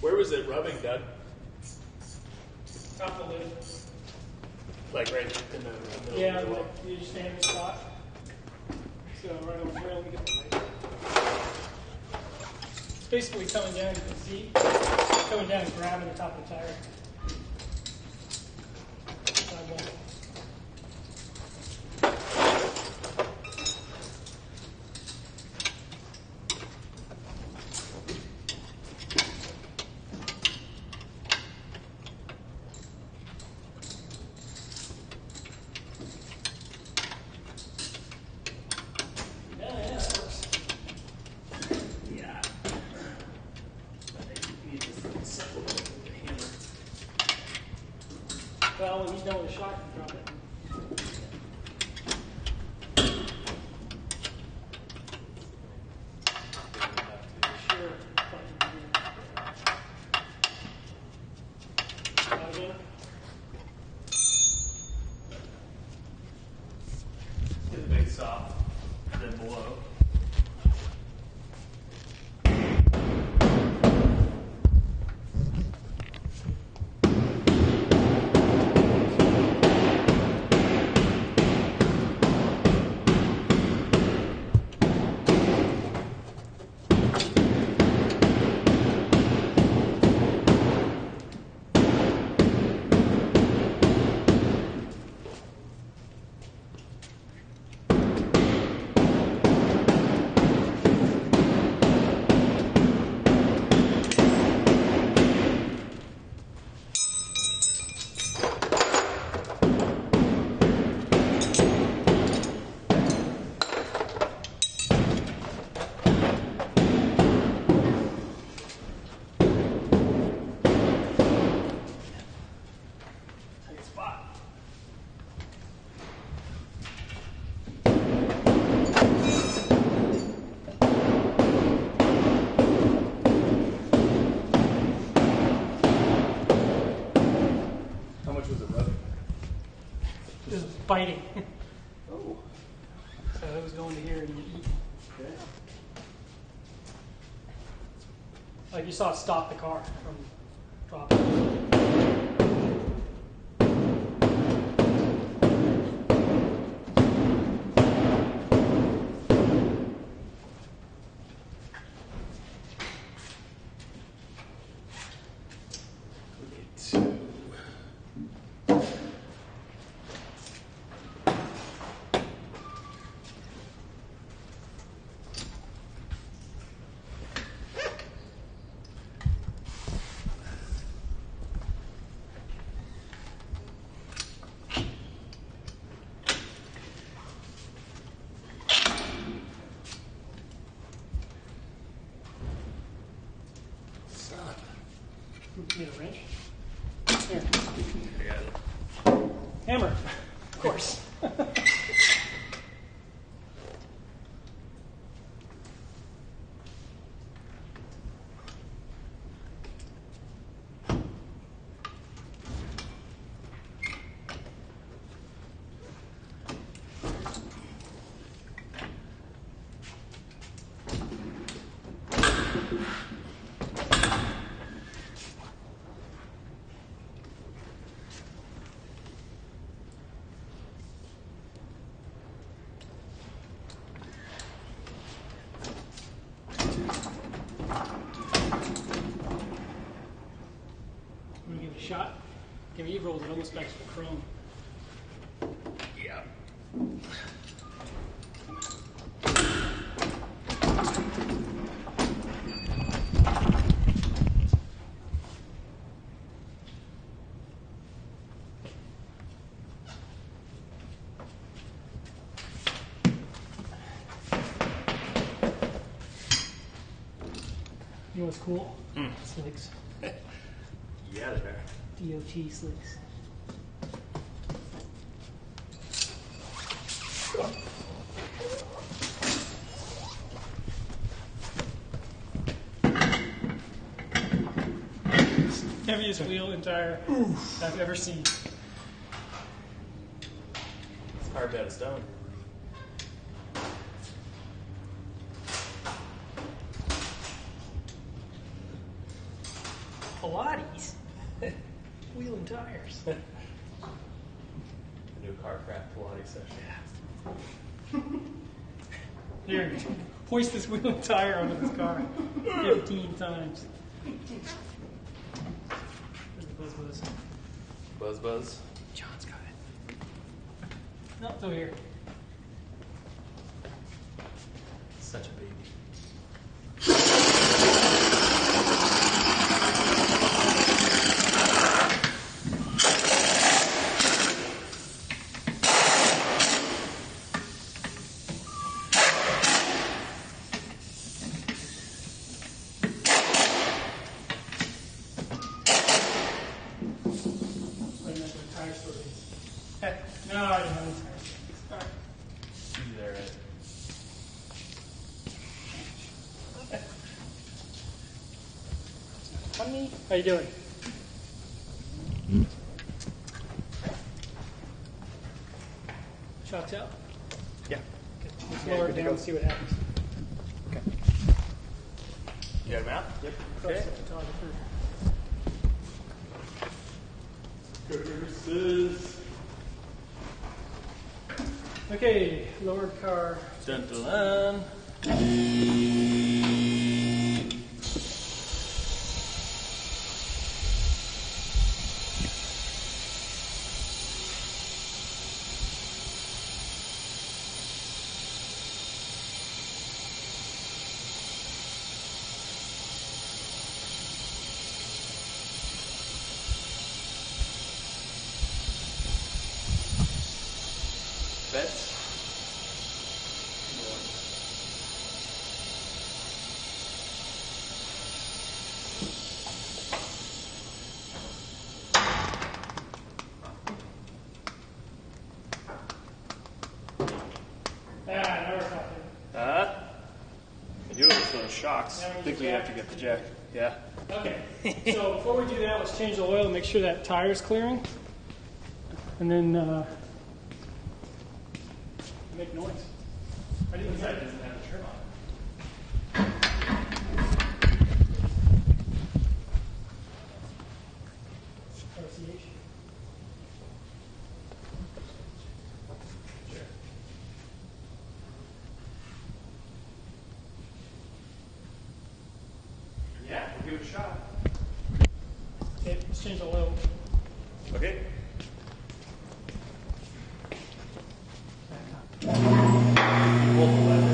Where was it rubbing, Doug? Top the lid. Like right in the middle Yeah, of the wheel? like you just stand in the spot. So right on the rail, we get the light. It's basically coming down, you can see, coming down and grabbing the top of the tire. Sidewall. Well, when he's done with the shock, you drop it. Sure. Again. Get the base off, then below. Biting. Oh. So it was going to here and eat. Okay. Like you saw it stop the car from dropping. Need a wrench? Here. I got it. Hammer. Of course. I'm gonna give it a shot. Give me rolls it almost back to the chrome. Yeah. You know what's cool? Slicks. Yeah, there. DOT slicks. Heaviest wheel and tire I've ever seen. It's carved out of stone. Pilates. Wheel and tires. The new Carcraft Pilates session. Here, hoist this wheel and tire onto this car 15 times. Where's the buzz? Buzz buzz. John's got it. No, it's over here. Such a baby. Right next to the tire tire store days. No, I didn't have any tire store days. All right. Easy there, right? Honey, how you doing? Shots out? Yeah. Let's lower it down and see what happens. You got him out? Yep. Okay. Photographer. Curses. Okay, lowered car. Dun-dun-dun. Bets. Now we're talking. I do it with those shocks. I think we have to get the jack. Yeah. Okay, so before we do that, let's change the oil and make sure that tire's clearing. And then make noise. I didn't hear it. Doesn't have a trim on it. RCH. Yeah, we'll give it a shot. Okay, let's change the oil. Okay. Pull the lever.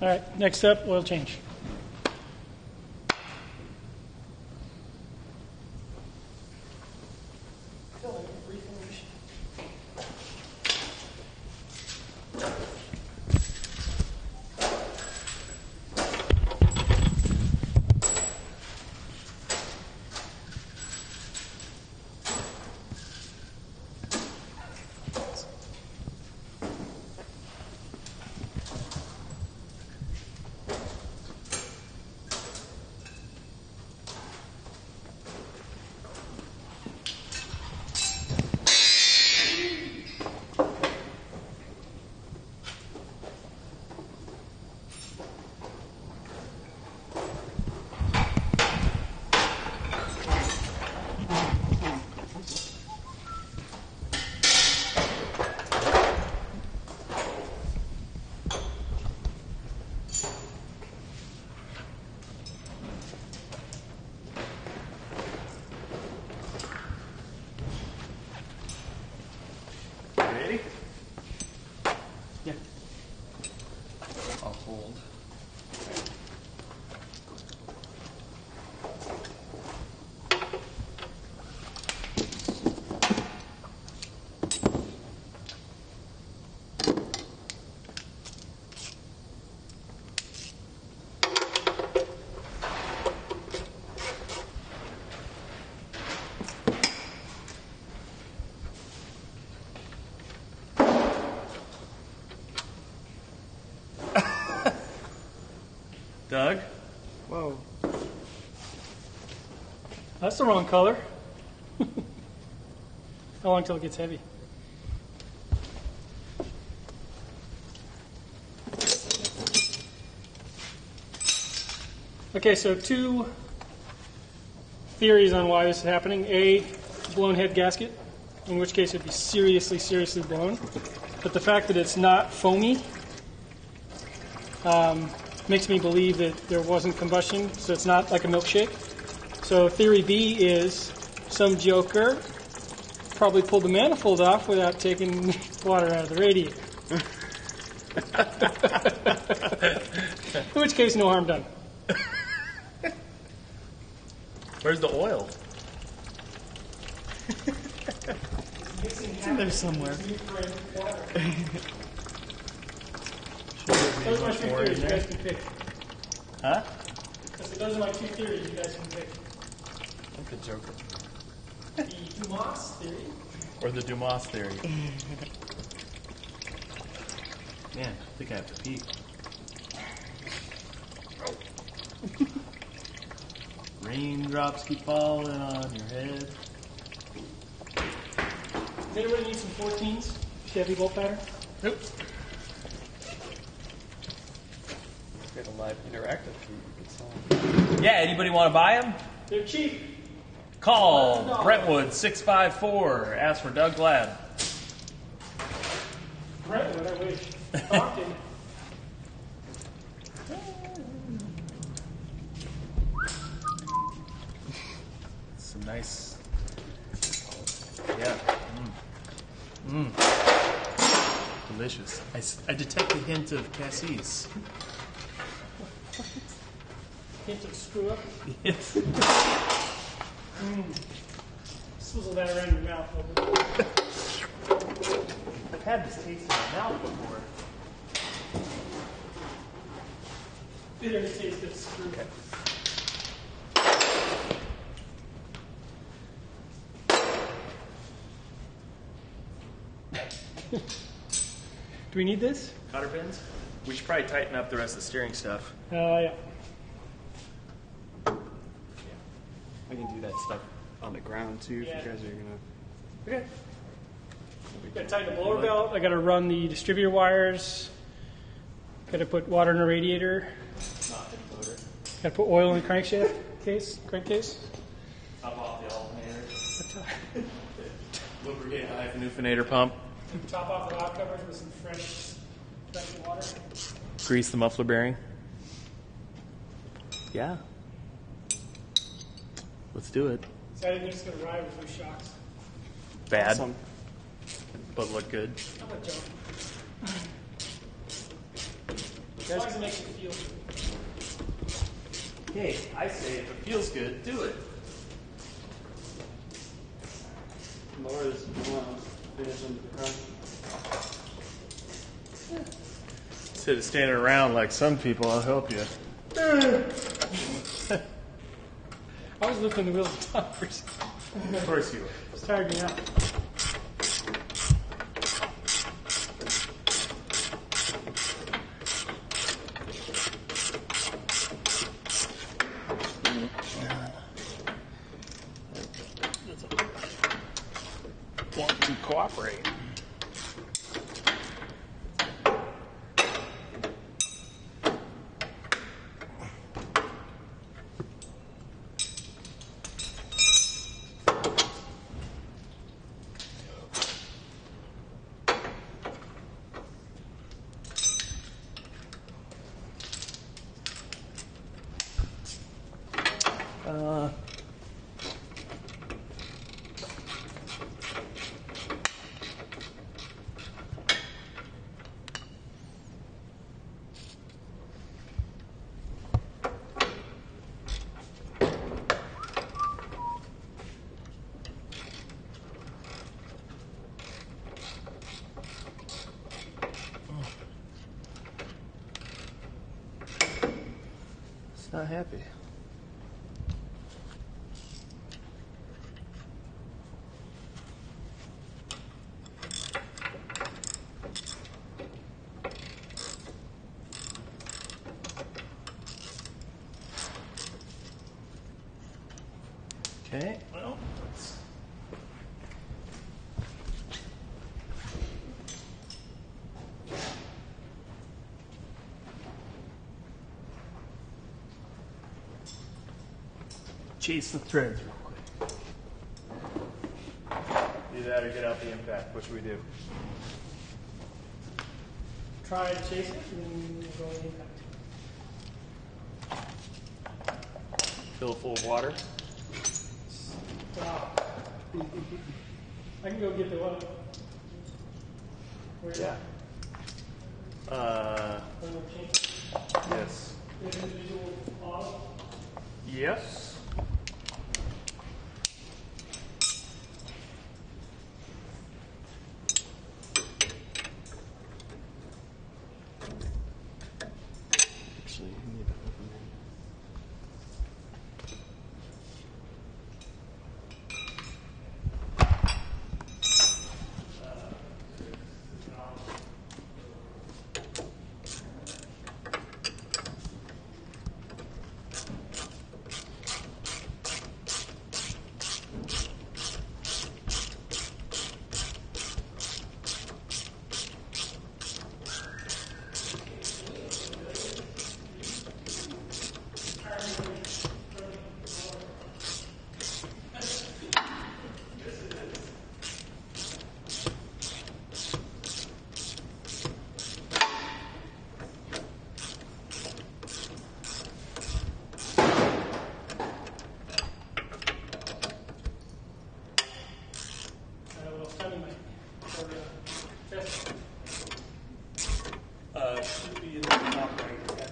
All right, next up, oil change. Ready? Yeah. I'll hold. Doug? Whoa. That's the wrong color. How long till it gets heavy? Okay, so two theories on why this is happening. A, blown head gasket, in which case it'd be seriously, seriously blown. But the fact that it's not foamy makes me believe that there wasn't combustion, so it's not like a milkshake. So theory B is some joker probably pulled the manifold off without taking water out of the radiator. In which case, no harm done. Where's the oil? It's in there somewhere. Those are my two theories. You guys can pick. Huh? Those are my two theories. You guys can pick. Like the Joker. The Dumas theory. Or the Dumas theory. Man, I think I have to pee. Raindrops keep falling on your head. Does anybody need some 14s? Chevy bolt pattern? Nope. We have a live interactive feed you could sell. Yeah, anybody want to buy them? They're cheap. Call Brentwood 654. Ask for Doug Glad. Brentwood, I wish. Stockton. Some nice. Yeah. Delicious. I detect a hint of cassis. Hint of screw up. Yes. Swizzle that around your mouth a little bit. I've had this taste in my mouth before. Bitter taste of screw. Okay. Do we need this? Cotter pins? We should probably tighten up the rest of the steering stuff. Yeah. I can do that stuff on the ground too if Yeah. you guys are gonna. Okay. Got to tighten the blower belt. I got to run the distributor wires. Got to put water in the radiator. Got to put oil in the crankcase. Top off the alternator. Lubricate hyphenufinator pump. Top off the valve covers with some fresh water. Grease the muffler bearing. Yeah. Let's do it. So I didn't think it's going to ride with those shocks. Bad, Awesome. but look good. How about Joe? As long as it makes you feel good. Hey, I say if it feels good, do it. Lower this finish into the front. Instead of standing around like some people, I'll help you. I was lifting the wheels of top for a second. Of course you will. It's tired me out. Want to cooperate. It's not happy. Okay. Well, let's... chase the threads real quick. Do that or get out the impact. What should we do? Try to chase it and then go in impact. Fill it full of water. Stop. I can go get the one. Where Yeah. Yes. Individual off. Yes. Actually, you need to open it. Should be in the top right. Yeah.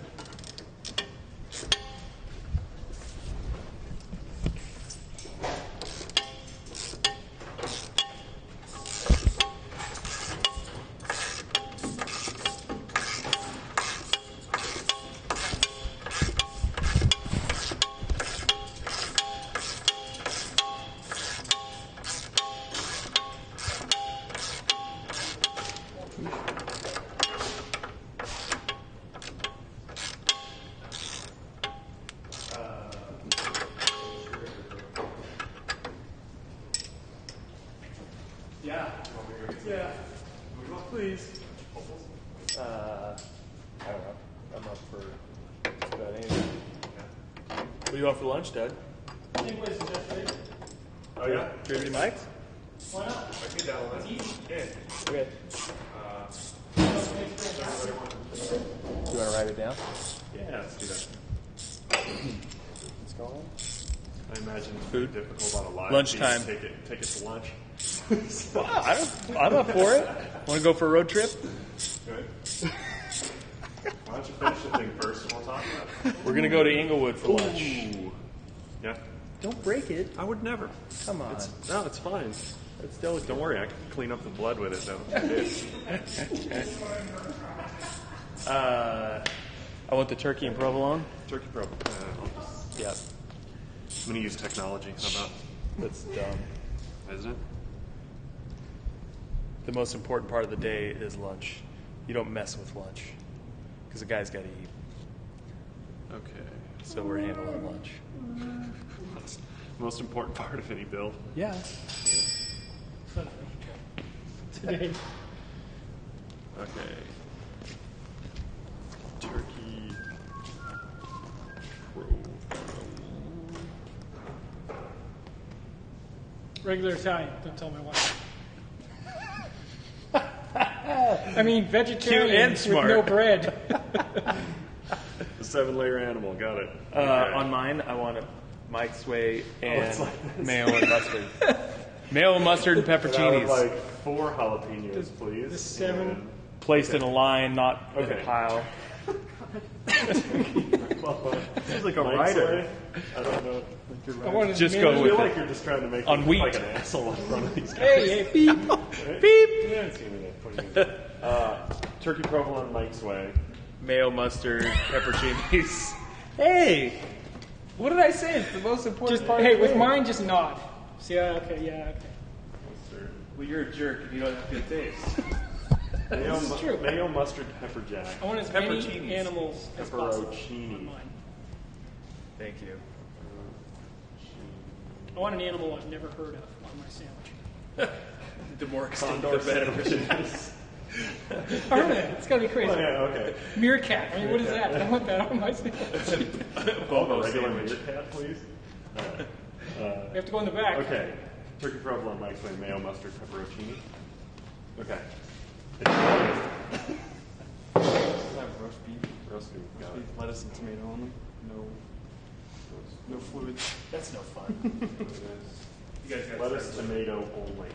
Yeah. Yeah. Please. I don't know. I'm up for just about anything. What do you want for lunch, Doug? Same place as yesterday. Oh yeah? Trinity Mike's? Why not? I can download It's easy. Yeah. Okay. Do you want to write it down? Yeah, let's do that. What's going on? I imagine it's Food? difficult on a live Lunchtime. feed. Take it to lunch. I'm up for it. Want to go for a road trip? Good. Why don't you finish the thing first and we'll talk about it? We're going to go to Inglewood for lunch. Ooh. Yeah. Don't break it. I would never. Come on. No, it's fine. It's delicate. Don't worry, I can clean up the blood with it though. I want the turkey and provolone. Turkey probe. Yeah. I'm gonna use technology. How about? That's dumb. Isn't it? The most important part of the day is lunch. You don't mess with lunch because the guy's got to eat. Okay. So we're handling lunch. That's the most important part of any build. Yeah. Today. Okay. Turkey probe. Regular Italian. Don't tell my wife. I mean, vegetarian Cute and with smart. no bread. The 7-layer animal. Got it. On mine, I want a Mike's Way and it's like this. mayo and mustard. Mayo and mustard and And I would pepperoncinis. like 4 jalapenos, please. the 7. And- Placed in a line, not in a Okay. pile. It's like a Mike's writer. Way. I don't know. I wanted Just to go I with feel it. like you're just trying to make On me wheat. like an asshole in front of these guys. Hey, beep. Beep. Yeah, I've seen it. What are you gonna do? Turkey provolone Mike's Way. Mayo, mustard, pepperoncinis. Hey, what did I say? It's the most important Just, part. hey, of the with day. mine, just nod. See, okay, yeah, okay. Mustard. Well, you're a jerk if you don't have good taste. Mayo, This is true. mayo, mustard, pepper jack. I want as many Pepperoncinis. animals as possible Pepperoncini. on mine. Thank you. I want an animal I've never heard of on my sandwich. The more extinct, the better. Permanent. It's got to be crazy. Oh, yeah, okay. Meerkat. I mean, what is that? I want that on my sandwich. A regular meerkat, please. We have to go in the back. Okay. Turkey provolone, mixed with mayo, mustard, pepperoncini. Okay. Roast beef. Roast beef. Got it. Lettuce and tomato on them. No fluids. That's no fun. You guys got Lettuce, tomato, only.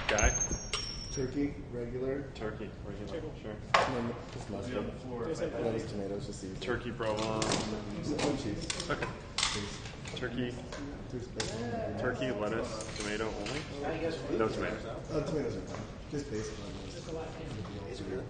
Guy? Turkey, regular. Turkey, regular. Sure. And then just mustard. Lettuce, tomatoes, just easy. Turkey provolone. One cheese. Okay. Turkey, Two spices. turkey, lettuce, tomato only? No tomatoes. Tomatoes are fine. Just basic on those. Sugar.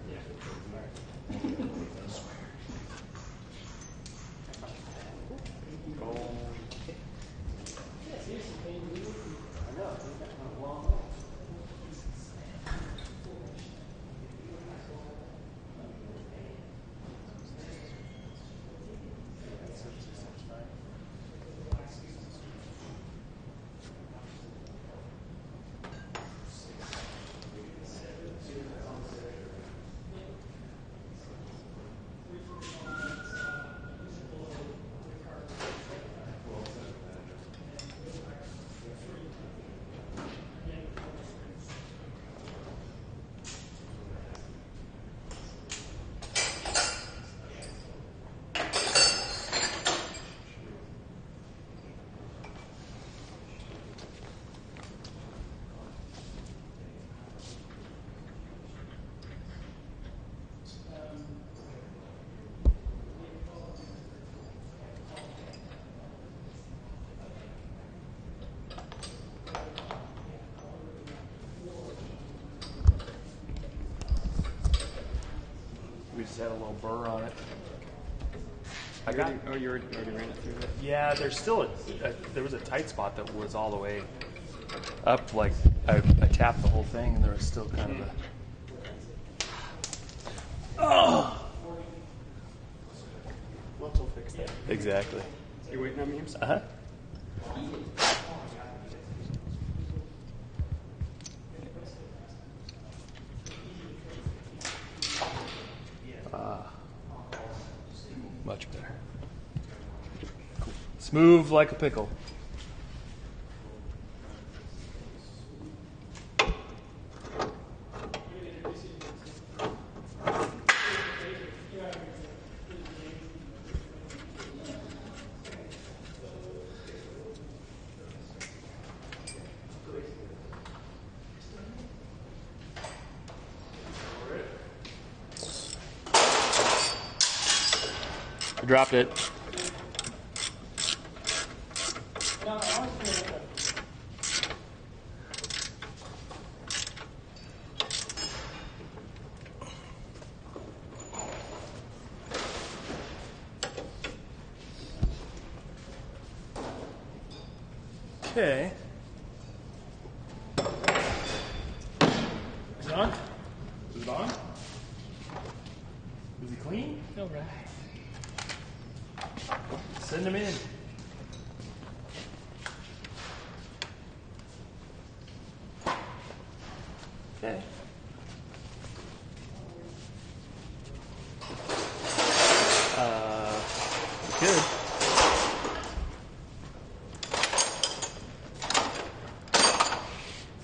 We just had a little burr on it. I got. Oh, you already ran it through that? Yeah, there's still there was a tight spot that was all the way up. Like I tapped the whole thing, and there was still kind of a. Oh. Once we'll fix that. Exactly. You waiting on me? Uh huh. Much better. Cool. Smooth like a pickle. I dropped it. Okay. Is it on? Is it on? Is he clean? All right. Send him in. Okay. Good.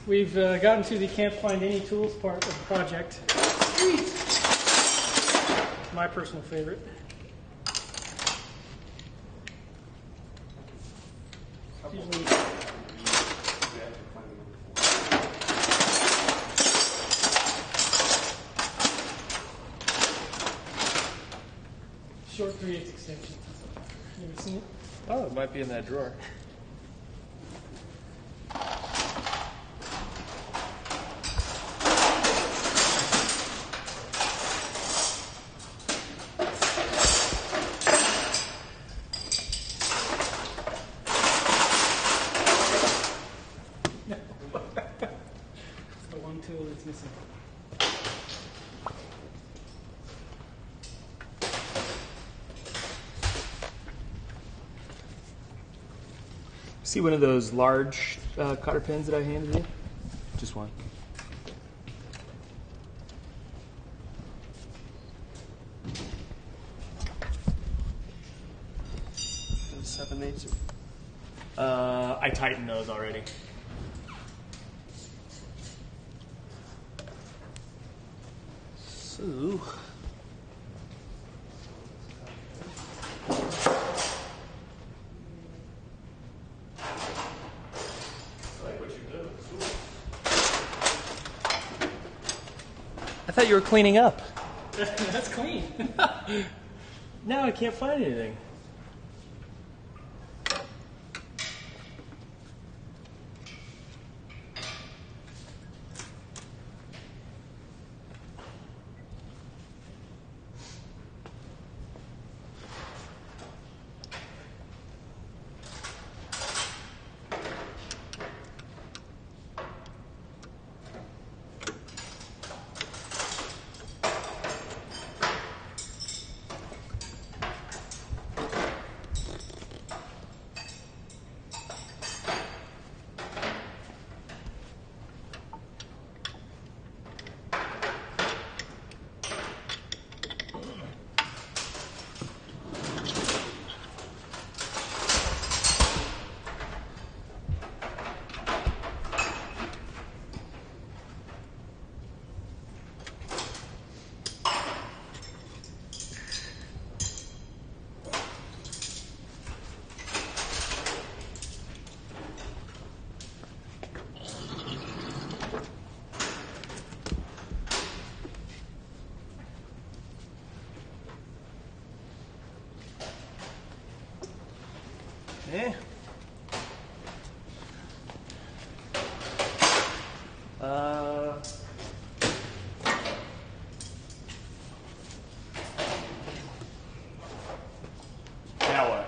We've gotten to the can't find any tools part of the project. My personal favorite. Usually, short 3/8 extension. You ever seen it? Oh, it might be in that drawer. It's the one tool that's missing. See one of those large cotter pins that I handed you? Just one. 7/8. I tightened those already. So. I thought you were cleaning up. That's clean. Now I can't find anything. Eh. Now what?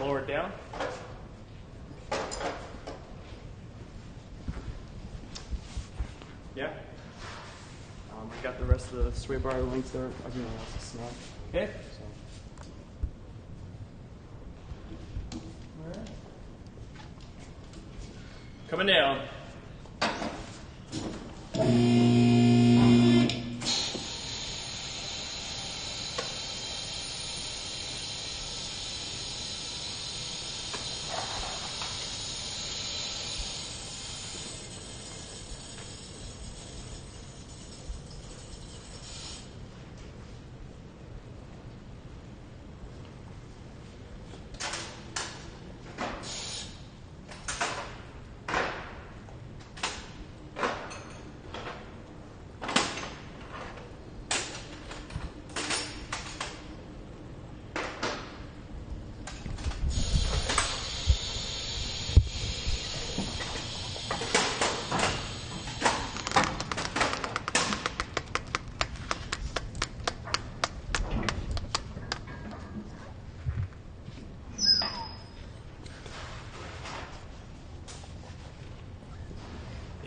Lower it down? Yeah? I got the rest of the sway bar links there. Everyone else is snug. Okay. Coming down.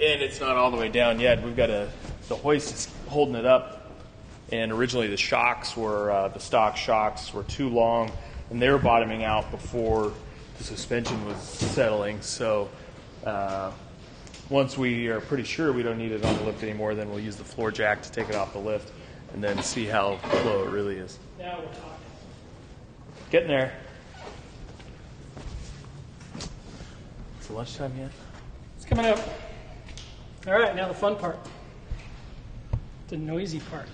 And it's not all the way down yet. We've got the hoist is holding it up. And originally the shocks were, the stock shocks were too long and they were bottoming out before the suspension was settling. So once we are pretty sure we don't need it on the lift anymore, then we'll use the floor jack to take it off the lift and then see how low it really is. Now we're talking. Getting there. Is it lunchtime yet? It's coming up. All right, now the fun part. The noisy part.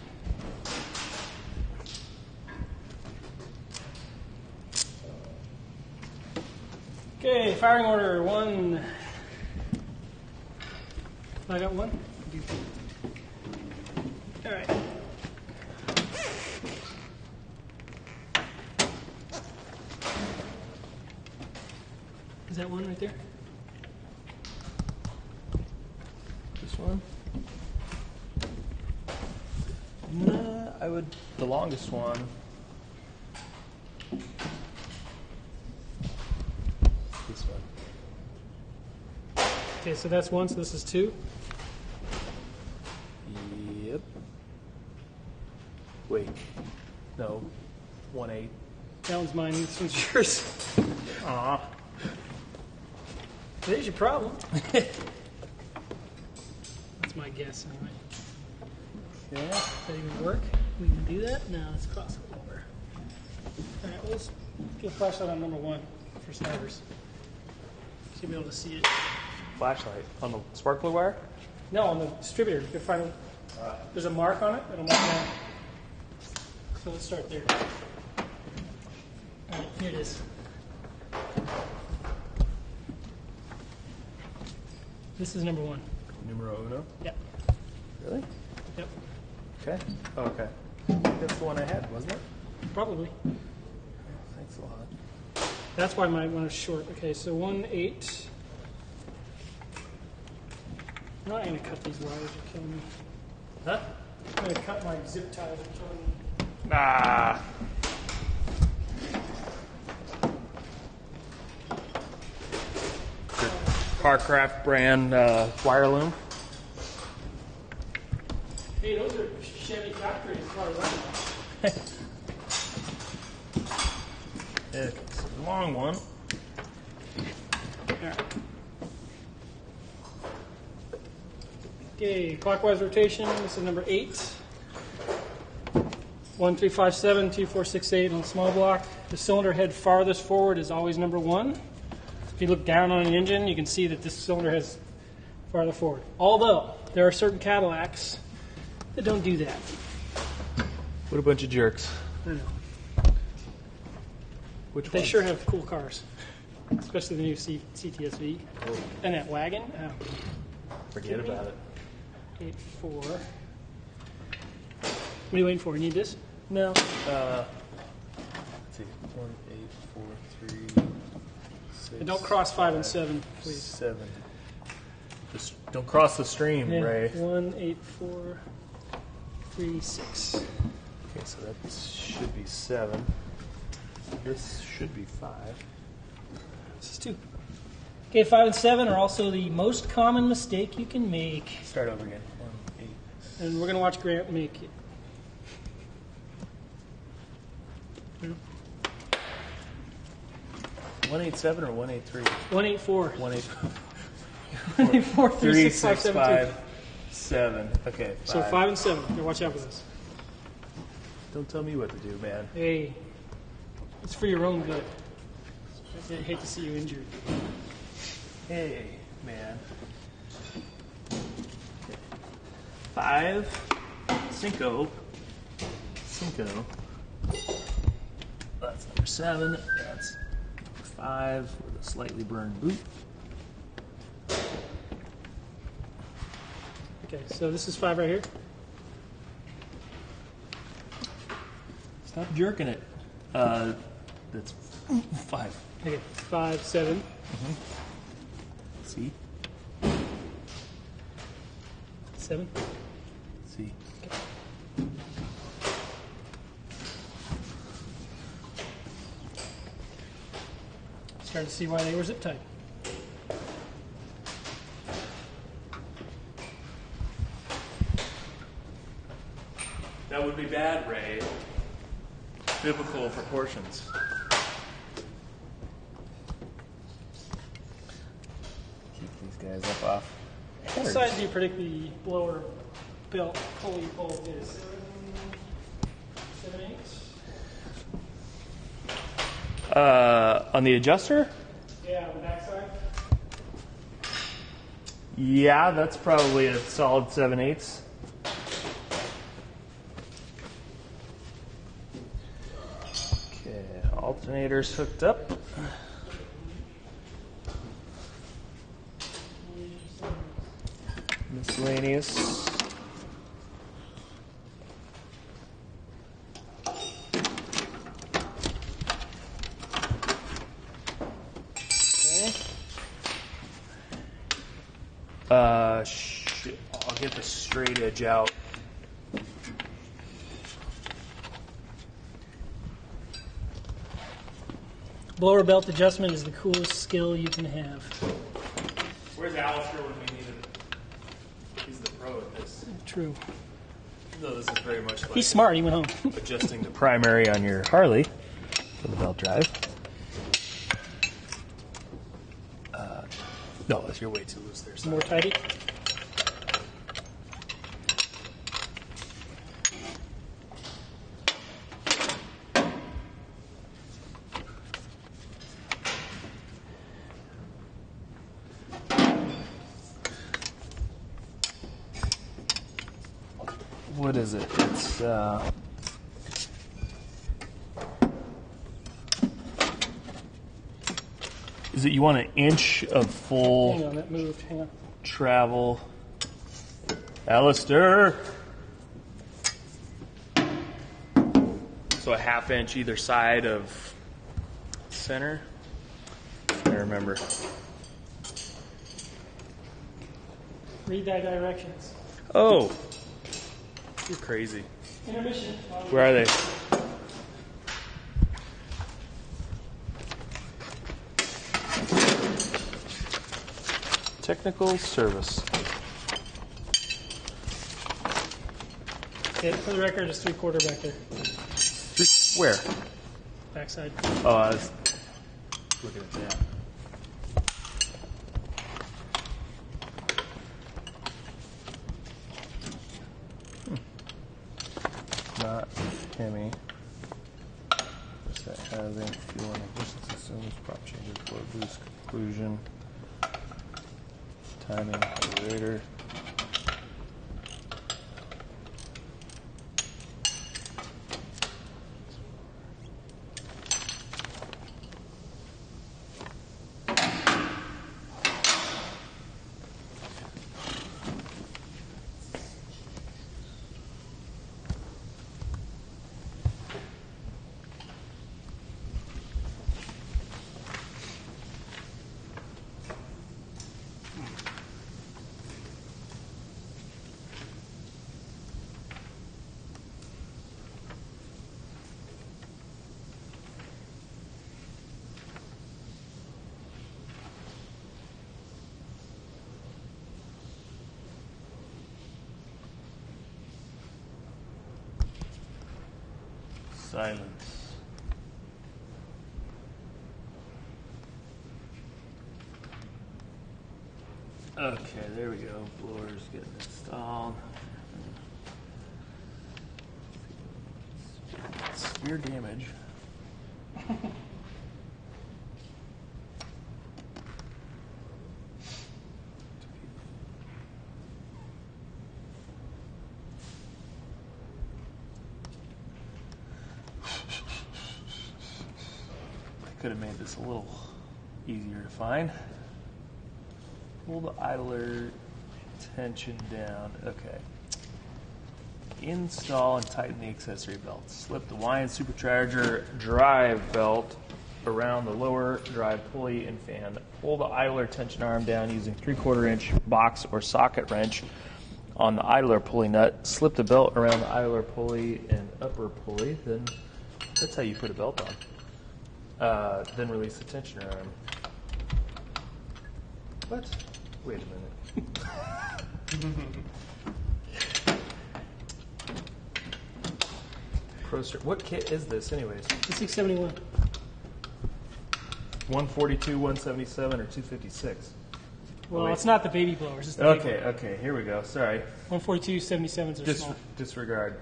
Okay, firing order 1. I got 1. All right. Is that 1 right there? This one? Nah, I would. The longest one. This one. Okay, so that's 1, so this is 2. Yep. Wait. No. 1/8. That one's mine, this one's yours. Aw. There's your problem. That's my guess anyway. Yeah. Does that even work? We can do that? No, let's cross it over. Alright, well, let's get a flashlight on number 1 for snipers. Should be able to see it. Flashlight on the spark plug wire? No, on the distributor. You can find there's a mark on it. It'll mark down. So let's start there. Alright, here it is. This is number 1. Numero uno? Yep. Really? Yep. Okay. Oh, okay. That's the one I had, wasn't it? Probably. Thanks a lot. That's why my one is short. Okay, so 1/8. I'm not going to cut these wires. You're killing me. Huh? I'm going to cut my zip ties. You're killing me. Ah. Carcraft brand wire loom. Hey, those are Chevy factory as far as I know. It's a long one. Okay, clockwise rotation. This is number 8. 1, 3, 5, 7, 2, 4, 6, 8 on the small block. The cylinder head farthest forward is always number 1. If you look down on an engine, you can see that this cylinder head's farther forward. Although there are certain Cadillacs that don't do that. What a bunch of jerks. I know. Which They ones? sure have cool cars, especially the new CTSV and that wagon. Forget about it. 8.4. What are you waiting for? You need this? No. Let's see. 1, 8, 4, 3, 6. And don't cross 5 and 7, please. 7. Just don't cross the stream, Ray. 1, 8, 4, 3, 6. Okay, so that should be 7. This should be 5. This is 2. Okay, 5 and 7 are also the most common mistake you can make. Start over again. 1, 8. And we're going to watch Grant make it. 187 or 183? 184. 184. 184, 3, 3, 6, 5, 6, 7, 5, 7. Okay. 5. So 5 and 7. Here, watch out for this. Don't tell me what to do, man. Hey, it's for your own good. I hate to see you injured. Hey, man. 5. Cinco. That's number 7. That's 5 with a slightly burned boot. Okay, so this is 5 right here. Stop jerking it. That's 5. Okay, 5, 7. See? 7. See? Starting to see why they were zip tied. That would be bad, Ray. Biblical proportions. Keep these guys up off. What size do you predict the blower belt pulley bolt is? 7, 8? On the adjuster? Yeah, on the backside. Yeah, that's probably a solid 7/8. Okay, alternators hooked up. Miscellaneous. I'll get the straight edge out. Blower belt adjustment is the coolest skill you can have. Where's Alistair when we need him? He's the pro at this. True. Though this is very much like He's smart. He went home. adjusting the primary on your Harley for the belt drive. No, you're way too loose there. More tidy. What is it? It's is it you want an inch of full Hang on, that moved. Hang on. travel? Alistair. So a half inch either side of center. I remember. Read thy directions. Oh, you're crazy. Intermission. Where are they? Technical service. Okay, for the record, it's 3/4 back there. Where? Backside. Oh, I was looking at that. Not Hemi. That housing, fuel and ignition systems, prop changes for boost conclusion, timing, carburetor. Silence. Okay, there we go. Blower's getting installed. Severe damage. Could have made this a little easier to find. Pull the idler tension down. Okay. Install and tighten the accessory belt. Slip the Lion Supercharger drive belt around the lower drive pulley and fan. Pull the idler tension arm down using 3/4 inch box or socket wrench on the idler pulley nut. Slip the belt around the idler pulley and upper pulley. Then that's how you put a belt on. Then release the tensioner arm. What? Wait a minute. What kit is this, anyways? The 671. 142, 177, or 256? Well, wait. it's not the baby blowers. It's the big Okay, okay, here we go. Sorry. 142 77s are small. Disregard.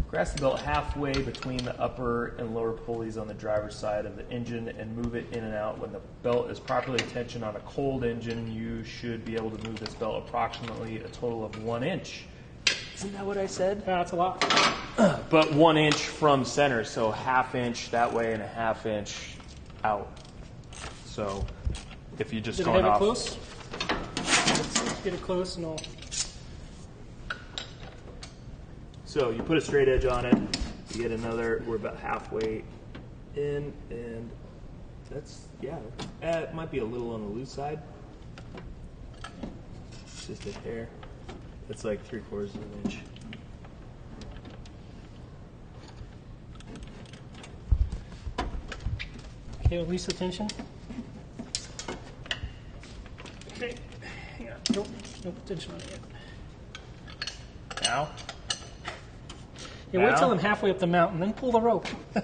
Grasp the belt halfway between the upper and lower pulleys on the driver's side of the engine and move it in and out. When the belt is properly tensioned on a cold engine, you should be able to move this belt approximately a total of 1 inch. Isn't that what I said? That's a lot. But 1 inch from center, so 1/2 inch that way and 1/2 inch out. So if you just Did it going have it off. close? Let's get it close and I'll... So you put a straight edge on it, you get another, we're about halfway in, and that's, yeah, it might be a little on the loose side. Just a hair. It's like 3/4 of an inch. Okay, release the tension. Okay, hang on. Nope, tension on it yet. Now? Yeah, wait Now? till I'm halfway up the mountain, then pull the rope. All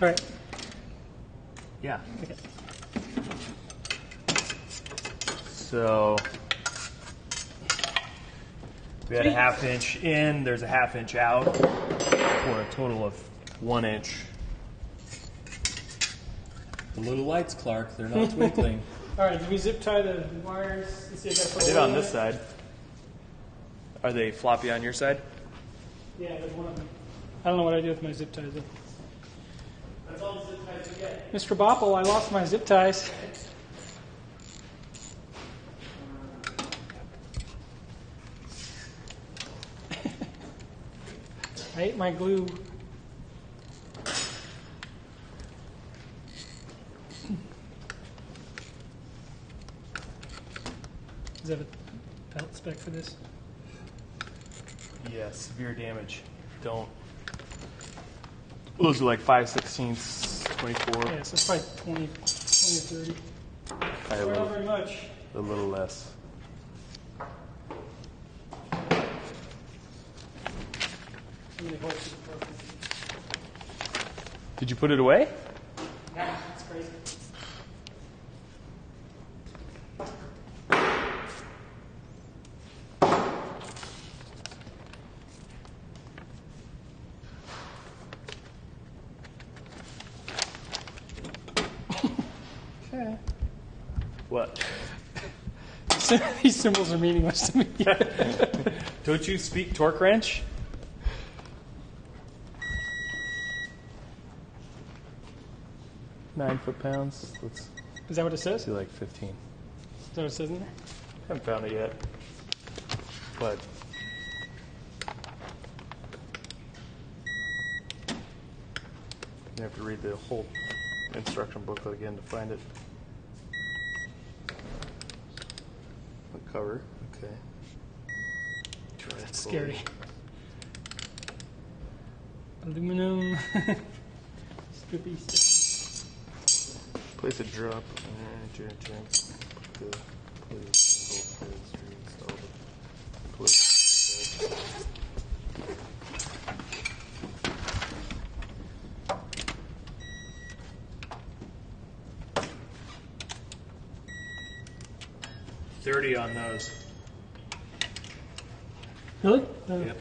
right. Yeah. Okay. So we had a 1/2 inch in, there's a 1/2 inch out, for a total of 1 inch. The little lights, Clark, they're not twinkling. All right, did we zip tie the wires? Let's see, I gotta I put a did hole on in this it. side. Are they floppy on your side? Yeah, there's one of them. I don't know what I do with my zip ties. Though. That's all the zip ties you get. Mr. Bopple, I lost my zip ties. I ate my glue. Does that have a belt spec for this? Yeah, severe damage. Don't. Those are like 5/16, 24. Yeah, so it's probably 20 or 30. I have Not very much. a little less. How many holes is it broken? Did you put it away? Yeah, it's crazy. Okay. What? These symbols are meaningless to me. Don't you speak torque wrench? Nine foot-pounds. Let's Is that what it says? do like 15. Is that what it says in there? Haven't found it yet, but you have to read the whole instruction booklet again to find it. The cover, okay. That's scary. Aluminum. Strippy, sticky. Place a drop. Put the please please. 30 on those. Really? Yep.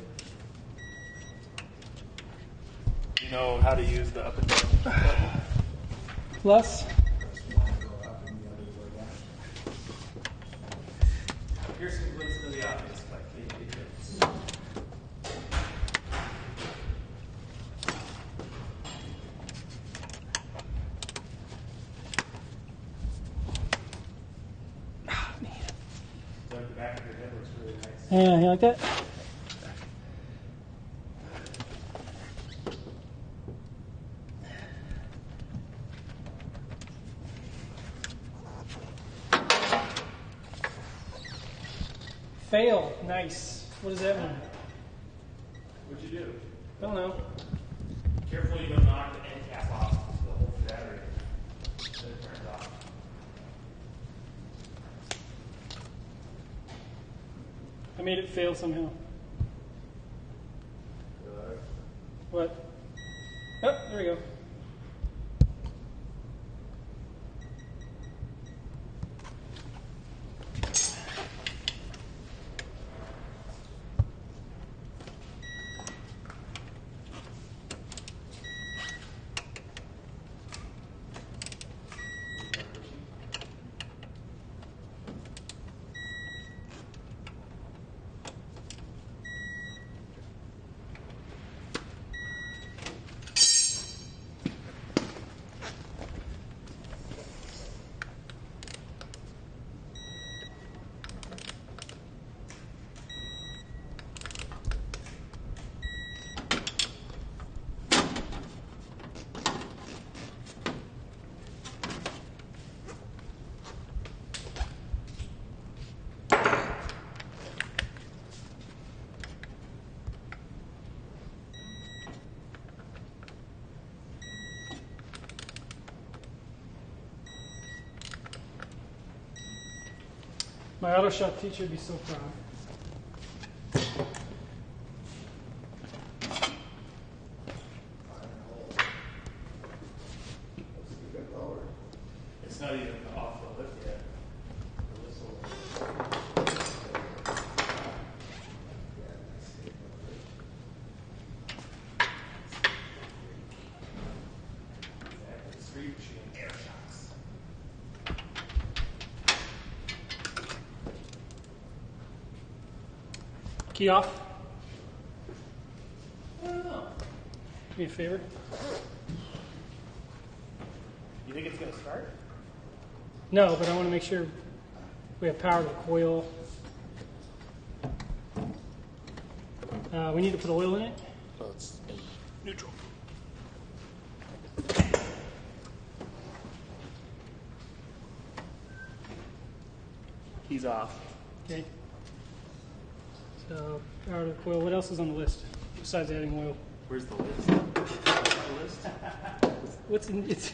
You know how to use the up and down button? Plus. Here's some glimpses of the obvious. The back of your head looks really nice. Yeah, you like that? Fail. Nice. What does that mean? What'd you do? I don't know. Careful you don't knock the end cap off the whole battery. Then it turns off. I made it fail somehow. What? Oh, there we go. My auto shop teacher would be so proud. It's not even off the lift yet. The lift's over. Key off. I don't know. Do me a favor. You think it's going to start? No, but I want to make sure we have power to the coil. We need to put oil in it. Oh, it's neutral. He's off. Okay. So power to the coil. What else is on the list besides adding oil? Where's the list? The list? What's in it?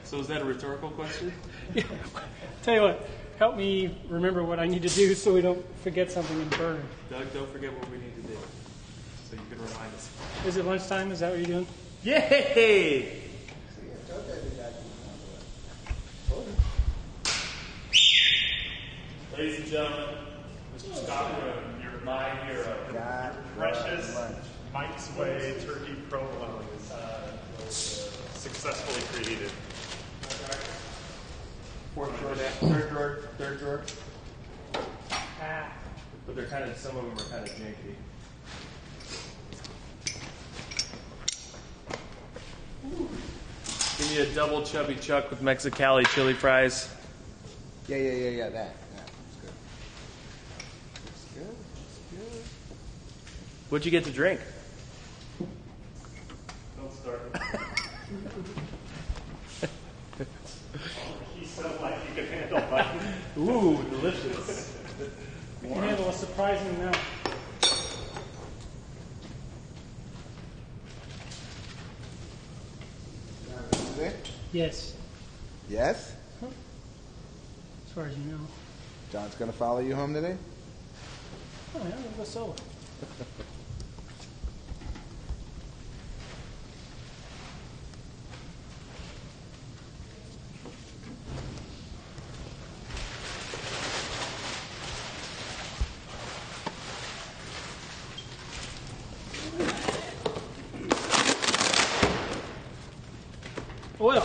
So is that a rhetorical question? Yeah. Tell you what. Help me remember what I need to do so we don't forget something and burn. Doug, don't forget what we need to do. So you can remind us. Is it lunchtime? Is that what you're doing? Yay! Ladies and gentlemen, Mr. Stockroom, your hero. Got Precious lunch. Mike's Way Turkey Provolone was successfully created. Fourth drawer, third drawer. But they're kind of, some of them are kind of janky. Give me a double chubby chuck with Mexicali chili fries. Yeah, that. Yeah, it's good. It's good. It's good. What'd you get to drink? Don't start. You sound like you can handle Mike. Ooh, delicious. We can handle a surprising amount. Today? Yes, Yes? as far as you know. John's gonna follow you home today? Oh, yeah, we'll go solo. Oil.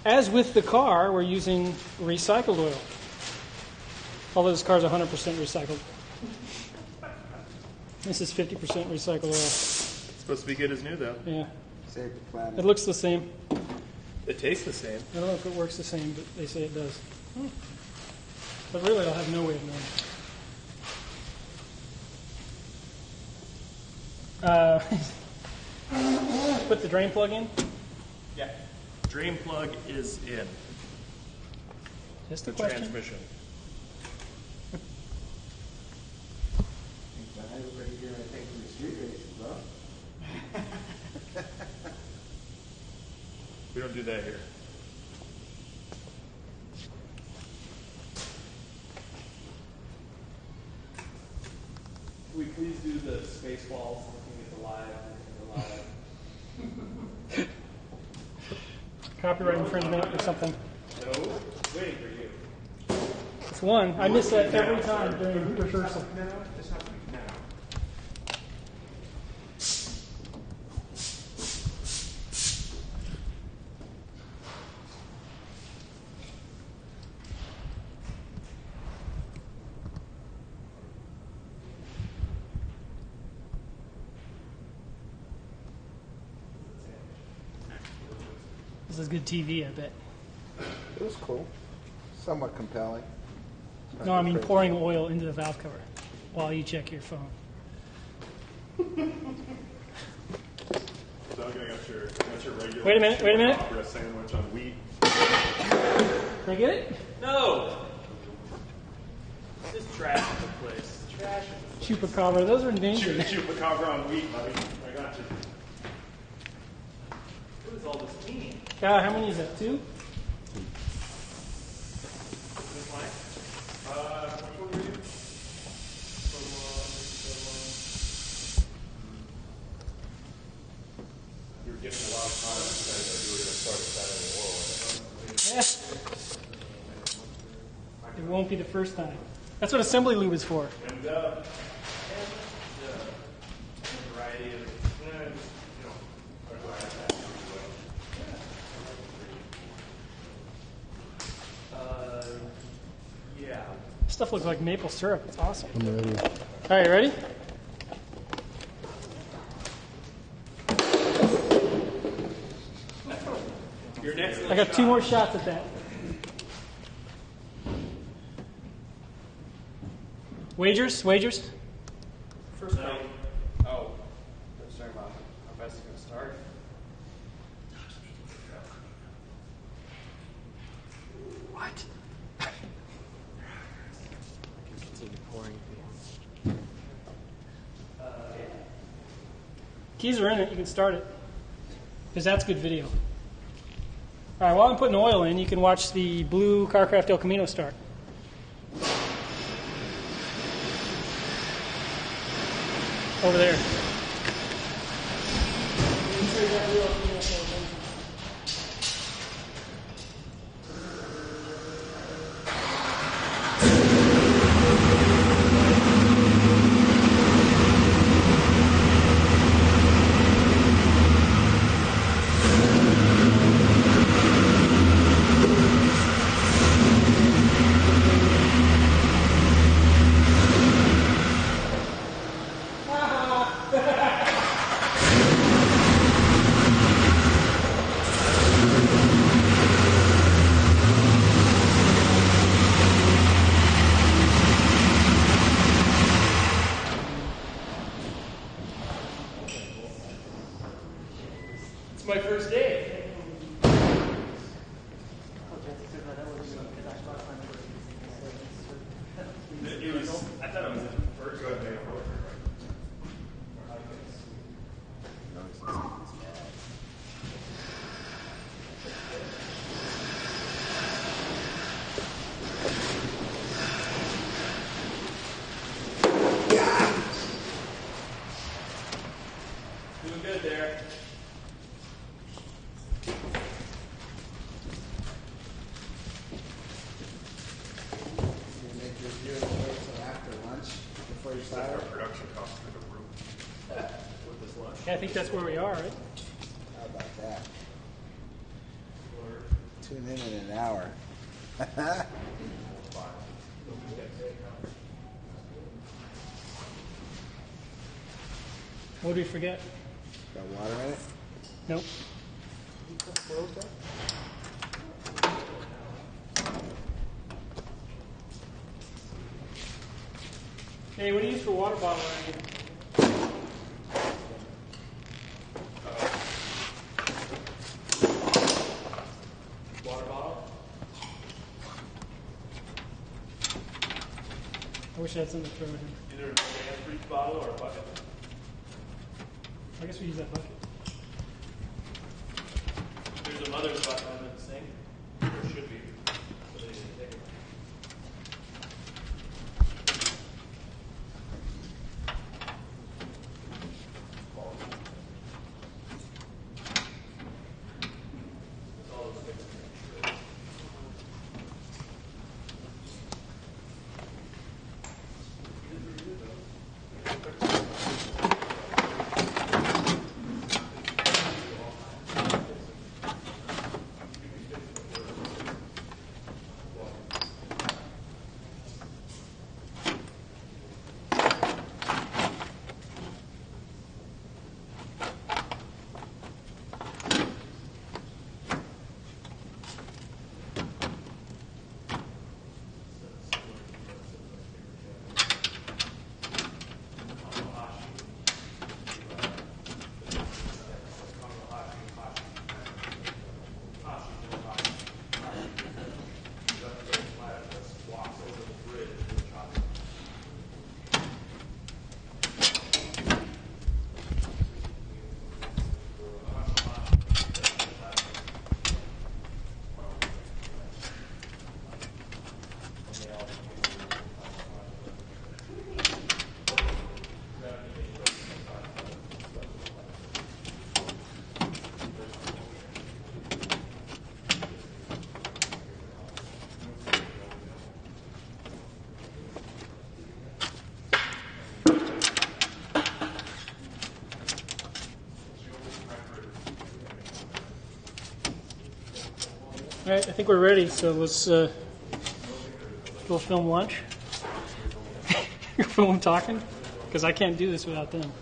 As with the car, we're using recycled oil. Although this car's 100% recycled. This is 50% recycled oil. It's supposed to be good as new, though. Yeah. Save the planet. It looks the same. It tastes the same. I don't know if it works the same, but they say it does. But really, I'll have no way of knowing. Put the drain plug in. Yeah. Drain plug is in. Just a The question. transmission. Everybody here, I think, from the street races, bro. We don't do that here. Can we please do the space balls looking at the live? Copyright infringement or something. No, waiting for you. It's one. I miss that every time during rehearsal. This is good TV, I bet. It was cool. Somewhat compelling. No, I mean pouring oil into the valve cover while you check your phone. Doug, I got your regular Wait a minute. opera sandwich on wheat. Can I get it? No! Just trash in the place. Trash in the Chupacabra. Those are endangered. Chupacabra on wheat, buddy. I got you. What does all this mean? God, how many is that? 2? Is this mine? Which one were you? You were getting a lot of comments saying that you were going to start setting the oil. It won't be the first time. That's what assembly lube is for. And Variety of. Yeah. stuff looks like maple syrup. It's awesome. I'm ready. All right, you ready? I got 2 more shots at that. Wagers? Wagers? First round. Oh, let's talk about how fast it's going to start. What? Continue pouring. Keys are in it. You can start it. Because that's good video. All right, while I'm putting oil in, you can watch the blue Carcraft El Camino start. Over there. It's my first day. I thought it was the first day. Doing good there. You make your viewing wait till after lunch before you fire. Our production costs through the roof with this lunch. Yeah, I think that's where we are, right? How about that? Tune in an hour. What did we forget? Got water in it? Nope. Hey, what do you use for water bottle around here? Water bottle? I wish I had something to throw in here. Either a hand-breathed bottle or a bucket. I guess we use that bucket. There's a mother's bucket under the sink. There should be. So they didn't take it. All right, I think we're ready, so let's go film lunch. From them talking? Because I can't do this without them.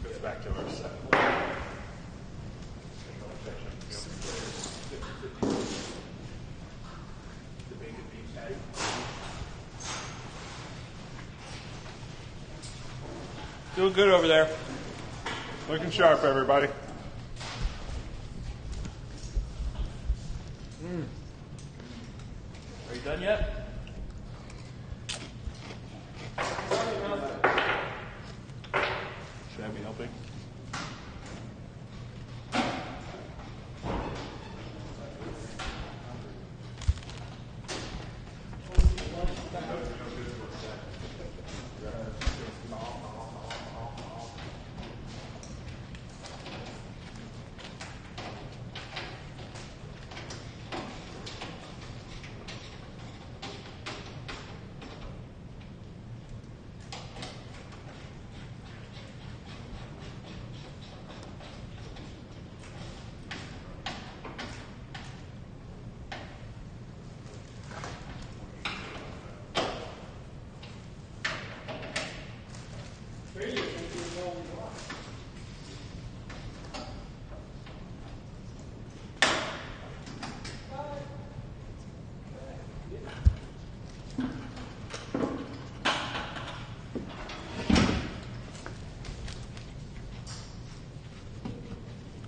Goes back to our set. Doing good over there. Looking sharp, everybody. Are you done yet? Should I be helping?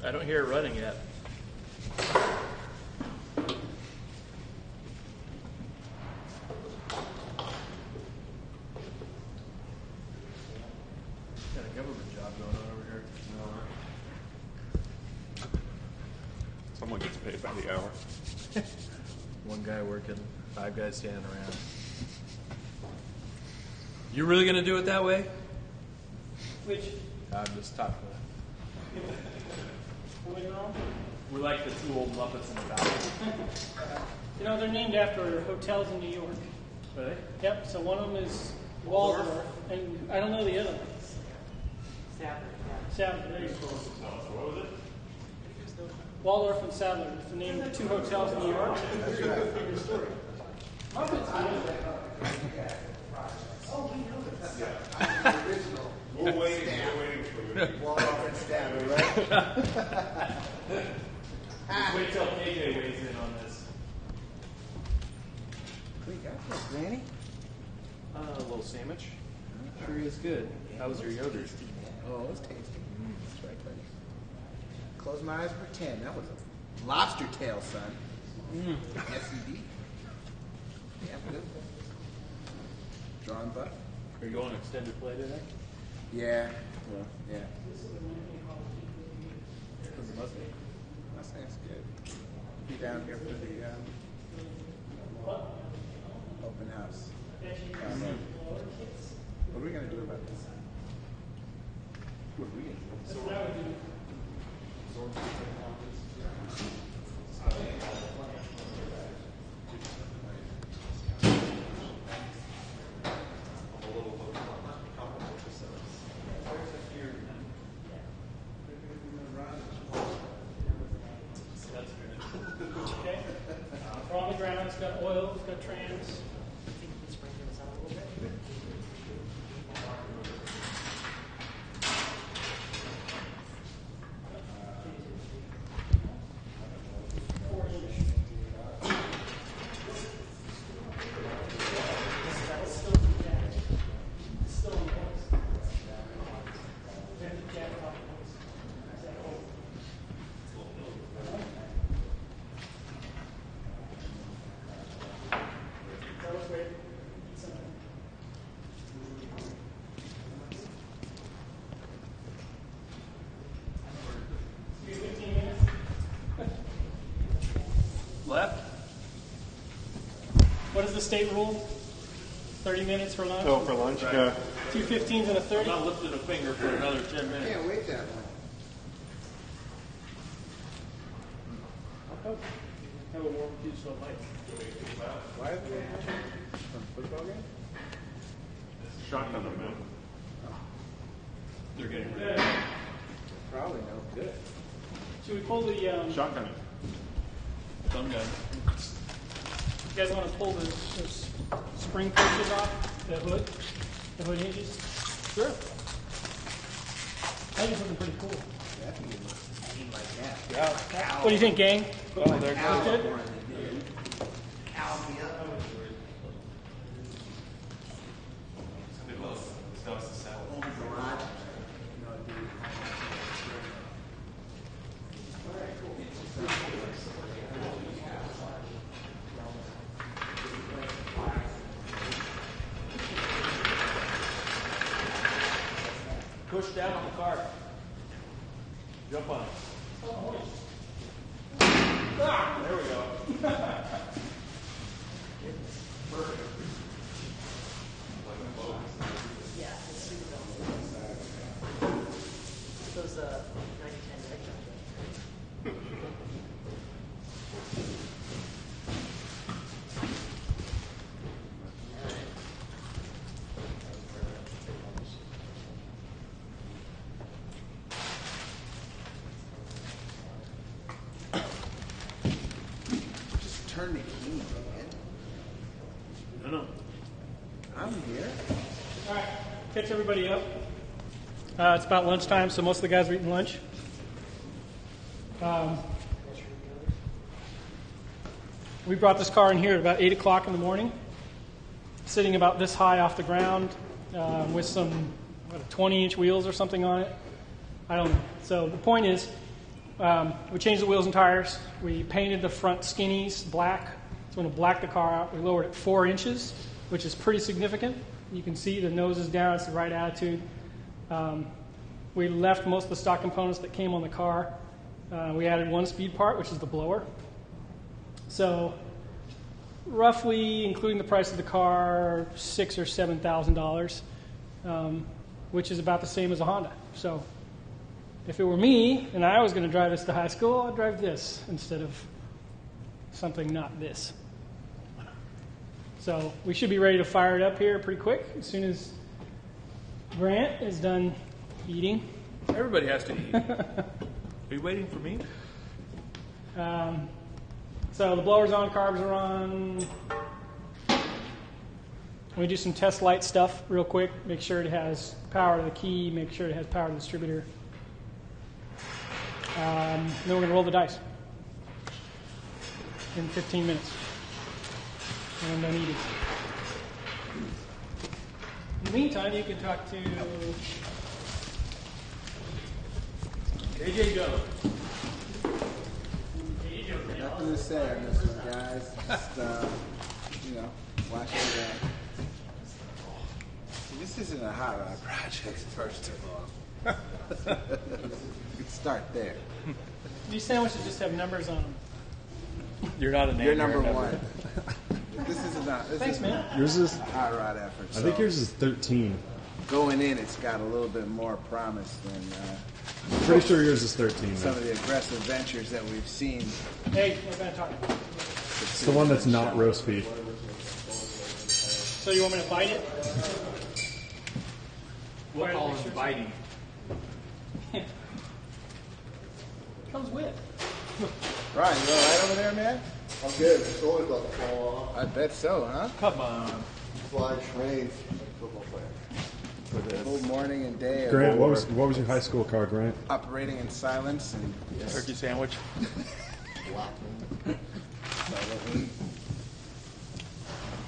I don't hear it running yet. Got a government job going on over here. Someone gets paid by the hour. One guy working, 5 guys standing around. You really gonna do it that way? Which, I'm just talking. We're like the 2 old Muppets in the valley. you know, they're named after hotels in New York. Really? Yep, so one of them is Waldorf, and I don't know the other one. Sadler, there you go. What was it? Waldorf and Sadler, it's the name of 2 hotels in New York. We're waiting for you. Waldorf and Stanley, right? Wait till KJ weighs in on this. We got this, Granny. A little sandwich. Sure is good. How was your yogurt? Oh, it was tasty. That's right, buddy. Close my eyes and pretend. That was a lobster tail, son. Yes, indeed. Yeah, good. Drawn buck. Are you going extended play today? Yeah. Yeah. Mustang's good. Be down here for the open house. What are we gonna do about this? What are we gonna do? We're on the ground, it's got oil, it's got trans. Left? What is the state rule? 30 minutes for lunch? Oh, for lunch? Right. Yeah. 2 15s and a I'm 30? not lifting a finger for another 10 minutes. Can't wait that long. Have a warm piece of light. Why are they having some football game? Shotgun them, man. They're getting ready. Probably no good. Should we pull the Shotgun it. Some gun. You guys want to pull the spring pushes off the hood hinges? Sure. I think it's looking pretty cool. Definitely looks mean like that. Yeah. What do you think, gang? Oh, there Cow good? more than dude. Cow me up. Home garage. No, dude. Push down on the car. Jump on it. There we go. Those 9010 Just turn the key, man. No. I'm here. All right, catch everybody up. It's about lunchtime, so most of the guys are eating lunch. We brought this car in here at about 8 o'clock in the morning, sitting about this high off the ground with some 20-inch wheels or something on it. I don't know. So the point is, we changed the wheels and tires. We painted the front skinnies black. So when we blacked the car out, we lowered it 4 inches, which is pretty significant. You can see the nose is down. It's the right attitude. We left most of the stock components that came on the car. We added one speed part, which is the blower. So roughly, including the price of the car, $6,000 or $7,000, which is about the same as a Honda. So if it were me and I was going to drive this to high school, I'd drive this instead of something not this. So we should be ready to fire it up here pretty quick as soon as Grant is done eating. Everybody has to eat. Are you waiting for me? So the blower's on, carbs are on. We do some test light stuff real quick. Make sure it has power to the key. Make sure it has power to the distributor. Then we're going to roll the dice in 15 minutes. And I'm done eating. In the meantime, you can talk to AJ Jones. Nothing to say on this one, guys. Just, watch it. See, this isn't a hot rod project, first of all. You can start there. these sandwiches just have numbers on them. You're not a name. You're number one. This is not. This Thanks, is man. Yours is, a hot rod effort. I think so yours is 13. going in, it's got a little bit more promise than Pretty sure yours is 13. some though. of the aggressive ventures that we've seen. Hey, we're going to talk. It's the one that's not roast beef. So you want me to bite it? We'll call him biting. Comes with. Ryan, you all right over there, man? I'm good. The shoulder's about to fall off. I bet so, huh? Come on. Fly trains like a football player. Full morning and day of Grant, what was your high school car, Grant? operating in silence and just Turkey sandwich.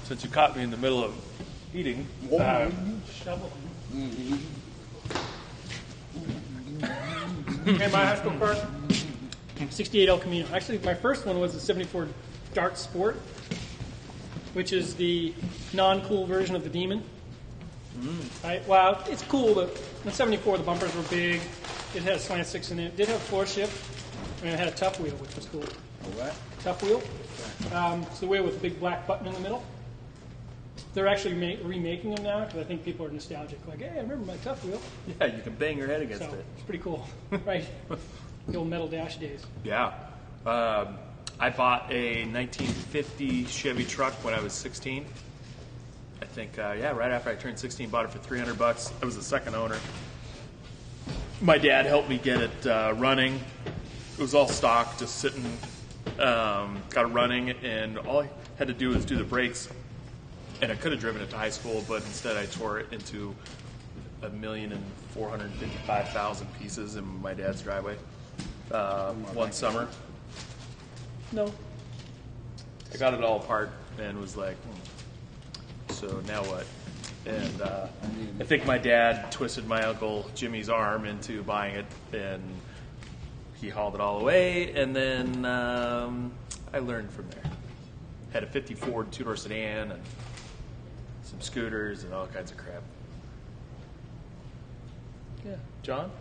Since you caught me in the middle of eating, Shovel. Okay, my high school car, 68 El Camino. Actually, my first one was a 74 Dart Sport, which is the non-cool version of the Demon. Right? Wow, it's cool, but in 74 the bumpers were big. It had a slant six in it. It did have floor shift, and it had a tough wheel, which was cool. a what? Tough wheel. It's the wheel with the big black button in the middle. They're actually remaking them now because I think people are nostalgic. Like, hey, I remember my tough wheel. yeah, you can bang your head against So it. it's pretty cool, right? The old metal dash days. Yeah. I bought a 1950 Chevy truck when I was 16. I think, right after I turned 16, bought it for $300. I was the second owner. My dad helped me get it running. It was all stock, just sitting got it running, and all I had to do was do the brakes, and I could have driven it to high school, but instead I tore it into 1,455,000 pieces in my dad's driveway one summer. No. I got it all apart and was like, so now what? And I think my dad twisted my Uncle Jimmy's arm into buying it, and he hauled it all away, and then I learned from there. Had a 50 Ford two-door sedan and some scooters and all kinds of crap. Yeah. John?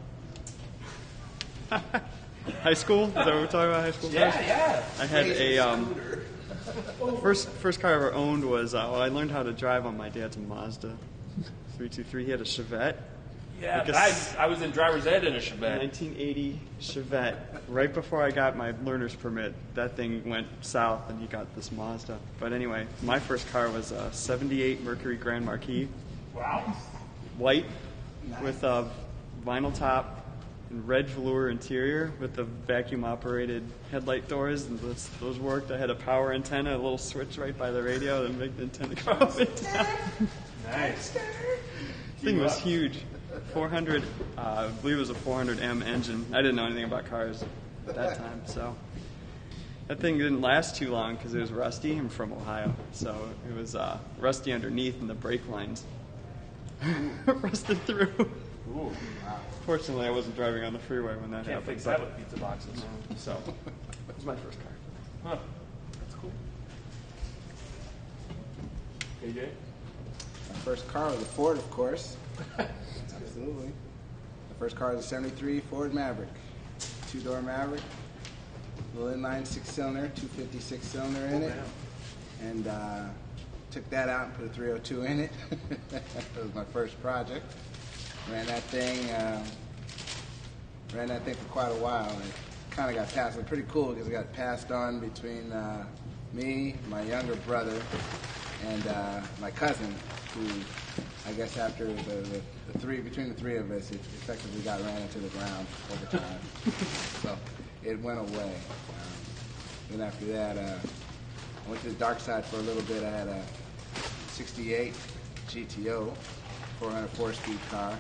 High school? Is that what we're talking about? High school? Yeah. I had first car I ever owned was I learned how to drive on my dad's Mazda 323. He had a Chevette. Yeah, Like I was in driver's ed in a Chevette. 1980 Chevette. Right before I got my learner's permit, that thing went south and he got this Mazda. But anyway, my first car was a 78 Mercury Grand Marquis. Wow. White with a vinyl top and red velour interior with the vacuum operated headlight doors, and those worked. I had a power antenna, a little switch right by the radio to make the antenna go up and down. Nice. Thing was huge. 400, I believe it was a 400M engine. I didn't know anything about cars at that time, so that thing didn't last too long because it was rusty. I'm from Ohio, so it was rusty underneath, and the brake lines rusted through. Ooh, wow. Fortunately, I wasn't driving on the freeway when that Can't happened. fix that with pizza boxes. So it was my first car. Huh. That's cool. AJ? My first car was a Ford, of course. Absolutely. The first car was a 73 Ford Maverick. Two-door Maverick. Little inline six-cylinder, 256 cylinder in it. And took that out and put a 302 in it. That was my first project. Ran that thing for quite a while, and it kind of got passed. It was pretty cool because it got passed on between me, my younger brother, and my cousin, who I guess after between the three of us, it effectively got ran into the ground over time. So it went away. Then after that, I went to the dark side for a little bit. I had a 68 GTO, 404-speed car.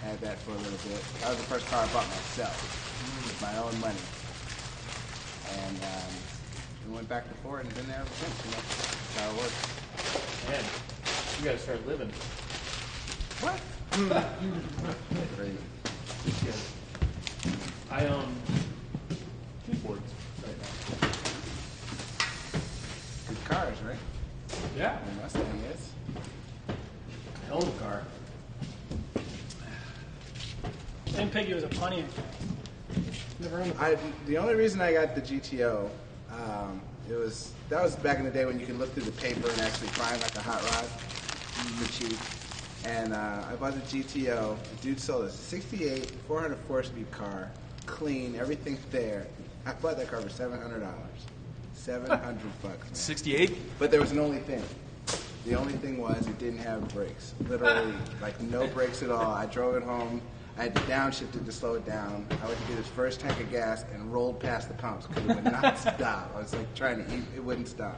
Had that for a little bit. That was the first car I bought myself with my own money. And we went back to Ford and been there ever since. That's how it works. Man, you gotta start living. What? I own 2 Fords right now. Good cars, right? Yeah. The Mustang is. I own a car. And Peggy was a Pontiac. Never owned a The only reason I got the GTO, that was back in the day when you could look through the paper and actually find like a hot rod for cheap. And I bought the GTO. The dude sold a 68 404-speed car, clean, everything's there. I bought that car for $700. $700 bucks. 68? But there was an only thing. The only thing was it didn't have brakes. Literally, like no brakes at all. I drove it home. I had to downshift it to slow it down. I went to get his first tank of gas and rolled past the pumps because it would not stop. I was like trying to eat, it wouldn't stop.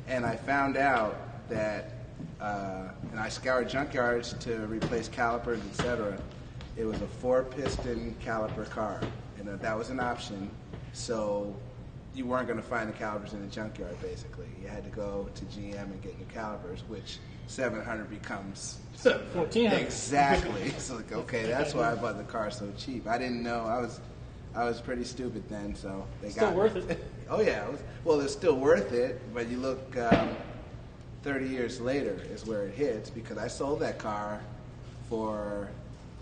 And I found out that, and I scoured junkyards to replace calipers, etc. It was a 4-piston caliper car, and that was an option. So you weren't going to find the calipers in the junkyard, basically. You had to go to GM and get new calipers, which $700 becomes $1,400. exactly. So like, okay, that's why I bought the car so cheap. I didn't know. I was pretty stupid then, so they Still got worth me. it. Oh yeah, it's still worth it. But you look 30 years later is where it hits, because I sold that car for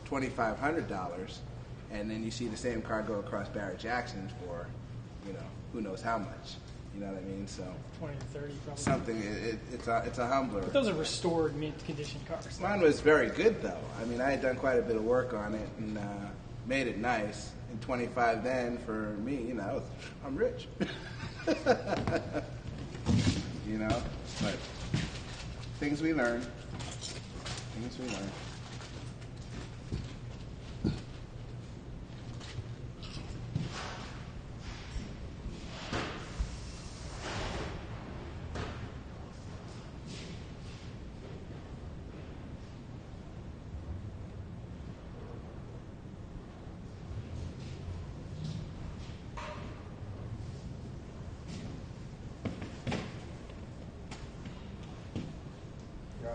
$2,500, and then you see the same car go across Barrett Jackson's for, who knows how much. You know what I mean? So 20 to 30 probably. something. It's a humbler. But those are restored, mint condition cars. Mine was very good though. I mean, I had done quite a bit of work on it and made it nice. And 25 then for me, I'm rich. But things we learn. Things we learn.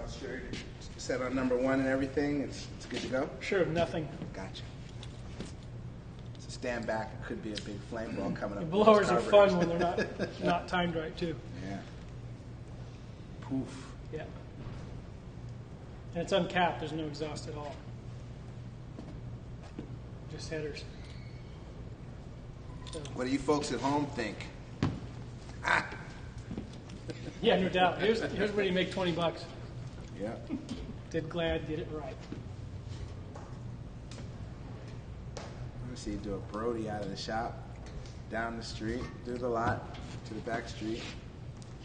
Sure. Set on number 1 and everything. It's good to go. Sure, nothing. Gotcha. So stand back. It could be a big flame ball coming up. The with those blowers are carburetors. fun when they're not timed right too. Yeah. Poof. Yeah. And it's uncapped. There's no exhaust at all. Just headers. So, What do you folks at home think? Ah. yeah, no doubt. Here's where you make $20. Yeah. Did Glad get it right? Let me see you do a Brody out of the shop, down the street, through the lot, to the back street,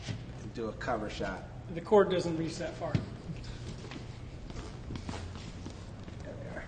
and do a cover shot. The cord doesn't reach that far. There we are.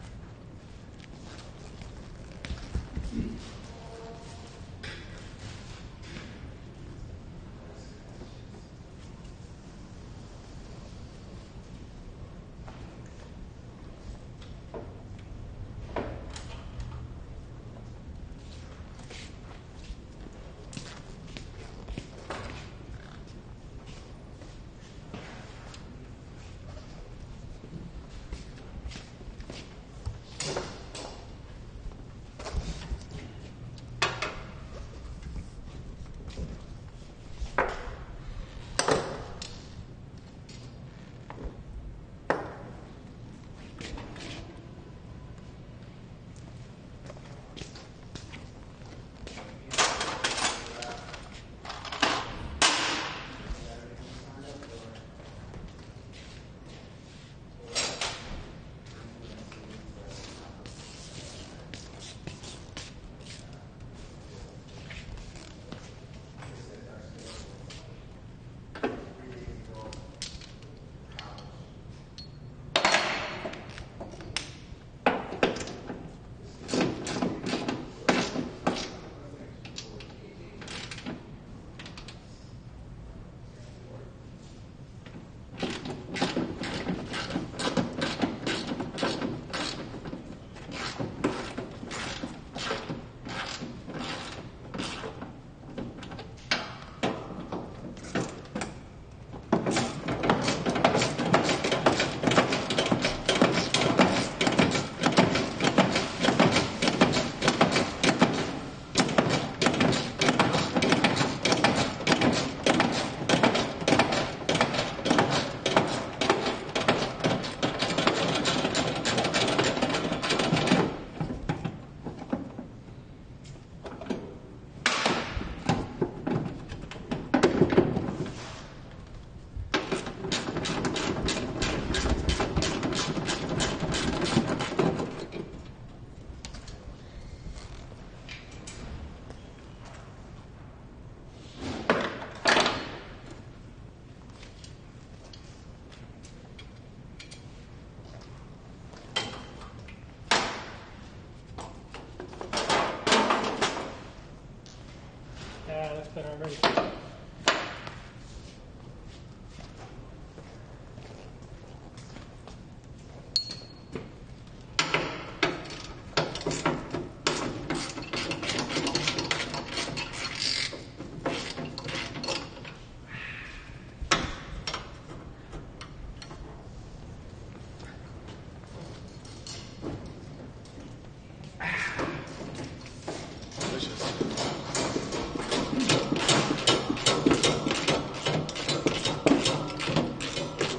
Better already.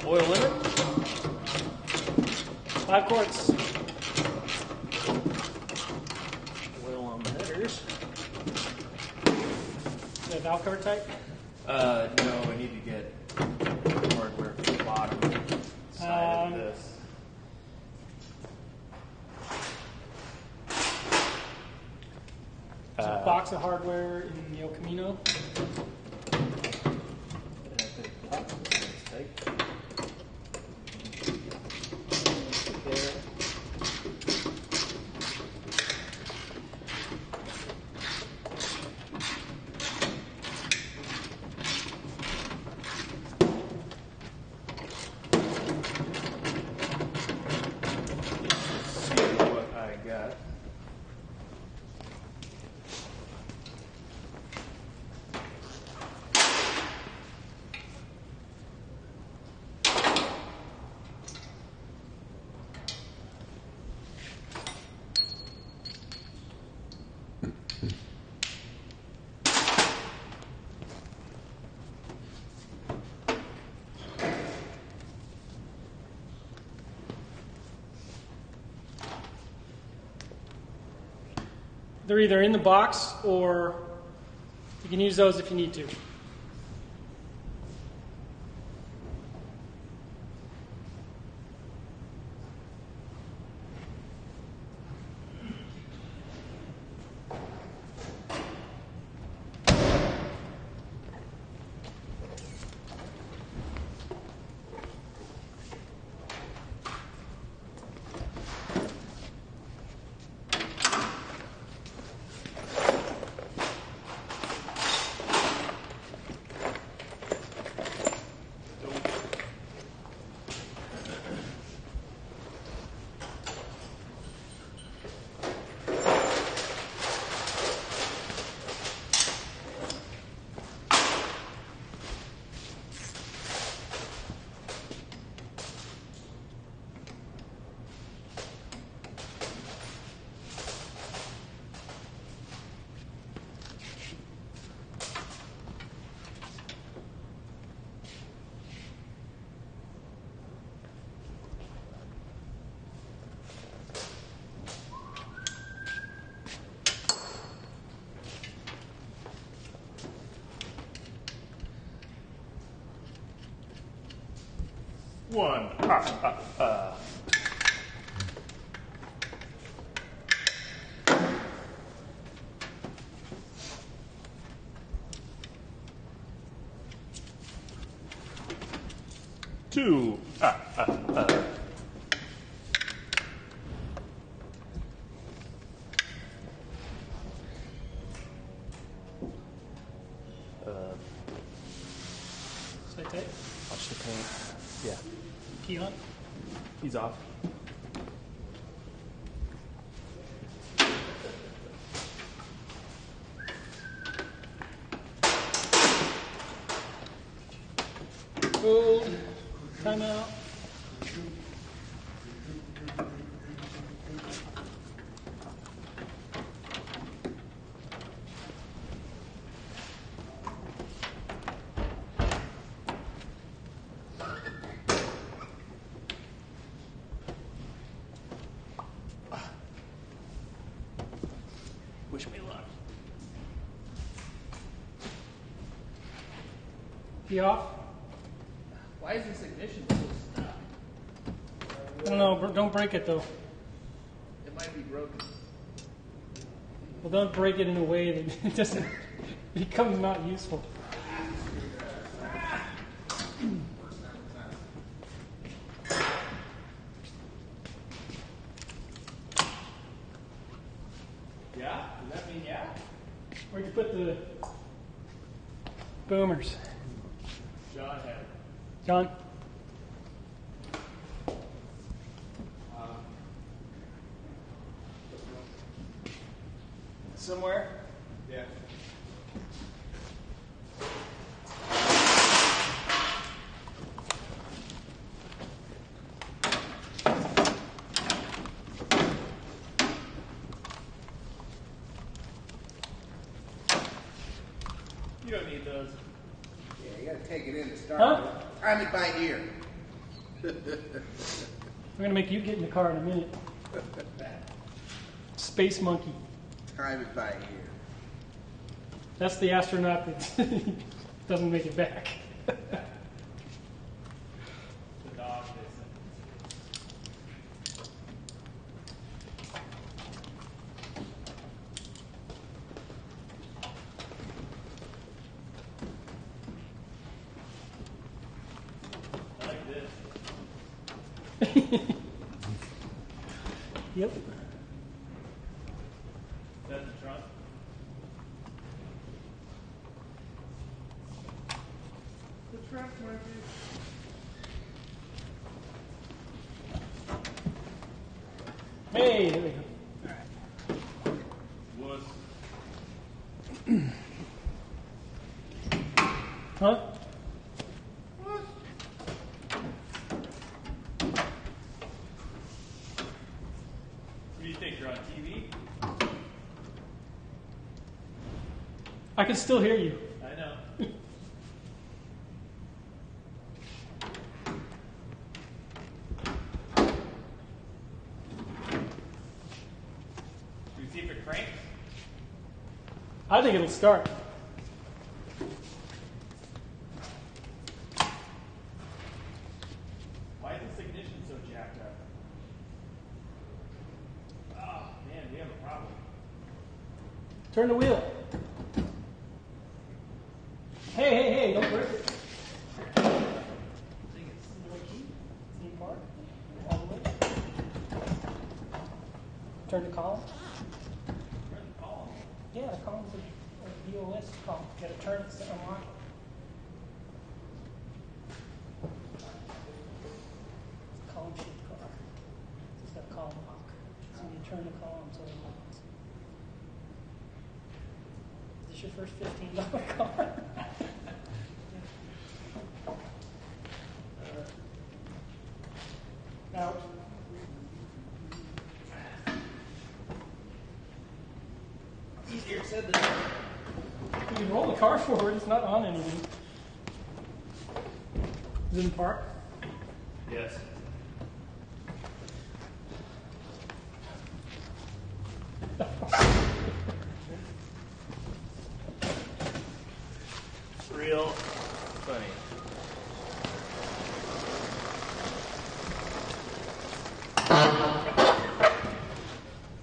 Oil limit? 5 quarts. Oil on the headers. The valve cover tight. No, I need to get hardware for the bottom side of this. There's a box of hardware in the El Camino. They're either in the box or you can use those if you need to. One. Two. Stay tight. Watch the paint. Yeah. Key on. He's off. Hold. Time out. Wish me luck. Key off. Why is this ignition still stuck? I don't know. Don't break it though. It might be broken. Well, don't break it in a way that it doesn't become not useful. Yeah? Does that mean yeah? Where'd you put the boomers? John had it. John? Somewhere? Yeah. You don't need those. Yeah, you gotta take it in to start Huh? with. Time it by ear. I'm gonna make you get in the car in a minute. Space monkey. Time it by ear. That's the astronaut that doesn't make it back. The dog is. I like this. Yep. Is that the trunk? The trunk might be. Hey, there we go. Wuss. Huh? What do you think? You're on TV? I can still hear you. I know. Should we see if it cranks? I think it'll start. Why is this ignition so jacked up? Oh, man, we have a problem. Turn the wheel. Hey, don't break it. Turn the column. Yeah, the column's a DOS column. You gotta turn it to unlock it. It's a column shaped car. It's got a column lock. So you turn the column until it locks. Is this your first $15 car? Now, Easier said than done. you can roll the car forward. It's not on anything. Is it in park? Yes. Real funny.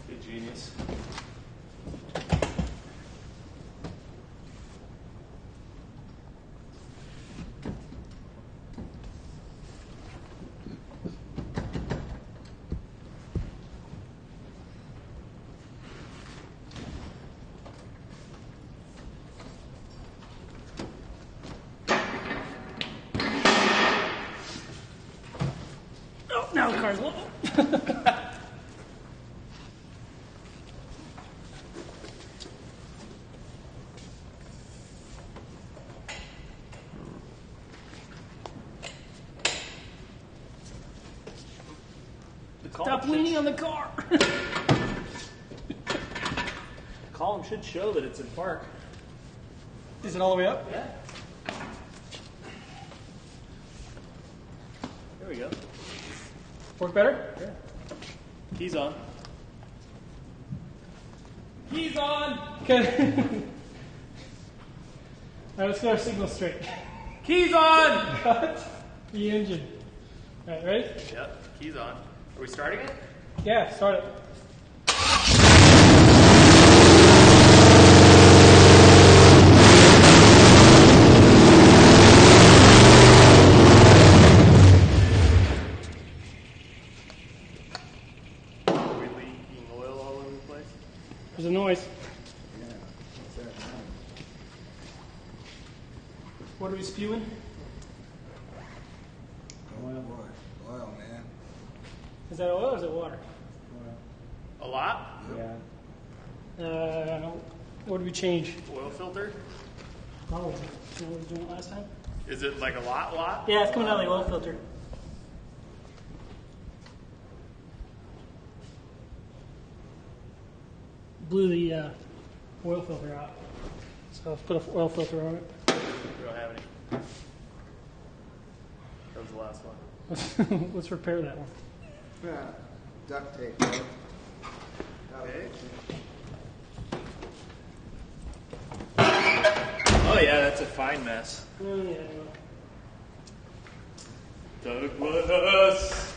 Good genius. Oh, now the car's low. Stop leaning on the car. Column should show that it's in park. Is it all the way up? Yeah. There we go. Work better? Yeah. Keys on. Keys on! Okay. All right, let's get our signal straight. Keys on! Cut the engine. All right, ready? Yep, keys on. Are we starting it? Yeah, start it. Are we leaking oil all over the place? There's a noise. What are we spewing? Oil, man. Is that oil or is it water? A lot? What did we change? Oil filter? Oh, you know what we were doing it last time? Is it like a lot? Yeah, it's coming out of the oil filter. Blew the oil filter out. So let's put an oil filter on it. We don't have any. That was the last one. Let's repair that one. Yeah. Duct tape, bro. Okay. Oh yeah, that's a fine mess. Oh, yeah. Douglas!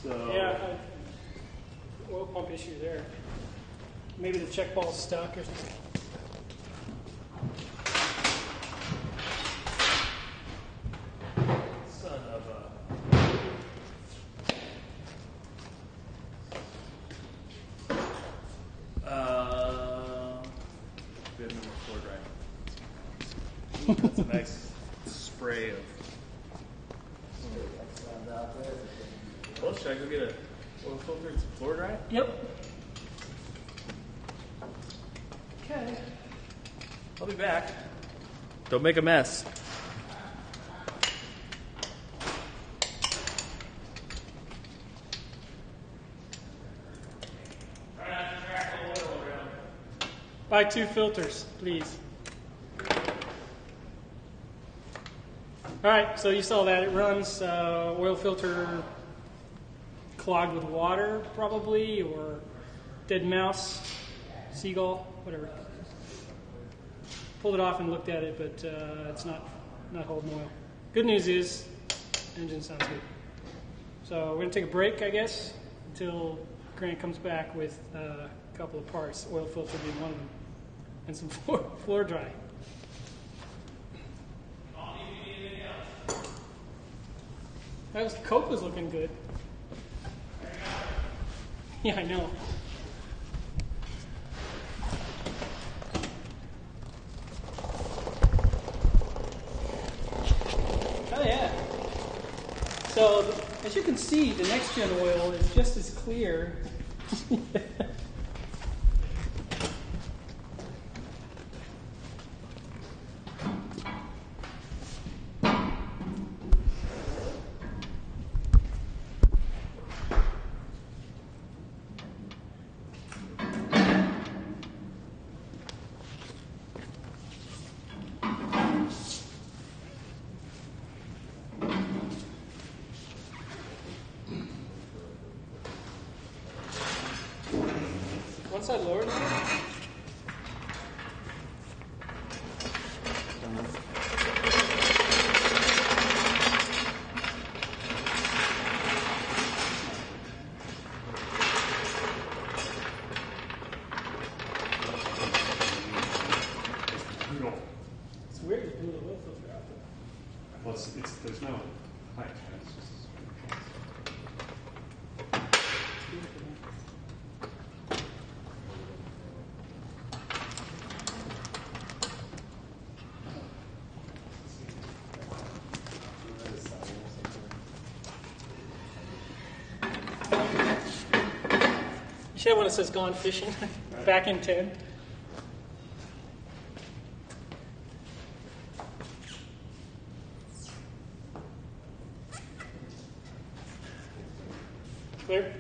So, Yeah, oil pump issue there. Maybe the check ball's stuck or something. son of a... We have no more floor dry. That's a nice spray of... Well, should I go get a oil filter and some floor dry? Yep. Okay. I'll be back. Don't make a mess. Buy 2 filters, please. All right, so you saw that. It runs oil filter clogged with water, probably, or dead mouse, seagull, whatever. Pulled it off and looked at it, but it's not holding oil. Good news is, engine sounds good. So we're going to take a break, I guess, until Grant comes back with a couple of parts, oil filter being one of them, and some floor dry. The Coke was looking good. Yeah, I know. Oh yeah. So as you can see, the next gen oil is just as clear. One side lower now? It's weird to do the oil filter out there. Well, there's no height. It's just You see that one that says gone fishing? Back in 10. Clear?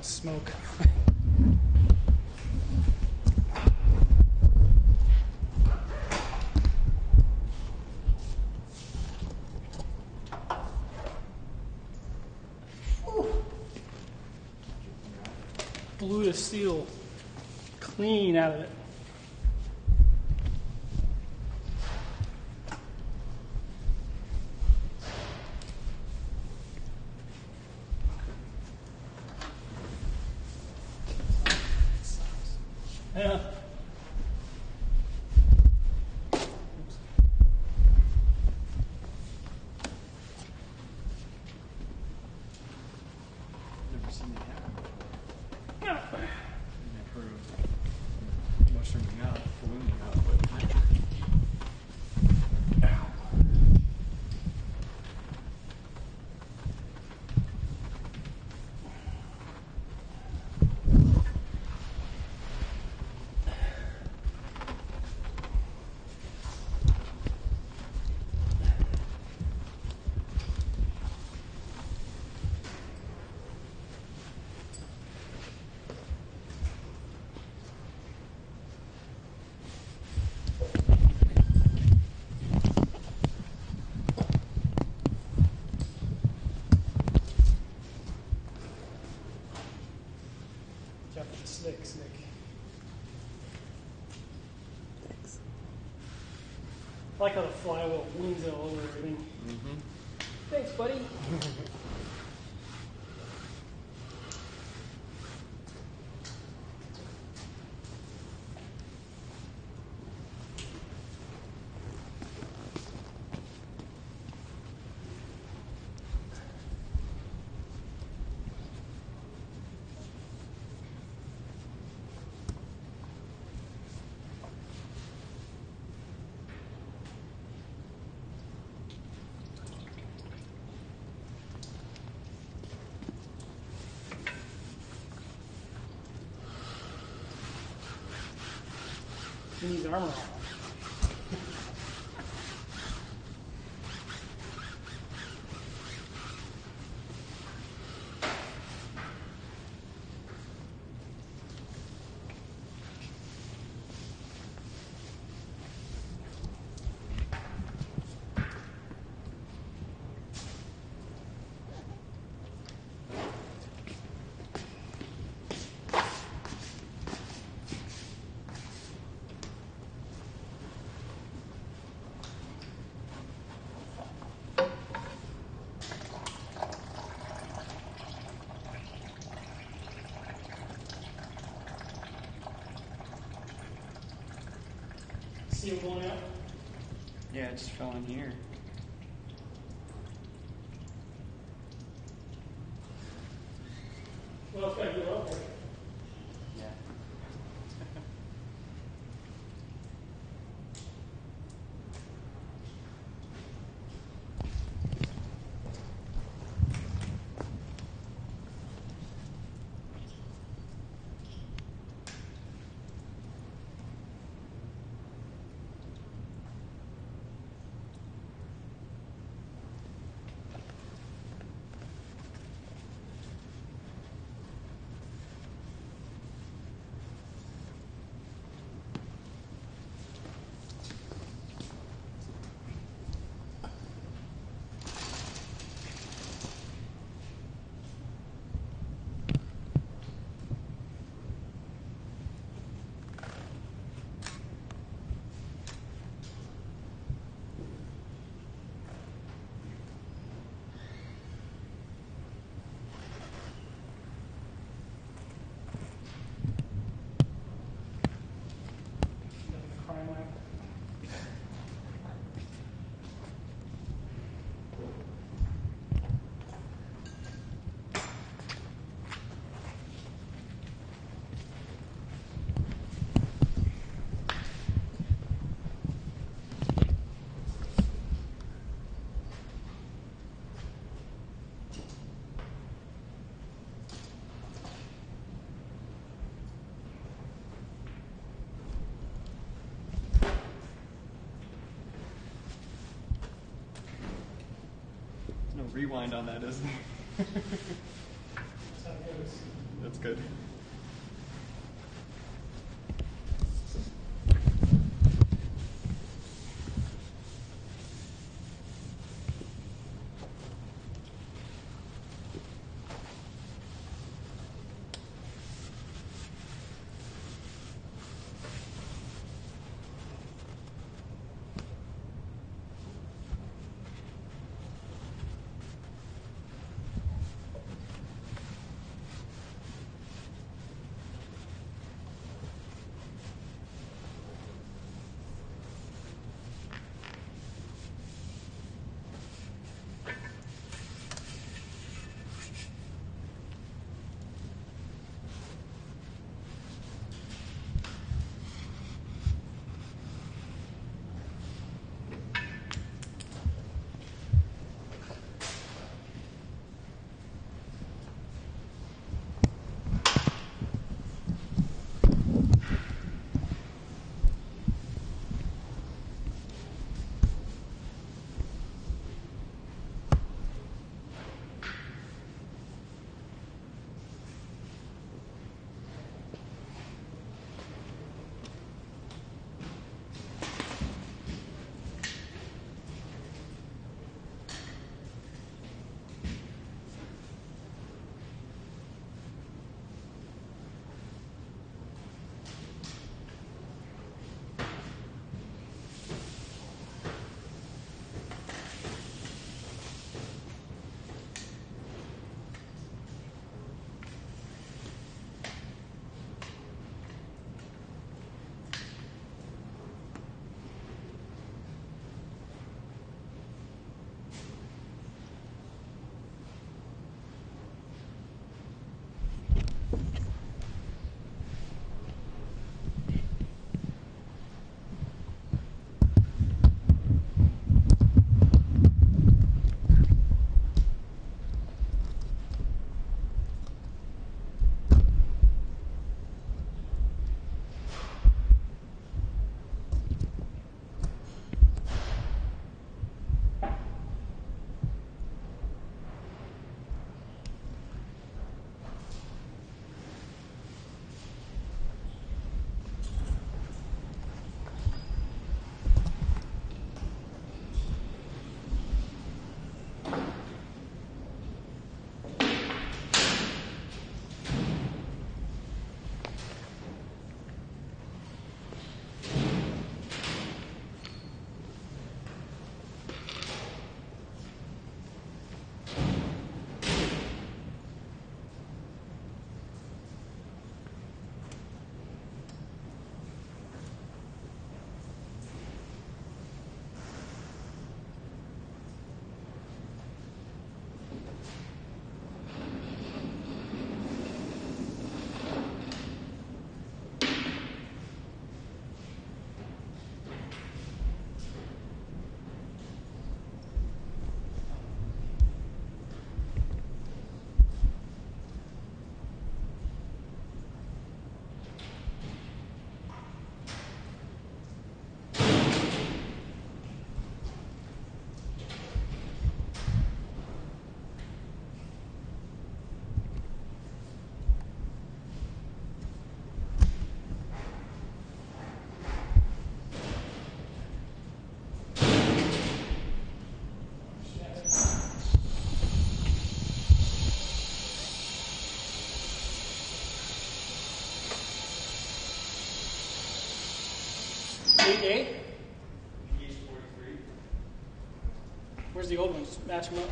Smoke. Blew the seal clean out of it. Yeah. Never seen it happen. Yeah. I've heard of mushrooming out, ballooning out, but Jump with the slicks, Nick. I like how the flywheel wings it all over everything. Thanks, buddy. He needs armor on. See him going out? Yeah, it just fell in here. Well, it's got to get up there. Yeah. Crime lab. No rewind on that, is there? That's how it goes. That's good. Where's the old ones? Just match them up.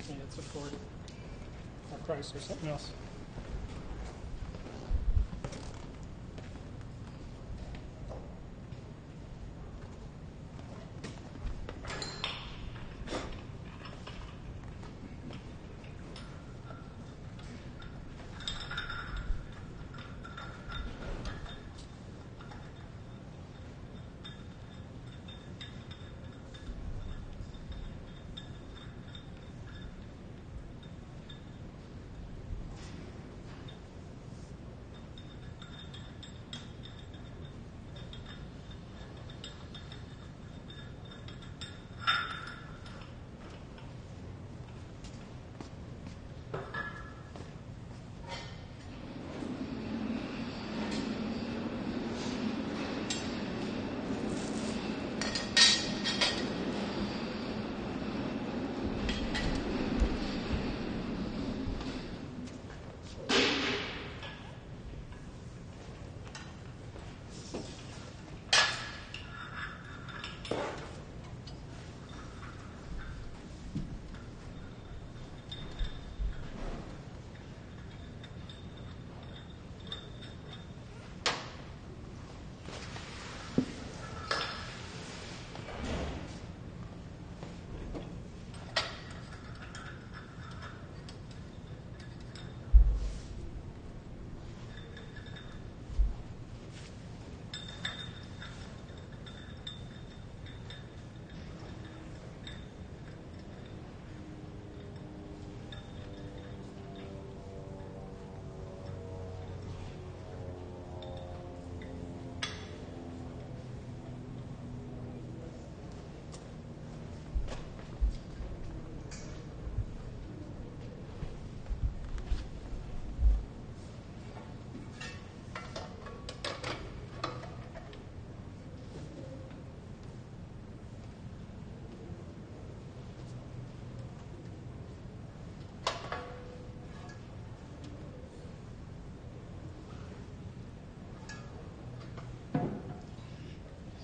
Yeah, it's a Ford or Chrysler or something else.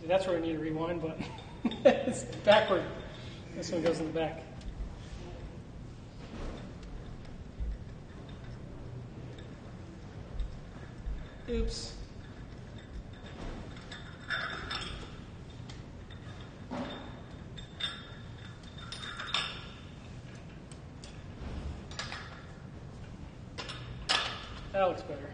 See, that's where I need a rewind button. It's backward. This one goes in the back. Oops. That looks better.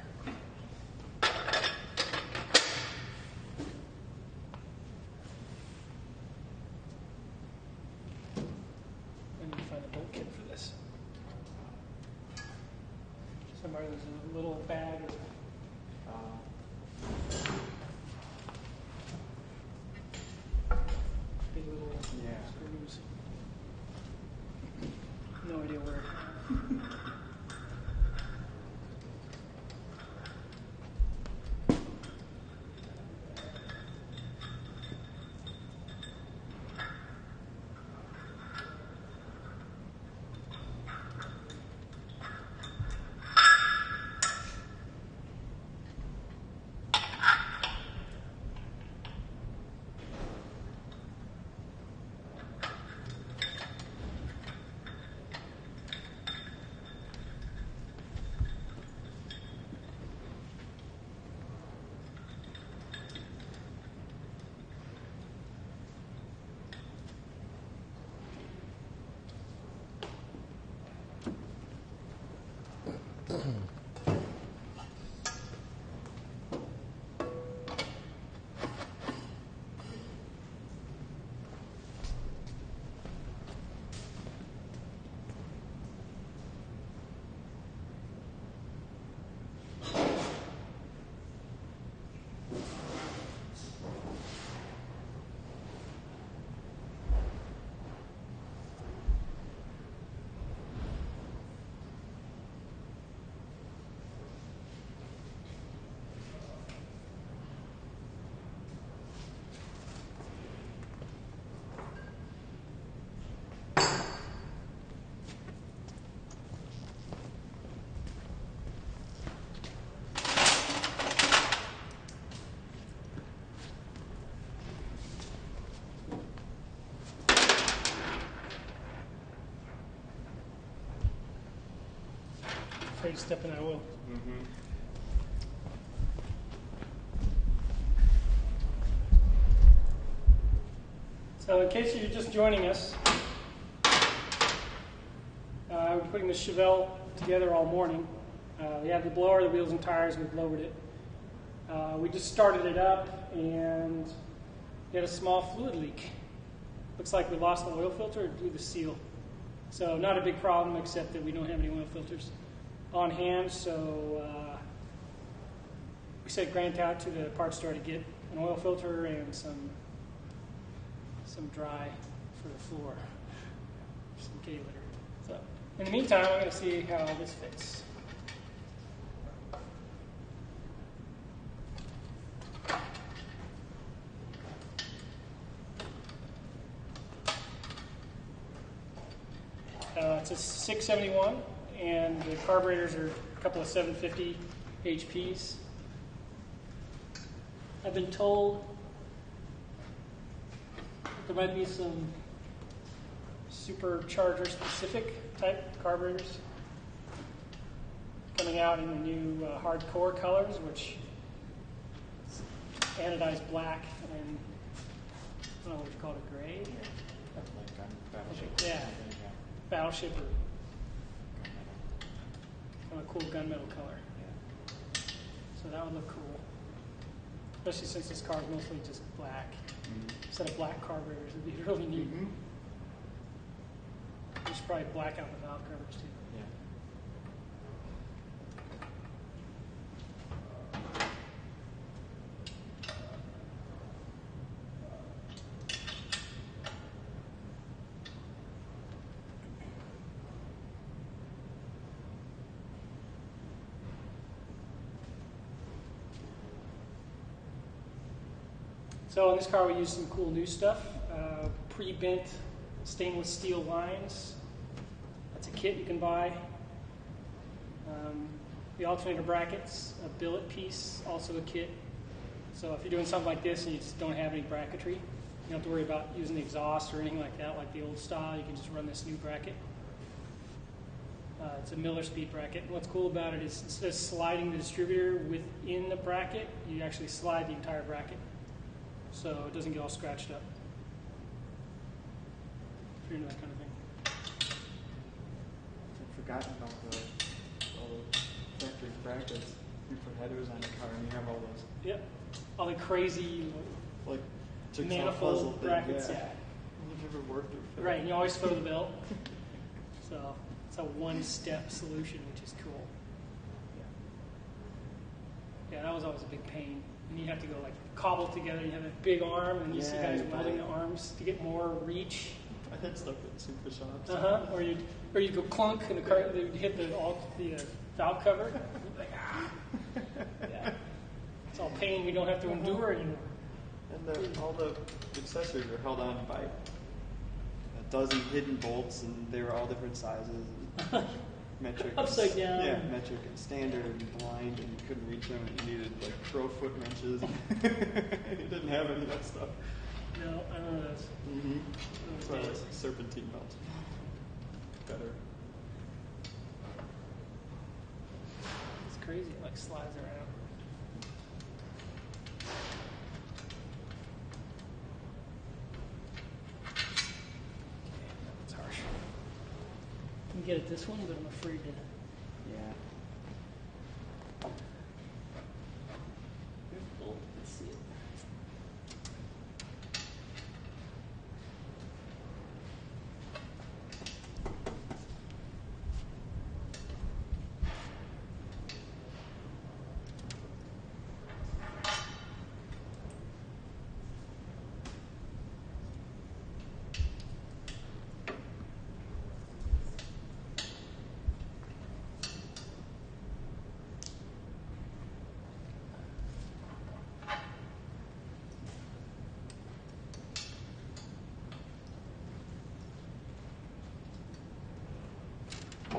I need to find a bolt kit for this. Somewhere there's a little bag or big little screws. No idea where. afraid to step in that oil. So in case you're just joining us, we're putting the Chevelle together all morning. We have the blower, the wheels and tires, we've lowered it. We just started it up and we had a small fluid leak. Looks like we lost the oil filter or blew the seal. So not a big problem, except that we don't have any oil filters on hand, so we sent Grant out to the parts store to get an oil filter and some dry for the floor, some K-litter. So in the meantime, I'm going to see how this fits. It's a 671, and the carburetors are a couple of 750 HPs. I've been told there might be some supercharger specific type carburetors coming out in the new hardcore colors, which is anodized black and I don't know what you call it, gray? Yeah, battleship or kind of a cool gunmetal color. So that would look cool, especially since this car is mostly just black. Instead of black carburetors, it'd be really neat. We should probably black out the valve covers too. So in this car we used some cool new stuff, pre-bent stainless steel lines. That's a kit you can buy. The alternator brackets, a billet piece, also a kit. So if you're doing something like this and you just don't have any bracketry, you don't have to worry about using the exhaust or anything like that, like the old style. You can just run this new bracket. It's a Miller speed bracket. And what's cool about it is instead of sliding the distributor within the bracket, you actually slide the entire bracket, so it doesn't get all scratched up. If you're into that kind of thing. I've forgotten about all the factory brackets. You put headers on the car and you have all those. Yep. All the crazy Like manifold brackets. Yeah. You've never worked with. Right, and you always throw the belt. So it's a one-step solution, which is cool. Yeah, that was always a big pain. And you have to go like cobble together. You have a big arm, and you see guys welding the arms to get more reach. I had stuff at super shops. Or you go clunk, and the car they hit the valve cover. Like, yeah. It's all pain we don't have to endure anymore. And all the accessories were held on by a dozen hidden bolts, and they were all different sizes. And metric, upside down. Yeah, metric and standard and blind, and you couldn't reach them, and you needed like crowfoot wrenches. You didn't have any of that stuff. No, I don't know those. That's why I like serpentine belts. Better. It's crazy. It like slides around. It's harsh. You can get it this one, but I'm afraid to. Yeah. Let's see it.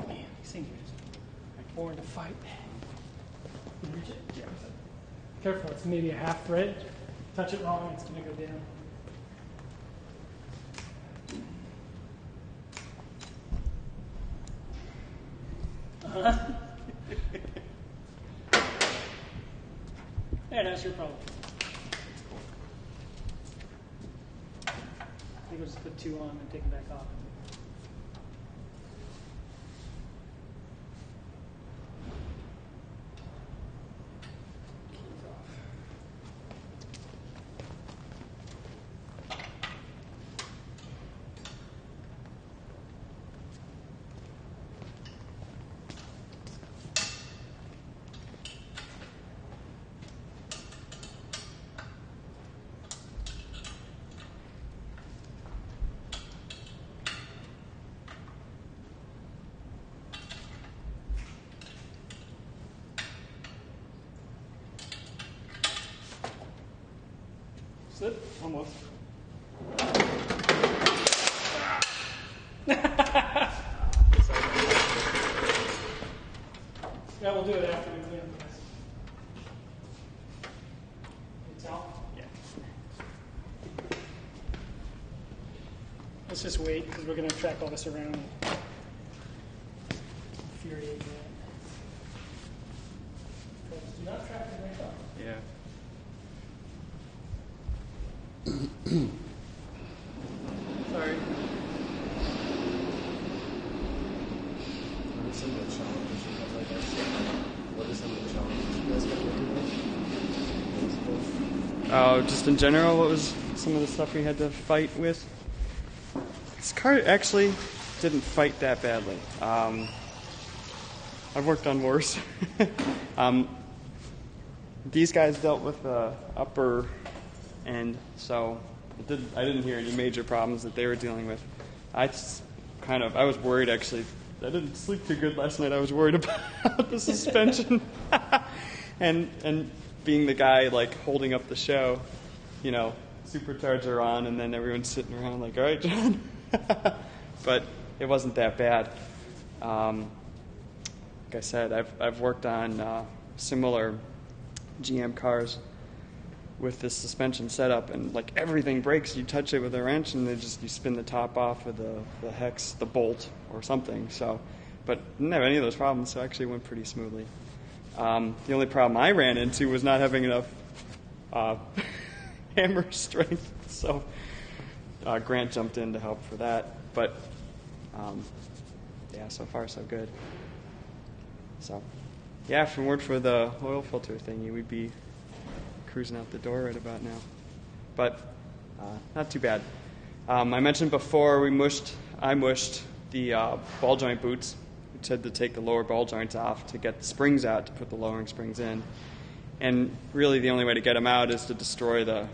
Man, these things are just born to fight. Can you reach it? Yeah. Careful, it's maybe a half thread. Touch it wrong, it's going to go down. Yeah, that's your problem. I think we'll just put 2 on and take them back off. Slip? Almost. Yeah, we'll do it after we clean up the mess. You towel? Yeah. Let's just wait because we're going to track all this around and infuriate that. Do not track it right off. Yeah. Sorry. What are some of the challenges you have, I guess? What are some of the challenges you guys got working with? Oh, just in general, what was some of the stuff we had to fight with? This car actually didn't fight that badly. I've worked on worse. These guys dealt with the upper end, so I didn't hear any major problems that they were dealing with. I was worried actually. I didn't sleep too good last night. I was worried about the suspension, and being the guy like holding up the show, you know, supercharger on, and then everyone's sitting around like, all right, John. But it wasn't that bad. Like I said, I've worked on similar GM cars with this suspension setup, and like everything breaks. You touch it with a wrench, and you spin the top off with the hex, the bolt, or something. So, but didn't have any of those problems. So it actually went pretty smoothly. The only problem I ran into was not having enough hammer strength. So Grant jumped in to help for that. But yeah, so far so good. So yeah, if it weren't for the oil filter thingy, we'd be cruising out the door right about now. But not too bad. I mentioned before I mushed the ball joint boots. We had to take the lower ball joints off to get the springs out to put the lowering springs in. And really the only way to get them out is to destroy you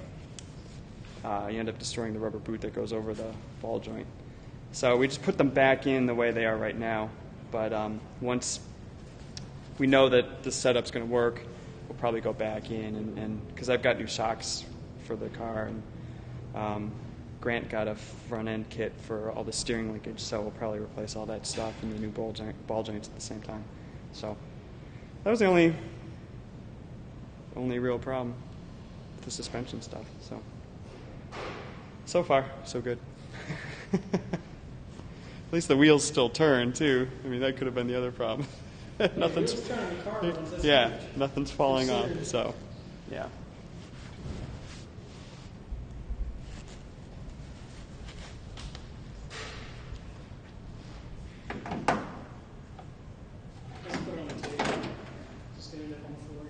end up destroying the rubber boot that goes over the ball joint. So we just put them back in the way they are right now. But once we know that this setup's going to work, we'll probably go back in, and because I've got new shocks for the car, and Grant got a front end kit for all the steering linkage, so we'll probably replace all that stuff and the new ball joints at the same time. So that was the only real problem with the suspension stuff. So far, so good. At least the wheels still turn too. I mean, that could have been the other problem. Nothing's turning the car runs, that's yeah, huge. nothing's falling off. So yeah. Let's put it on the table. Stand up on the floor.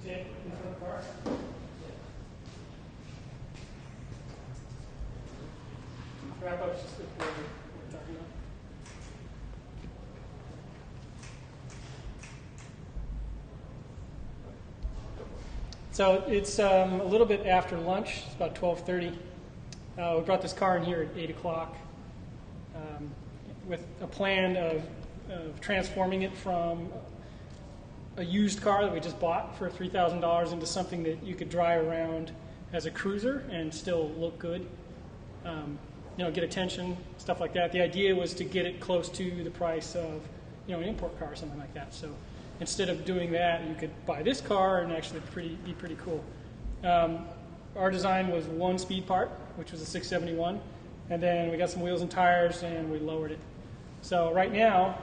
Stand in front of the car. wrap up just what we're talking about. So it's a little bit after lunch. It's about 12:30. We brought this car in here at 8 o'clock with a plan of transforming it from a used car that we just bought for $3,000 into something that you could drive around as a cruiser and still look good. Get attention, stuff like that. The idea was to get it close to the price of, an import car or something like that. So instead of doing that, you could buy this car and actually be pretty cool. Our design was one speed part, which was a 671, and then we got some wheels and tires, and we lowered it. So right now,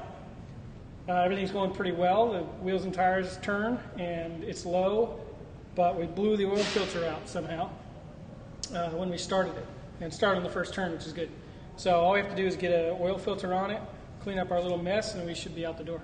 everything's going pretty well. The wheels and tires turn, and it's low, but we blew the oil filter out somehow when we started it, and started on the first turn, which is good. So all we have to do is get an oil filter on it, clean up our little mess, and we should be out the door.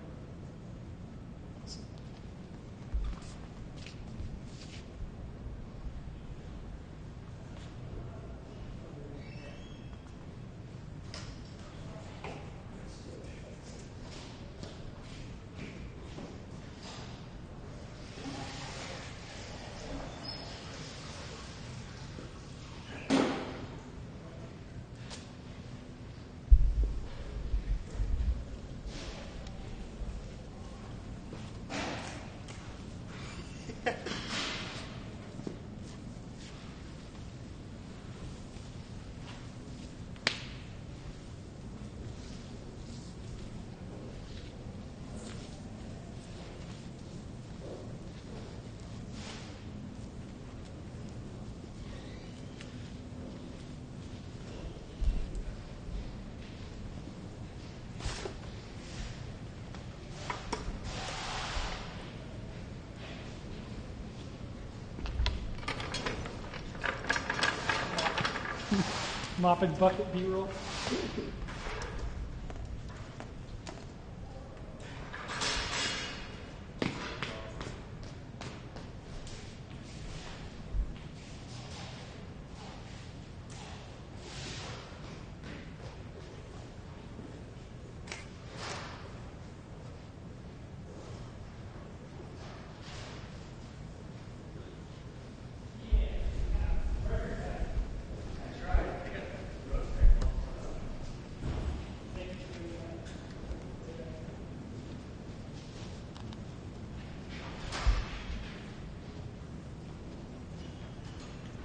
Mop and bucket B-roll.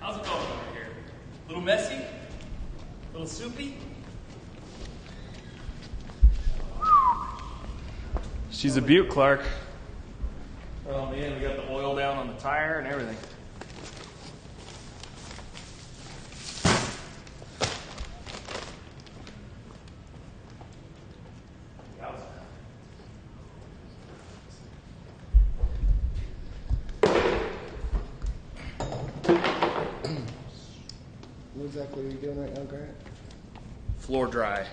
How's it going over here? A little messy? A little soupy? She's a beaut, Clark. Oh man, we got the oil down on the tire and everything. What exactly are you doing right now, Grant? Floor dry,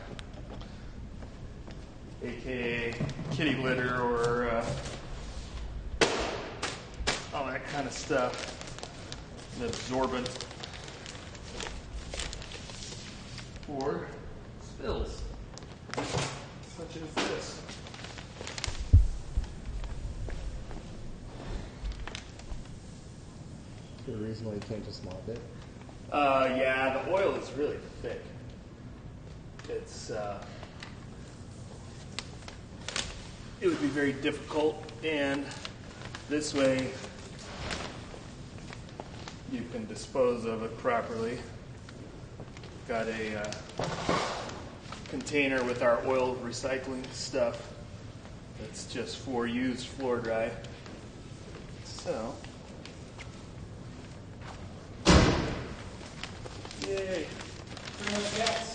aka kitty litter or all that kind of stuff. An absorbent for spills, such as this. Is there a reason why you can't just mop it? Yeah, the oil is really thick. It's it would be very difficult, and this way you can dispose of it properly. Got a container with our oil recycling stuff that's just for used floor dry. So, yay! Bring on the gas.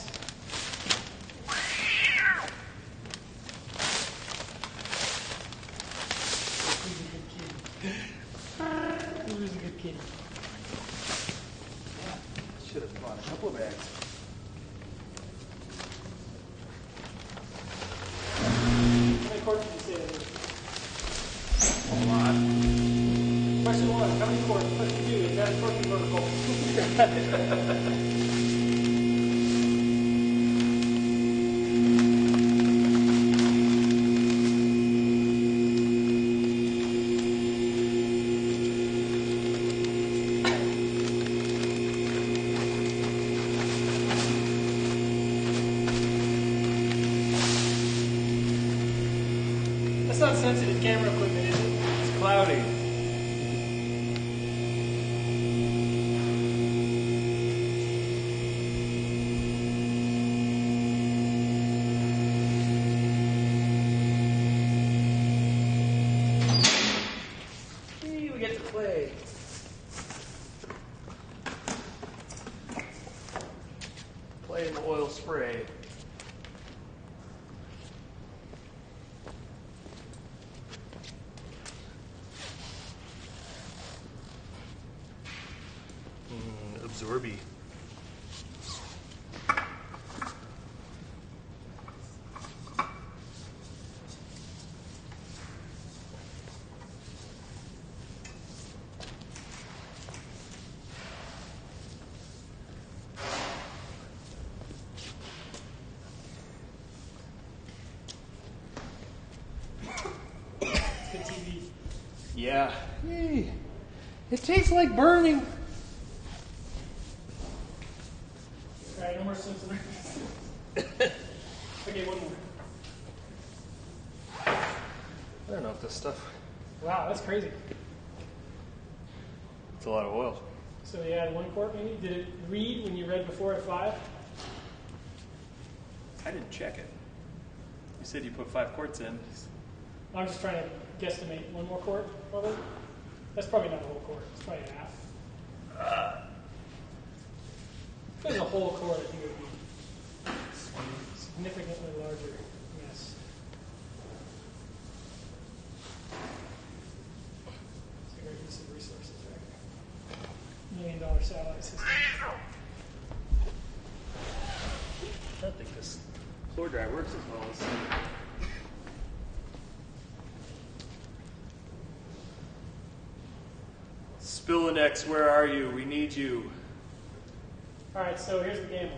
Who's a good kitty? Should have brought a couple of bags. How many quarts did you say that is? A lot. Question one, how many quarts? Question two, is that a torque convertible? sensitive camera equipment, is it? It's cloudy. Hey, we get to play. Play in the oil spray. Absorby. Good TV. Yeah. Hey, it tastes like burning. All right, no more Simpson. Okay, one more. I don't know if this stuff. Wow, that's crazy. It's a lot of oil. So you had 1 quart maybe? Did it read when you read before at 5? I didn't check it. You said you put 5 quarts in. I'm just trying to guesstimate 1 more quart, probably. That's probably not a whole quart. It's probably half. If it was a whole quart, I think it would be significantly larger. Yes. It's a great use of resources, right? $1 million satellite system. I don't think this floor dry works as well as. Spillinex, where are you? We need you. All right, so here's the game.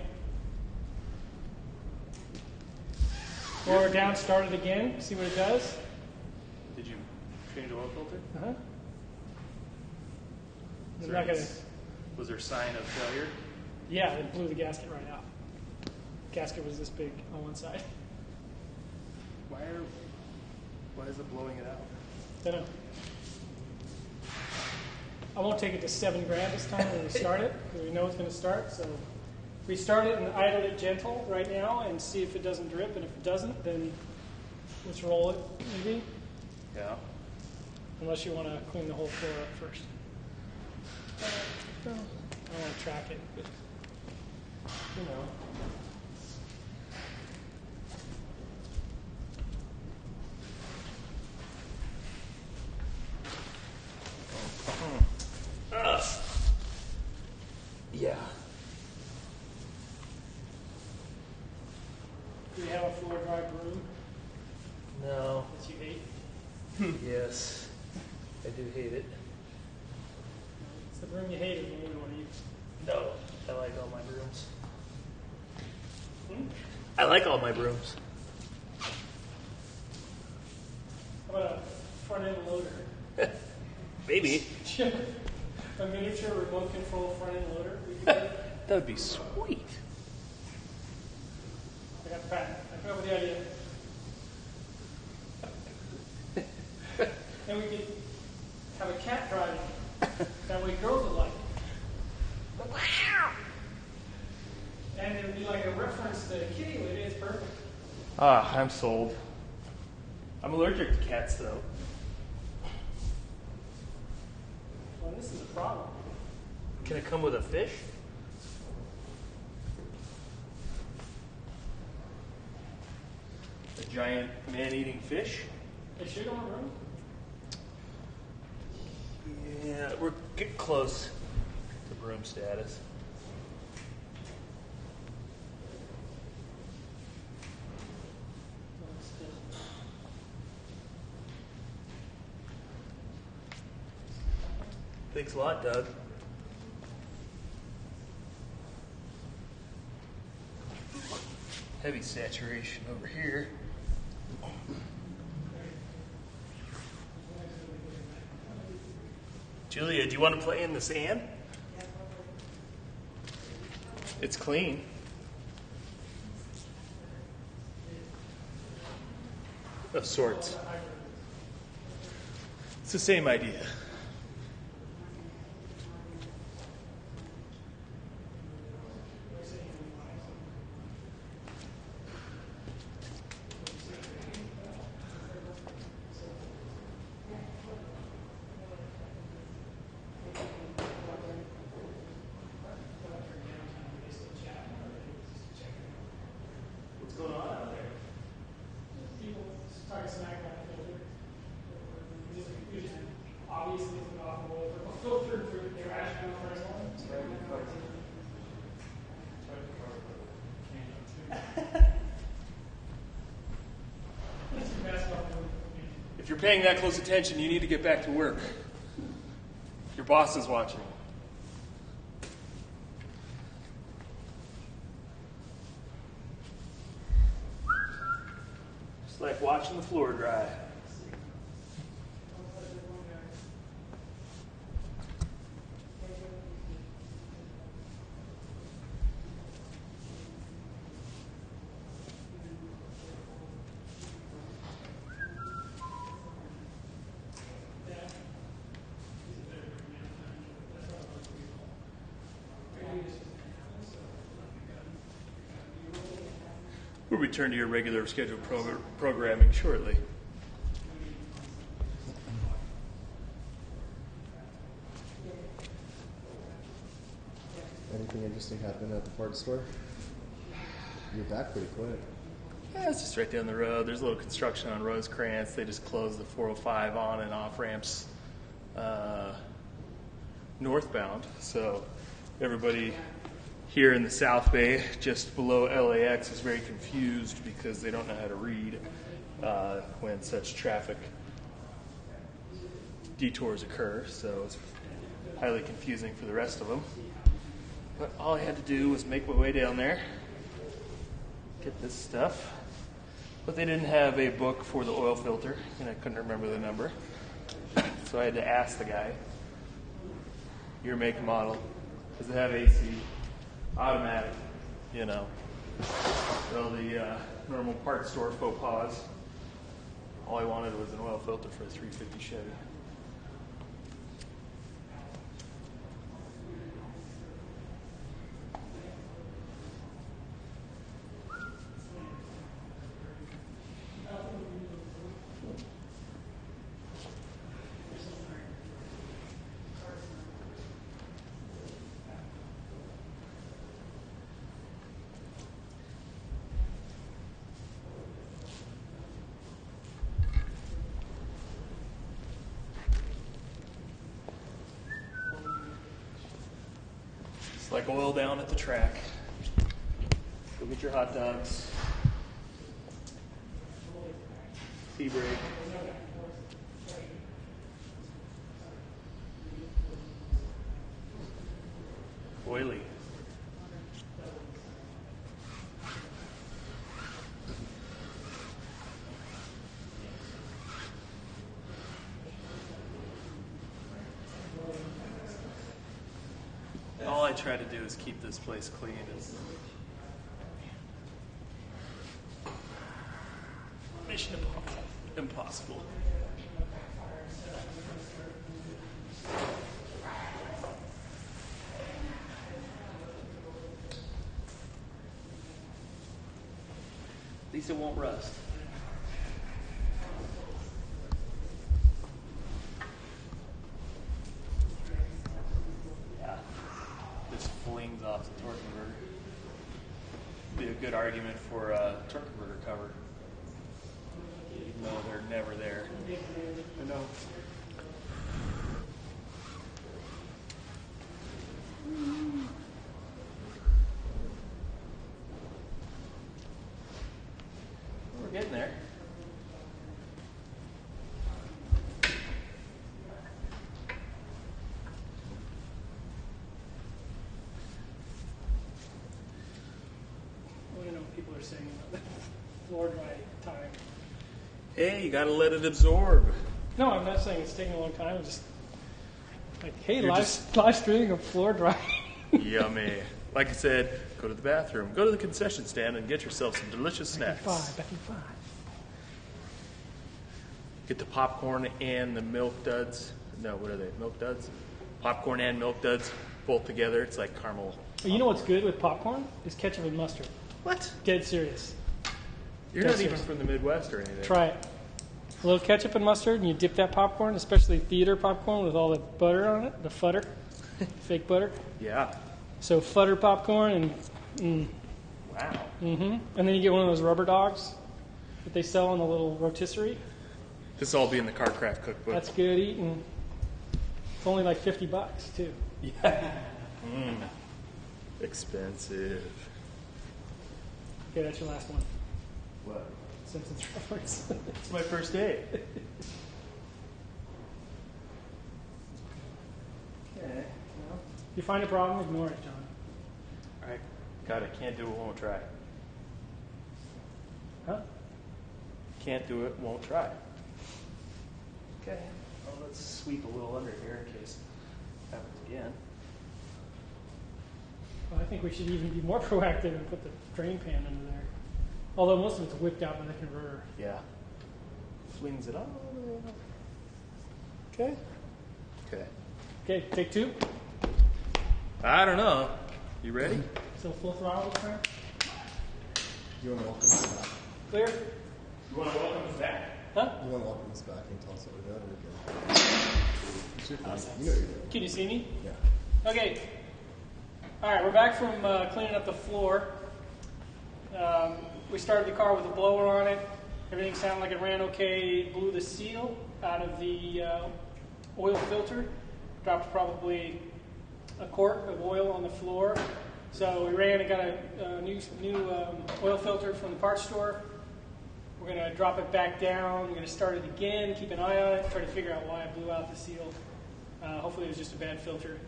Lower down, start it again, see what it does. Did you change the oil filter? Uh-huh. Was I'm there not gonna, Was there sign of failure? yeah, it blew the gasket right out. Gasket was this big on one side. Why is it blowing it out? Don't know. I won't take it to 7 grand this time when we start it, because we know it's going to start. So we start it and idle it gentle right now and see if it doesn't drip. And if it doesn't, then let's roll it, maybe. Yeah. Unless you want to clean the whole floor up first. I don't want to track it, but you know. Yeah. Do you have a floor dry broom No. that you hate? Yes. I do hate it. It's the broom you hated when you want to use. No. I like all my brooms. Hmm? I like all my brooms. How about a front end loader? Maybe. A miniature remote control front end loader? We could do. That would be sweet. I got the patent. I come up with the idea. And we could have a cat driving. That way girls would like it. And it would be like a reference to Kitty Lady. It's perfect. Ah, I'm sold. I'm allergic to cats, though. Well, this is a problem. Can it come with a fish? A giant man-eating fish? They shoot on the room? Yeah, we're getting close to broom status. Thanks a lot, Doug. Heavy saturation over here. Julia, do you want to play in the sand? It's clean. Of sorts. It's the same idea. What's going on out there? People talking smack about the filter. Just obviously it's an awful filter for the trash can for everyone. If you're paying that close attention, you need to get back to work. Your boss is watching. It's like watching the floor dry. We'll return to your regular scheduled programming shortly. Anything interesting happened at the parts store? You're back pretty quick. Yeah, it's just right down the road. There's a little construction on Rosecrans. They just closed the 405 on and off ramps northbound. So everybody here in the South Bay, just below LAX, is very confused because they don't know how to read when such traffic detours occur. So it's highly confusing for the rest of them. But all I had to do was make my way down there, get this stuff. But they didn't have a book for the oil filter, and I couldn't remember the number. So I had to ask the guy, your make and model, does it have AC? Automatic, you know. Well, the normal parts store faux pas. All I wanted was an oil filter for a 350 Chevy. Like oil down at the track. Go get your hot dogs. Tea break. Oily. All I try to do is keep this place clean. It's mission impossible. At least it won't rust. Flings off the torque converter. Be a good argument for a torque converter cover, even though they're never there. I know. We're getting there. People are saying about the floor dry time. Hey, you gotta let it absorb. No, I'm not saying it's taking a long time. I'm just like, hey, You're live streaming of floor dry. Yummy. Like I said, go to the bathroom, go to the concession stand and get yourself some delicious snacks. Back in five. get the popcorn and the milk duds. No, what are they? Milk duds? Popcorn and milk duds both together. It's like caramel. You know what's good with popcorn? Is ketchup and mustard. What? Dead serious. You're Dead not even serious. from the Midwest or anything. Try it. A little ketchup and mustard, and you dip that popcorn, especially theater popcorn with all the butter on it, the futter, fake butter. Yeah. So futter popcorn, and Wow. and then you get one of those rubber dogs that they sell in the little rotisserie. This will all be in the Car Craft cookbook. That's good eating. It's only like $50 too. Expensive. Okay, that's your last one. What? Simpsons reference. It's my first day. Okay. Well, if you find a problem, ignore it, John. All right. God, I can't do it, won't try. Huh? Can't do it, won't try. Okay. Well, let's sweep a little under here in case it happens again. Well, I think we should even be more proactive and put the drain pan under there. Although most of it's whipped out by the converter. Yeah. Flings it all the way up. Okay. Okay. Okay, take two. I don't know. You ready? So full throttle this time. You want to welcome us back? Clear? You want to welcome us back? Huh? You want to welcome us back and tell us what we're doing? We're good. It's your thing. You know what you're doing. Can you see me? Yeah. Okay. All right, we're back from cleaning up the floor. We started the car with a blower on it. Everything sounded like it ran okay. Blew the seal out of the oil filter. Dropped probably a quart of oil on the floor. So we ran and got a new oil filter from the parts store. We're going to drop it back down. We're going to start it again, keep an eye on it, try to figure out why it blew out the seal. Hopefully it was just a bad filter,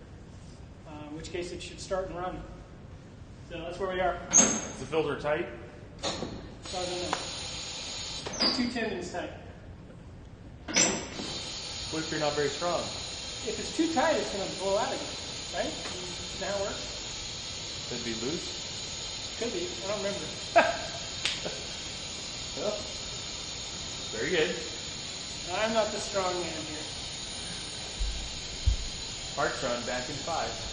in which case it should start and run. So that's where we are. Is the filter tight? As far as I know. 2 tendons tight. What if you're not very strong? If it's too tight, it's going to blow out again, right? Is that how it works? Could it be loose? Could be. I don't remember. Well, very good. I'm not the strong man here. Parts run back in 5.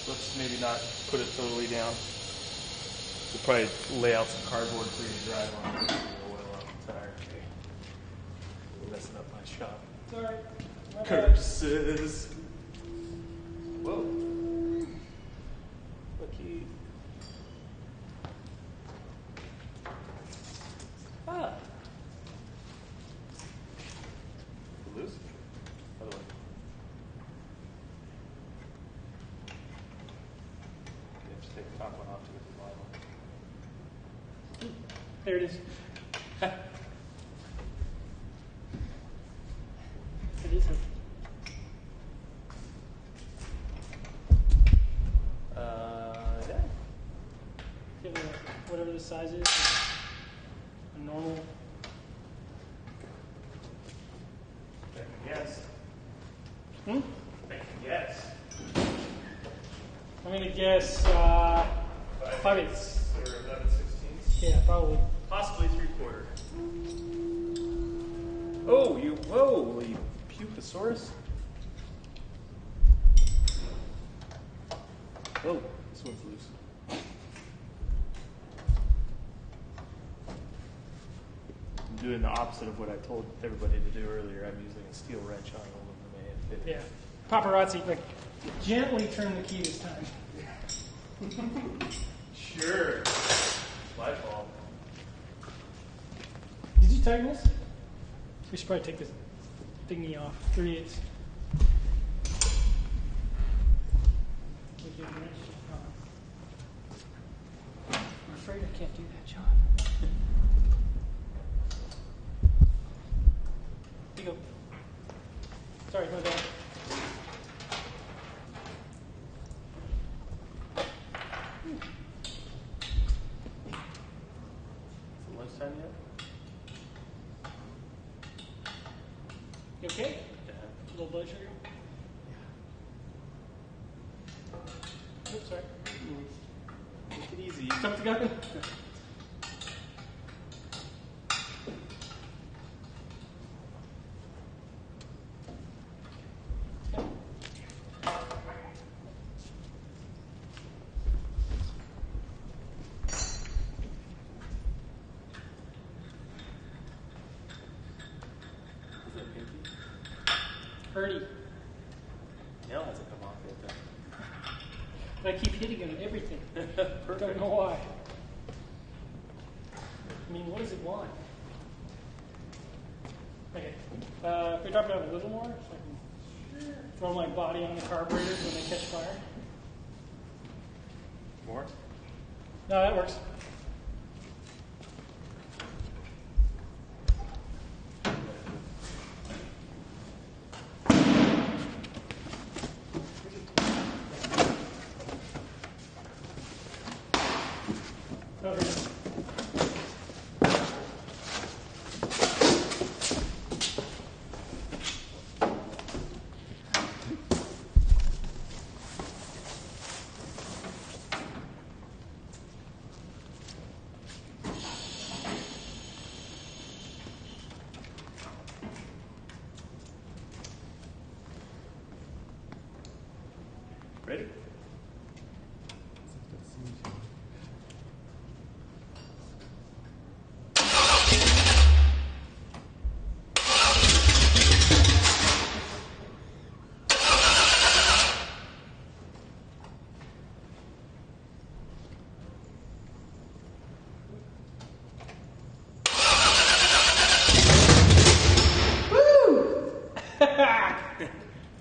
Let's maybe not put it totally down. We'll probably lay out some cardboard for you to drive on. Put the oil on the tire. Okay. Messing up my shop. Sorry. My bad. Curses. Whoa. Lucky. Ah. Loose? Other way. You have to take the top one off to get the vinyl. There it is. It is a Yeah. give it whatever the size is. A normal. I can guess. Hmm? I can guess. I'm gonna guess 5/8. Or 11/16. Yeah, probably. Possibly 3/4. Oh, whoa, you pupasaurus. Oh, this one's loose. I'm doing the opposite of what I told everybody to do earlier. I'm using a steel wrench on aluminum and fitting. Yeah. Paparazzi, like, gently turn the key this time. Sure. My fault. Did you tighten this? We should probably take this thingy off. 3/8. I'm afraid I can't do that, John. Here you go. Sorry, my bad. Is it lunchtime yet? You okay? A little blood sugar? up the gun? Purdy. Nail hasn't come off yet, though. But I keep hitting it on everything. Don't know why. I mean, what does it want? Okay. If we drop it down a little more, so I can throw my body on the carburetors when they catch fire. More? No, that works. Okay. Ready?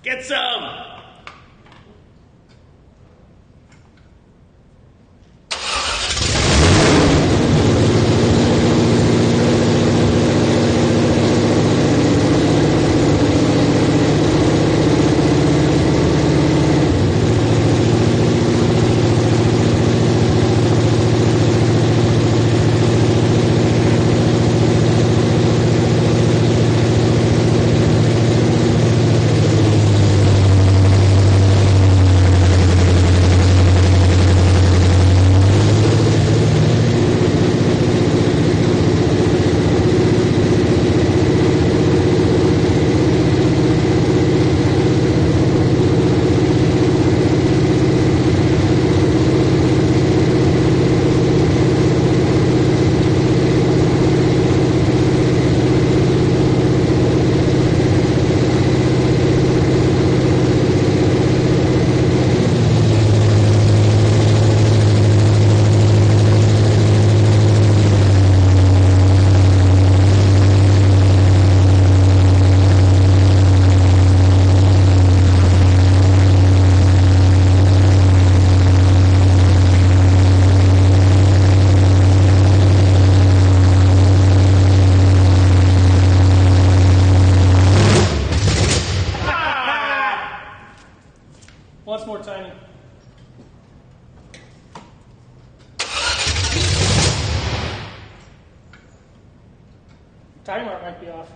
Get some! Once more timing. Timing mark might be off.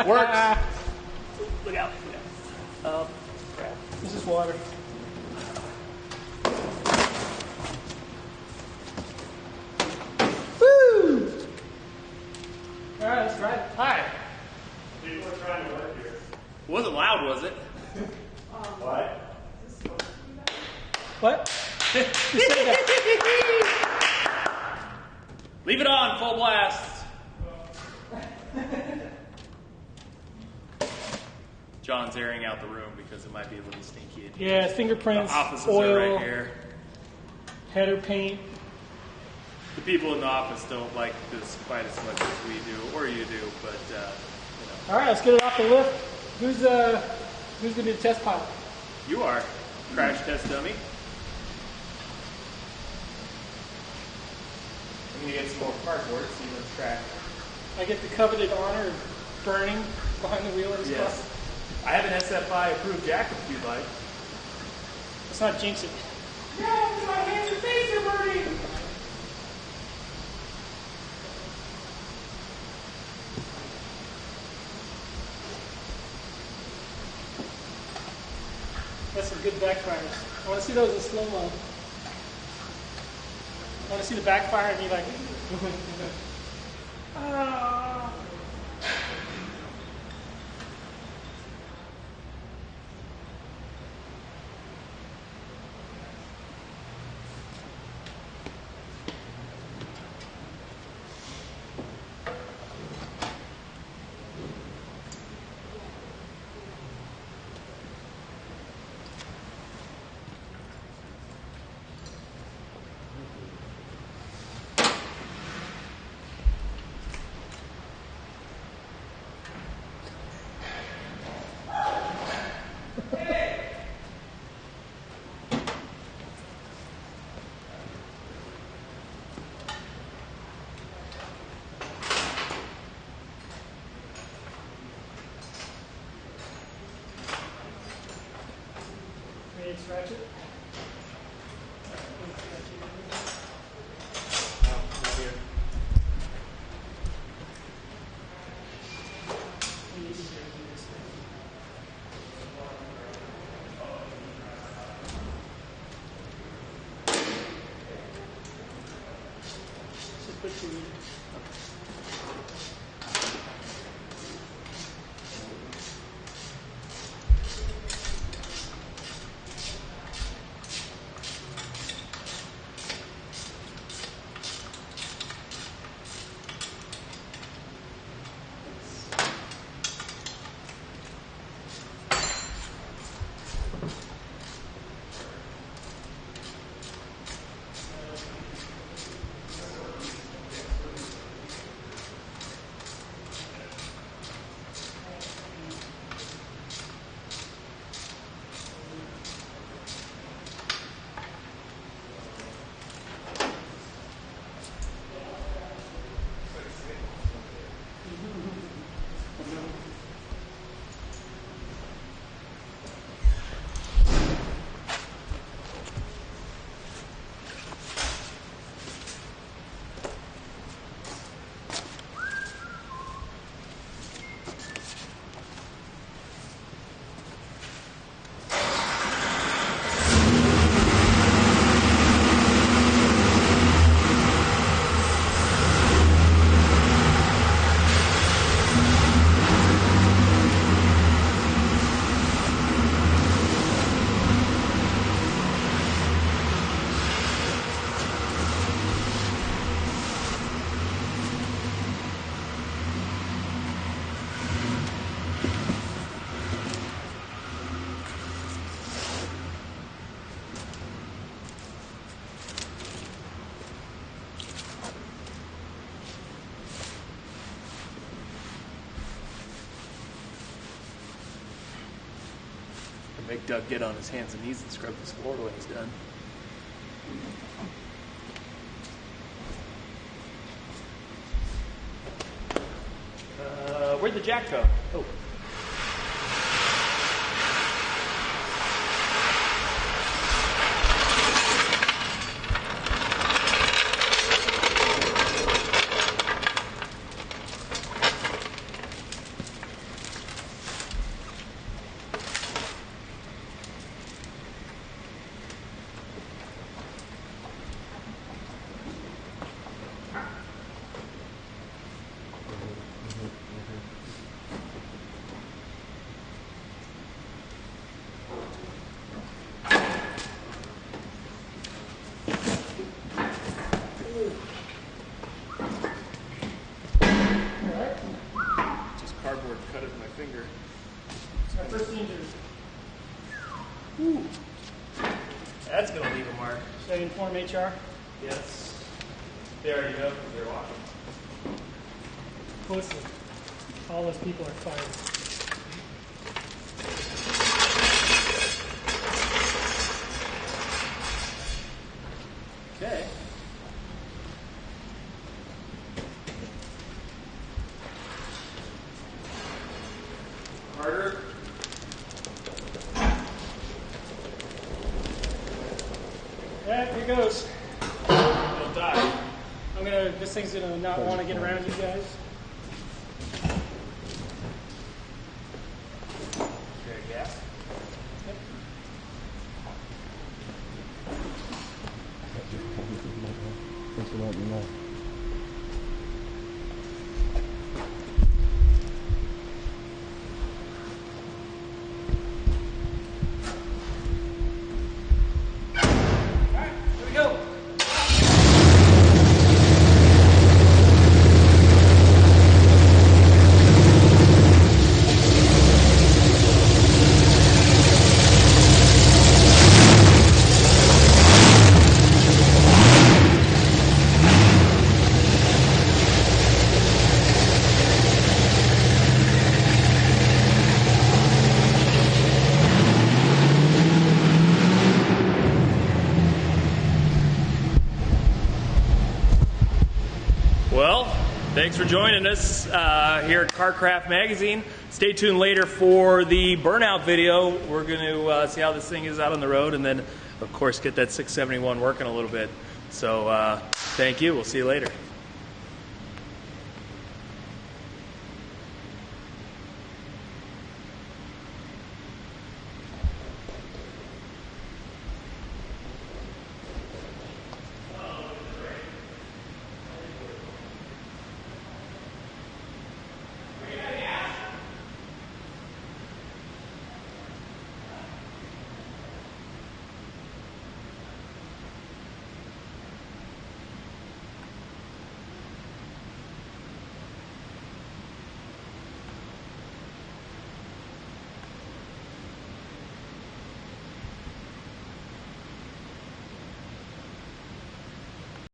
Works. Look out. Oh, crap. This is water. Woo! All right, let's try it. Hi. People are trying to work here. Wasn't loud, was it? What? What? You said that. Leave it on, full blast. John's airing out the room because it might be a little stinky in here. Yeah, fingerprints, The offices oil, are right here. header paint. The people in the office don't like this quite as much as we do, or you do, but you know. All right, let's get it off the lift. Who's gonna be the test pilot? You are. Crash test dummy. I'm gonna get some more cardboard so you don't track. I get the coveted honor of burning behind the wheel of this car. Yes. I have an SFI approved jacket if you'd like. Let's not jinx it. No, my hands and face are burning. That's some good backfires. I want to see those in slow-mo. I want to see the backfire and be like, ah. Ready to scratch it? Just put your Make Doug get on his hands and knees and scrub this floor when he's done. Where'd the jack go? Oh. finger. It's our first injury. That's going to leave a mark. Should I inform HR? Yes. They already know because they're watching. Closely. All those people are fired. Okay. Harder. Yeah, here goes. Don't die. This thing's gonna not want to get around you guys. There, gas. Thanks for letting me know. Alright, here we go. Well, thanks for joining us here at CarCraft Magazine. Stay tuned later for the burnout video. We're going to see how this thing is out on the road and then, of course, get that 671 working a little bit. So thank you. We'll see you later.